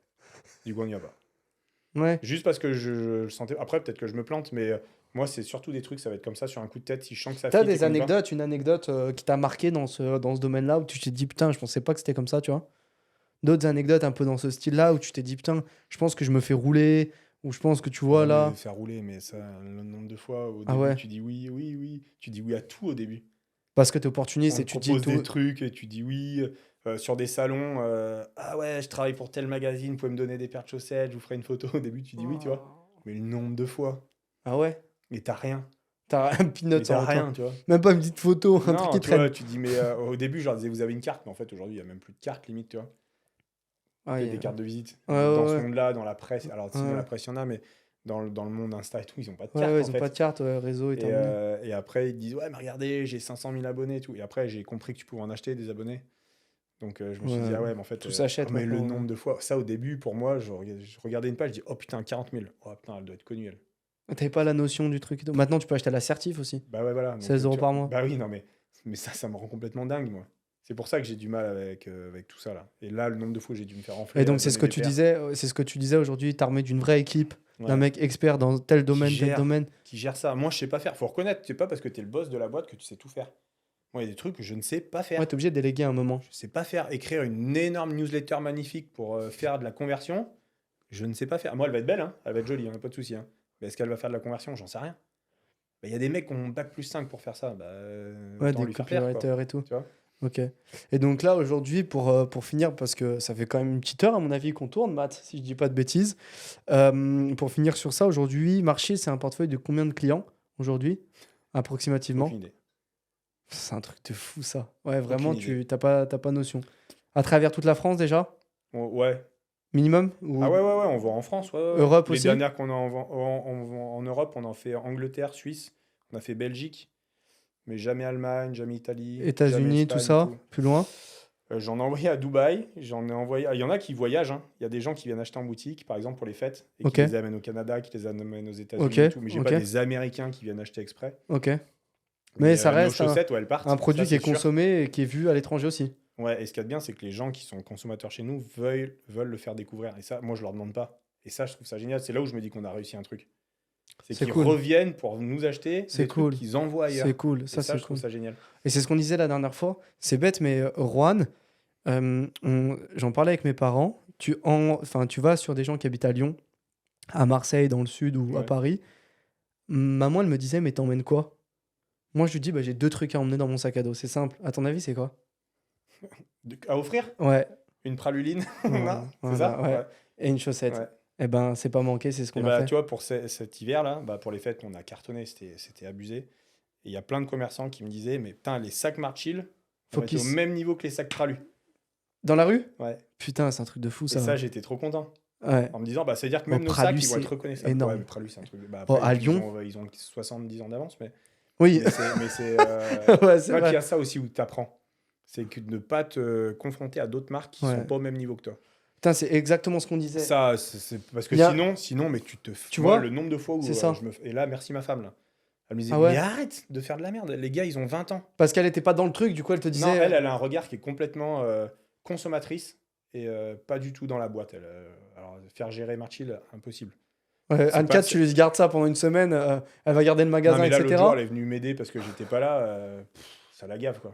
Du coup on n'y va pas. Ouais. Juste parce que je sentais. Après peut-être que je me plante, mais moi c'est surtout des trucs, ça va être comme ça sur un coup de tête. Si je sens que ça T'as fit et des qu'on y va. anecdotes, une anecdote qui t'a marqué dans ce domaine-là où tu t'es dit putain, je pensais pas que c'était comme ça, tu vois. D'autres anecdotes un peu dans ce style-là où tu t'es dit putain, je pense que je me fais rouler, ou je pense que tu vois Ouais, là. mais faire rouler, mais ça, le nombre de fois au Ah début, ouais. tu dis oui, oui, oui. Tu dis oui à tout au début. Parce que t'es On opportuniste te et tu te dis propose tout. des trucs et tu dis oui. Sur des salons, ah ouais, je travaille pour tel magazine, vous pouvez me donner des paires de chaussettes, je vous ferai une photo. Au début, tu dis oui, tu vois. Mais le nombre de fois, Ah ouais. mais t'as rien. T'as un Mais peanut t'as en retour. rien, tu vois. Même pas une petite photo, un truc Non, qui tu vois, traîne. tu dis, mais au début, je leur disais, vous avez une carte, mais en fait, aujourd'hui, il n'y a même plus de carte, limite, tu vois. Ah, Il y il a y des a- cartes de visite. Ouais, Dans ouais, ce ouais. monde-là, dans la presse, alors sinon, Ouais. la presse, il y en a, mais dans le monde Insta et tout, ils n'ont pas de Ouais, carte, ouais, en ils ont fait. pas de carte, ouais, réseau est Et, terminé. et après, ils te disent, ouais, mais regardez, j'ai 500 000 abonnés et tout. Et après, j'ai compris que tu pouvais en acheter des abonnés. Donc, je me suis dit, Ouais. ah ouais, mais en fait, Tout s'achète mais le maintenant, nombre de fois, ça au début, pour moi, je regardais une page, je dis, oh putain, 40 000. Oh putain, elle doit être connue, elle. T'avais pas la notion du truc et tout. Maintenant, tu peux acheter l'assertif aussi. Bah ouais, voilà. Donc, 16 tu euros vois, par mois. Bah oui, non, mais ça me rend complètement dingue, moi. C'est pour ça que j'ai du mal avec tout ça, là. Et là, le nombre de fois que j'ai dû me faire enfler. Et donc, à c'est ce donner que des tu paires, disais, c'est ce que tu disais aujourd'hui, t'armé d'une vraie équipe, d'un ouais, mec expert dans tel domaine, tel gère. domaine. qui gère ça. Moi, je sais pas faire. Faut reconnaître, c'est pas parce que t'es le boss de la boîte que tu sais tout faire. Moi, il y a des trucs que je ne sais pas faire. Ouais, t'es obligé de déléguer à un moment. Je sais pas faire. Écrire une énorme newsletter magnifique pour faire de la conversion, je ne sais pas faire. Moi, elle va être belle, hein. Elle va être jolie, hein, pas de souci. Hein. Mais est-ce qu'elle va faire de la conversion? J'en sais rien. Bah, il y a des mecs qui ont bac plus 5 pour faire ça. Bah, Ouais, autant des lui faire faire, quoi. copywriters et tout. Tu vois. Ok. Et donc là, aujourd'hui, pour finir, parce que ça fait quand même une petite heure, à mon avis, qu'on tourne, Matt, si je dis pas de bêtises. Pour finir sur ça, aujourd'hui, Marché, c'est un portefeuille de combien de clients aujourd'hui, approximativement? Aucune idée. C'est un truc de fou, ça. Ouais, vraiment, Aucune tu t'as pas notion. À travers toute la France, déjà? Ouais. Minimum? Ou... Ah ouais, on vend en France. Ouais, ouais. Europe Les aussi? dernières qu'on a en Europe, on en fait Angleterre, Suisse, on a fait Belgique, mais jamais Allemagne, jamais Italie, jamais États-Unis, tout Espagne et ça? Plus loin? J'en ai envoyé à Dubaï, j'en ai envoyé. Il y en a qui voyagent, hein. Il y a des gens qui viennent acheter en boutique, par exemple pour les fêtes, et Ok. qui les amènent au Canada, qui les amènent aux États-Unis Ok, et tout. Mais j'ai ok. pas des Américains qui viennent acheter exprès. Ok. Mais ça reste nos chaussettes, ouais, elles partent. un produit ça, qui est c'est sûr. consommé et qui est vu à l'étranger aussi. Ouais, et ce qu'il y a de bien, c'est que les gens qui sont consommateurs chez nous veulent le faire découvrir. Et ça, moi, je leur demande pas. Et ça, je trouve ça génial. C'est là où je me dis qu'on a réussi un truc. C'est C'est qu'ils cool. reviennent pour nous acheter C'est des trucs cool. qu'ils envoient ailleurs. C'est cool, Et ça ça, c'est je trouve cool. ça génial. Et c'est ce qu'on disait la dernière fois. C'est bête, mais Juan, J'en parlais avec mes parents. Enfin, tu vas sur des gens qui habitent à Lyon, à Marseille, dans le sud ou à Ouais. Paris. Maman, elle me disait, mais t'emmènes quoi? Moi, je lui dis, bah, j'ai 2 trucs à emmener dans mon sac à dos. C'est simple. À ton avis, c'est quoi? À offrir Ouais. une praluline, Voilà, non? C'est voilà, ça? ouais. Ouais. Et une chaussette. Ouais. Eh ben, c'est pas manqué, c'est ce Et qu'on a bah, fait. tu vois, pour cet hiver-là, bah, pour les fêtes, on a cartonné, c'était abusé. Et il y a plein de commerçants qui me disaient, mais putain, les sacs Marchill, on Faut va être au qu'ils... même niveau que les sacs Pralu. Dans la rue? Ouais. Putain, c'est un truc de fou, Et ça. ça, j'étais trop content. Ouais. En me disant, bah, ça veut dire que Bon, même nos Pralu, sacs, ils vont être c'est reconnaissables. énorme. Ouais, mais Pralu, c'est un truc. Bah, Bon, après, à ils Lyon... ont 70 ans d'avance, mais, Oui, mais c'est. ouais, c'est En fait, il y vrai. a ça aussi où tu apprends. C'est que de ne pas te confronter à d'autres marques qui Ouais. sont pas au même niveau que toi. Putain, c'est exactement ce qu'on disait. Ça, c'est parce que Il y a- sinon, mais tu te. Tu Moi, vois, le nombre de fois où c'est ça. Et là, merci ma femme, là. Elle me disait, Ah ouais? mais arrête de faire de la merde. Les gars, ils ont 20 ans. Parce qu'elle était pas dans le truc, du coup, elle te Non, disait... elle a un regard qui est complètement consommatrice et pas du tout dans la boîte. Alors, faire gérer Marchill, impossible. Ouais, C'est Anne-Cat, pas- tu lui gardes ça pendant une semaine, elle va garder le Non, magasin, mais là, l'autre etc. jour, elle est venue m'aider parce que j'étais pas là. Ça la gave, quoi.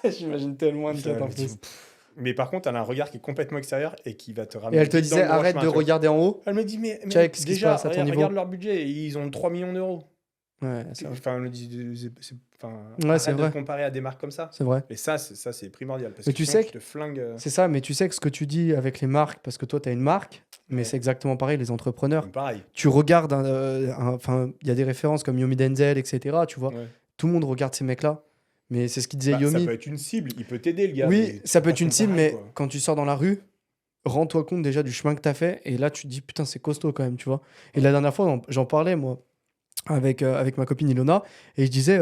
J'imagine tellement Putain, Anne-Cat en elle me dit, plus. Mais par contre, elle a un regard qui est complètement extérieur et qui va te Et ramener elle te vite dans disait, le droit arrête chemin, de tu vois. regarder en haut. Elle me dit, mais Check ce qui se déjà, passe à ton niveau. regarde leur budget, ils ont 3 millions d'euros. Ouais, c'est vrai. Enfin, elle me dit, enfin, Ouais, arrête c'est de vrai. te comparer à des marques comme ça. C'est vrai. Et ça, c'est primordial. Parce Mais que tu sinon, sais tu te flingues. C'est ça, mais tu sais que ce que tu dis avec les marques, parce que toi, tu as une marque, mais Ouais. c'est exactement pareil, les entrepreneurs. Pareil. Tu regardes, enfin, il y a des références comme Yomi Denzel, etc. Tu vois, Ouais. tout le monde regarde ces mecs-là. Mais c'est ce qu'il disait Bah, ça Yomi. peut être une cible, il peut t'aider, le gars. Oui, mais ça faut peut pas être une te cible, comparer, mais quoi. quand tu sors dans la rue, rends-toi compte déjà du chemin que tu as fait. Et là, tu te dis, putain, c'est costaud quand même, tu vois. Et la dernière fois, j'en parlais, moi, avec ma copine Ilona, et je disais,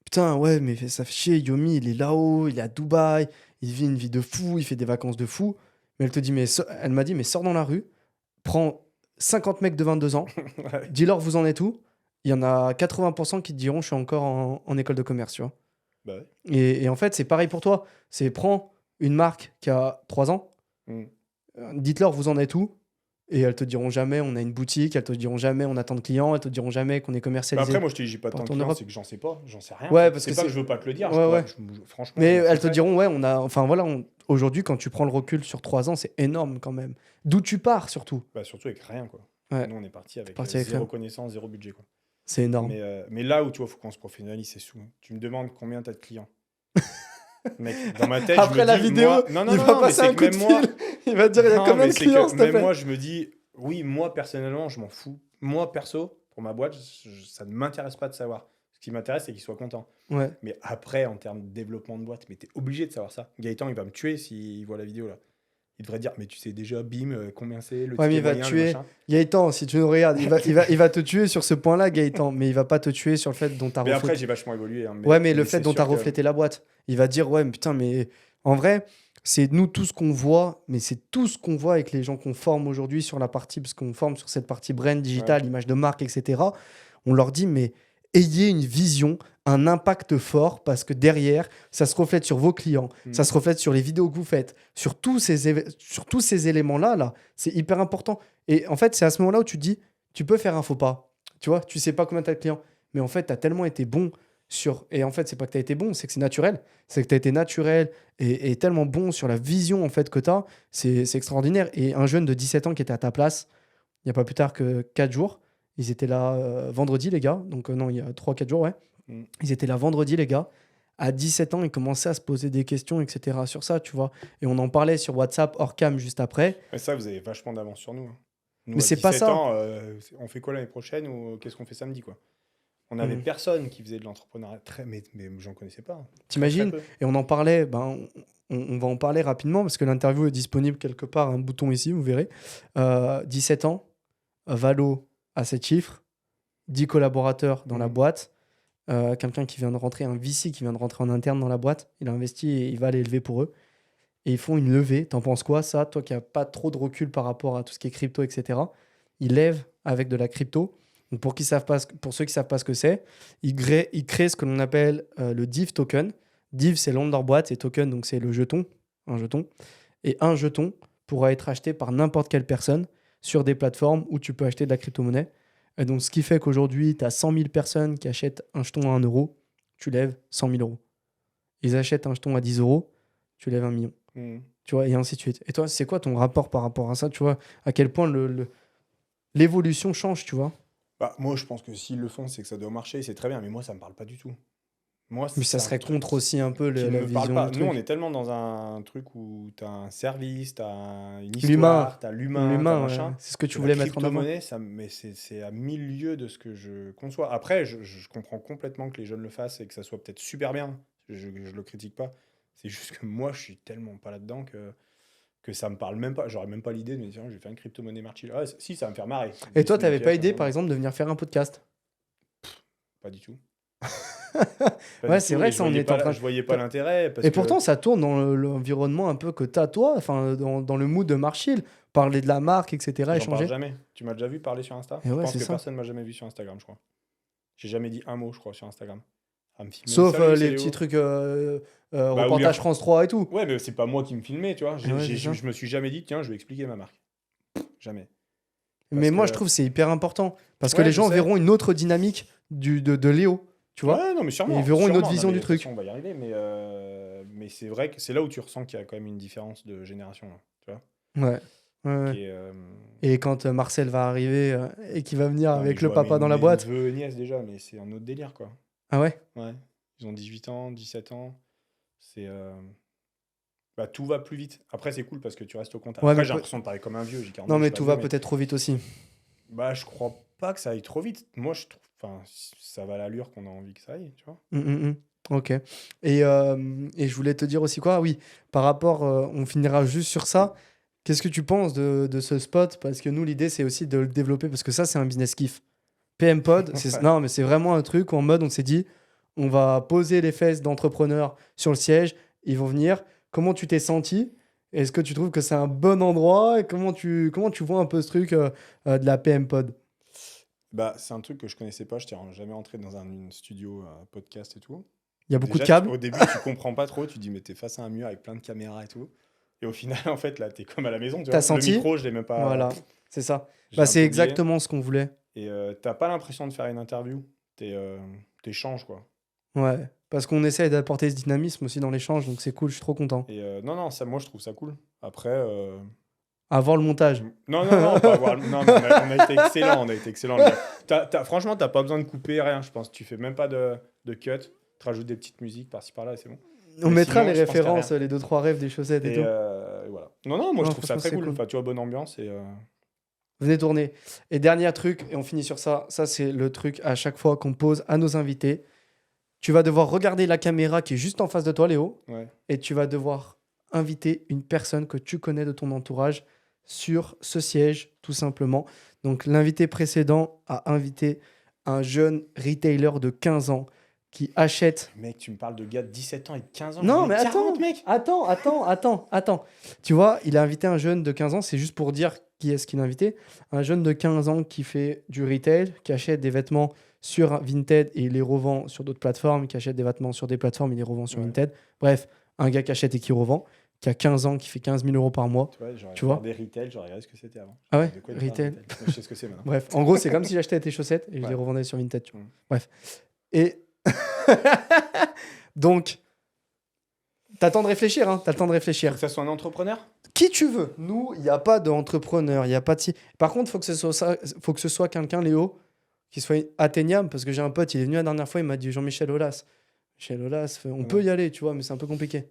putain, ouais, mais ça fait chier, Yomi, il est là-haut, il est à Dubaï, il vit une vie de fou, il fait des vacances de fou. Mais elle te dit, elle m'a dit, mais sors dans la rue, prends 50 mecs de 22 ans, Ouais. dis-leur vous en êtes où. Il y en a 80% qui te diront, je suis encore en école de commerce, tu vois. Bah ouais. Et en fait, c'est pareil pour toi. C'est prends une marque qui a 3 ans, Mm. dites-leur vous en êtes où. Et elles te diront jamais on a une boutique, elles te diront jamais on a tant de clients, elles te diront jamais qu'on est Bah commercialisé. après, moi, je te dis, j'ai pas tant de partout en clients, Europe. c'est que j'en sais pas. J'en sais rien. Ouais, en fait. parce C'est que pas c'est- que je veux pas te le dire. Ouais, ouais. Franchement. Mais je m'en elles te fous. diront ouais on a, enfin voilà, aujourd'hui quand tu prends le recul sur 3 ans, c'est énorme quand même. D'où tu pars surtout. Bah, surtout avec rien, quoi. Ouais. Nous, on est parti avec, Parti avec zéro rien. connaissance, zéro budget, quoi. C'est énorme. Mais là où, tu vois, faut qu'on se professionnalise, c'est sous. Tu me demandes combien t'as de clients. Mec, dans ma tête, je Après me la dis, vidéo, moi... Non, non, il non, va non, mais passer c'est un que coup de même moi... fil. Il va te dire il y a Non, combien mais de c'est clients que s'il te même plaît. moi, je me dis, oui, moi, personnellement, je m'en fous. Moi, perso, pour ma boîte, ça ne m'intéresse pas de savoir. Ce qui m'intéresse, c'est qu'ils soient contents. Ouais. Mais après, en termes de développement de boîte, mais t'es obligé de savoir ça. Gaëtan, il va me tuer s'il voit la vidéo, là. Il devrait dire, mais tu sais déjà, bim, combien c'est, le Ouais, mais ticket il va moyen, te le tuer. machin. Gaëtan, si tu nous regardes, il va te tuer sur ce point-là, Gaëtan, mais il va pas te tuer sur le fait dont t'as Mais reflété. après, j'ai vachement évolué. Hein, Ouais, mais le fait c'est dont sûr t'as que- reflété la boîte, il va dire ouais, mais putain, mais en vrai, c'est nous tout ce qu'on voit, mais c'est tout ce qu'on voit avec les gens qu'on forme aujourd'hui sur la partie, parce qu'on forme sur cette partie brand digital, image de marque, etc. On leur dit, mais ayez une vision, un impact fort, parce que derrière, ça se reflète sur vos clients, ça se reflète sur les vidéos que vous faites, sur tous ces éléments-là, là, c'est hyper important. Et en fait, c'est à ce moment-là où tu te dis, tu peux faire un faux pas. Tu vois, tu sais pas combien t'as de clients, mais en fait, tu as tellement été bon sur. Et en fait, c'est pas que tu as été bon, c'est que c'est naturel. C'est que tu as été naturel et tellement bon sur la vision en fait que tu as. C'est extraordinaire. Et un jeune de 17 ans qui était à ta place, il n'y a pas plus tard que 4 jours, ils étaient là vendredi, les gars. Donc, non, il y a 3-4 jours, ouais. Mm. Ils étaient là vendredi, les gars. À 17 ans, ils commençaient à se poser des questions, etc. sur ça, tu vois. Et on en parlait sur WhatsApp, hors cam, juste après. Mais ça, vous avez vachement d'avance sur nous. Hein. Nous, Mais à c'est pas 17 ça. ans, on fait quoi l'année prochaine ou qu'est-ce qu'on fait samedi, quoi. On n'avait Mhm. personne qui faisait de l'entrepreneuriat. Mais j'en connaissais pas. Hein. T'imagines? Très peu. Et on en parlait, on va en parler rapidement parce que l'interview est disponible quelque part, un bouton ici, vous verrez. 17 ans, Valo à 7 chiffres, 10 collaborateurs dans la boîte, quelqu'un qui vient de rentrer, un VC qui vient de rentrer en interne dans la boîte, il a investi et il va aller lever pour eux. Et ils font une levée, t'en penses quoi ça? Toi qui n'as pas trop de recul par rapport à tout ce qui est crypto, etc. Ils lèvent avec de la crypto. Donc pour ceux qui savent pas ce que c'est, ils créent ce que l'on appelle le DIV token. DIV, c'est le nom de leur boîte, et token, donc c'est le jeton, un jeton. Et un jeton pourra être acheté par n'importe quelle personne sur des plateformes où tu peux acheter de la crypto-monnaie. Et donc, ce qui fait qu'aujourd'hui, tu as 100 000 personnes qui achètent un jeton à 1 euro, tu lèves 100 000 euros. Ils achètent un jeton à 10 euros, tu lèves 1 million. Mhm. Tu vois, et ainsi de suite. Et toi, c'est quoi ton rapport par rapport à ça? Tu vois, à quel point l'évolution change, tu vois? Bah, moi, je pense que s'ils le font, c'est que ça doit marcher, c'est très bien, mais moi, ça me parle pas du tout. Moi, Mais ça c'est un serait truc contre aussi un peu qui ne la me parle vision pas. du Nous, on truc. est tellement dans un truc où tu as un service, tu as une L'humain. histoire, tu as l'humain, tu as L'humain, ouais. machin. C'est ce que tu Que la voulais mettre en avant. crypto-monnaie, mais c'est à 1000 lieues de ce que je conçois. Après, je comprends complètement que les jeunes le fassent et que ça soit peut-être super bien. Je le critique pas. C'est juste que moi, je suis tellement pas là-dedans que ça me parle même pas. J'aurais même pas l'idée de me dire, tiens, je vais faire une crypto-monnaie Marchill. Ah, si, ça va me faire marrer. Et toi, Juste t'avais une pas pièce, idée, machin, par exemple, de venir faire un podcast? pas du tout. Ouais, c'est vrai Et que ça, on est en train. je voyais pas l'intérêt. Parce Et que pourtant, ça tourne dans l'environnement un peu que t'as, toi, enfin, dans le mood de Marchill. Parler de la marque, etc., j'en parle échanger. jamais. Tu m'as déjà vu parler sur Insta? Et Je ouais, pense c'est que ça. personne m'a jamais vu sur Instagram, je crois. J'ai jamais dit un mot, je crois, sur Instagram. À me filmer. Sauf Salut, c'est les Léo. petits trucs Bah, où il y a- reportage France 3 et tout. Ouais, mais c'est pas moi qui me filmais, tu vois. Et ouais, c'est ça. Je me suis jamais dit, tiens, je vais expliquer ma marque. Jamais. Mais moi, que- je trouve que c'est hyper important. Parce que Ouais, les je gens sais. verront une autre dynamique de Léo. Tu vois? Ouais, non, mais sûrement. Et ils verront une sûrement. autre vision Non, mais du de toute truc. façon, on va y arriver, mais c'est vrai que c'est là où tu ressens qu'il y a quand même une différence de génération, là, tu vois. Ouais. Ouais, ouais. Qui est, Et quand Marcel va arriver et qu'il va venir non, mais avec je le vois papa dans la mes boîte. neveux et nièces déjà, mais c'est un autre délire, quoi. Ah ouais? Ouais. Ils ont 18 ans, 17 ans. C'est. Bah, tout va plus vite. Après, c'est cool parce que tu restes au contact. Ouais, Après, mais j'ai l'impression de parler comme un vieux. J'ai 40 Non, ans, je mais suis pas tout vieux, va peut-être trop vite aussi. Bah, je crois pas que ça aille trop vite. Moi, je trouve. Enfin, ça va à l'allure qu'on a envie que ça aille, tu vois. Ok. Et je voulais te dire aussi quoi? Oui, par rapport, on finira juste sur ça. Qu'est-ce que tu penses de ce spot? Parce que nous, l'idée, c'est aussi de le développer parce que ça, c'est un business kiff. PM Pod, non, mais c'est vraiment un truc où en mode, on s'est dit, on va poser les fesses d'entrepreneurs sur le siège, ils vont venir. Comment tu t'es senti? Est-ce que tu trouves que c'est un bon endroit? Et comment tu vois un peu ce truc de la PM Pod? Bah, c'est un truc que je connaissais pas. Je n'étais jamais entré dans un studio podcast et tout. Il y a beaucoup de Déjà, câbles. au début, tu comprends pas trop. Tu dis, mais t'es face à un mur avec plein de caméras et tout. Et au final, en fait, là, t'es comme à la maison. Tu T'as vois. senti? Le micro, je l'ai même pas. Voilà, c'est ça. j'ai Bah, un c'est peu oublié. exactement ce qu'on voulait. Et t'as pas l'impression de faire une interview. T'échanges, quoi. Ouais, parce qu'on essaye d'apporter ce dynamisme aussi dans l'échange, donc c'est cool, je suis trop content. Et non, ça, moi, je trouve ça cool. Après. Avant le montage. Non, pas voir. Non, mais on a été excellent. On a été excellent, les gars. Franchement, t'as pas besoin de couper rien, je pense. Tu fais même pas de cut. Tu rajoutes des petites musiques par-ci par-là et c'est bon. On Mais mettra sinon, les je pense qu'il y a références, rien. les 2-3 rêves des chaussettes et Et tout. voilà. Non, moi, Non, je trouve ça franchement, très c'est cool. cool. Enfin, tu vois, bonne ambiance. Et Venez tourner. Et dernier truc, et on finit sur ça. Ça, c'est le truc à chaque fois qu'on pose à nos invités. Tu vas devoir regarder la caméra qui est juste en face de toi, Léo, ouais. et tu vas devoir inviter une personne que tu connais de ton entourage sur ce siège, tout simplement. Donc, l'invité précédent a invité un jeune retailer de 15 ans qui achète... Mec, tu me parles de gars de 17 ans et de 15 ans. Non, j'en ai mais attends, 40, mec. attends. Tu vois, il a invité un jeune de 15 ans, c'est juste pour dire qui est-ce qu'il a invité. Un jeune de 15 ans qui fait du retail, qui achète des vêtements sur Vinted et il les revend sur d'autres plateformes, qui achète des vêtements sur des plateformes et les revend sur Ouais. Vinted. Bref, un gars qui achète et qui revend, qui a 15 ans, qui fait 15 000 euros par mois. Tu vois, des retail, j'aurais regardé ce que c'était avant. Ah ouais, De quoi il parle, retail. Je sais ce que c'est maintenant. Bref, en gros, c'est comme si j'achetais tes chaussettes et je les Ouais. revendais sur Vinted. Tu vois. Mm. Bref. Et donc, t'as le temps de réfléchir, hein. T'as le temps de réfléchir. Faut que ça soit un entrepreneur. Qui tu veux. Nous, il n'y a pas d'entrepreneur, il n'y a pas de... Par contre, faut que ce soit quelqu'un, Léo, qui soit atteignable, parce que j'ai un pote, il est venu la dernière fois, il m'a dit Jean-Michel Aulas. Michel Aulas, on peut y aller, tu vois, mais c'est un peu compliqué.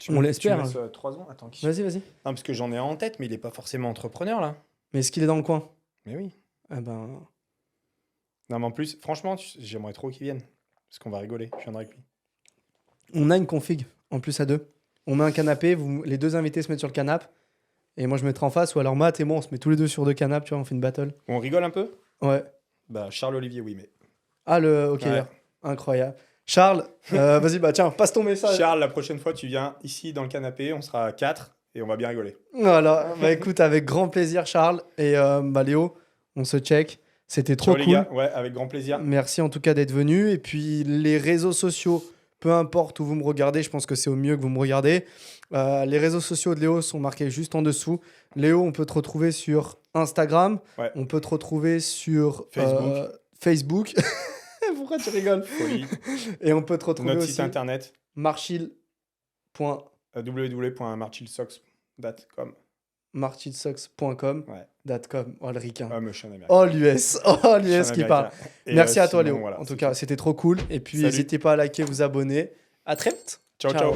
On l'espère. 3 ans. Attends. Vas-y. Non, parce que j'en ai un en tête, mais il est pas forcément entrepreneur là. Mais est-ce qu'il est dans le coin? Mais oui. Ah ben... Non, mais en plus, franchement, j'aimerais trop qu'il vienne. Parce qu'on va rigoler. Je viendrai avec lui. On a une config, en plus à deux. On met un canapé, les deux invités se mettent sur le canapé, et moi je mettrai en face, ou alors Matt et moi on se met tous les deux sur deux canapes, tu vois, on fait une battle. On rigole un peu. Ouais. Bah, Charles-Olivier, oui, mais. Ah, le OK, Ouais. incroyable. Charles, vas-y, bah tiens, passe ton message. Charles, la prochaine fois, tu viens ici dans le canapé. On sera 4 et on va bien rigoler. Voilà, bah écoute, avec grand plaisir, Charles. Et bah Léo, on se check. C'était trop Ciao, les cool. gars. Ouais, avec grand plaisir. Merci en tout cas d'être venu. Et puis les réseaux sociaux, peu importe où vous me regardez, je pense que c'est au mieux que vous me regardez. Les réseaux sociaux de Léo sont marqués juste en dessous. Léo, on peut te retrouver sur Instagram. Ouais. On peut te retrouver sur Facebook. Pourquoi tu rigoles? Folie. Et on peut te retrouver Notre aussi site internet. Marchill www.marchilsocks.com. marchilsocks.com. Ouais. .com. Oh, le ricain. Ah, mais je suis un américain. Oh, l'US. Oh, Je suis un l'US qui parle. américain. Et, Merci à toi, sinon, Léo. voilà, En tout c'est cas, tout. c'était trop cool. Et puis, Salut. n'hésitez pas à liker, vous abonner. À très vite. Ciao, ciao.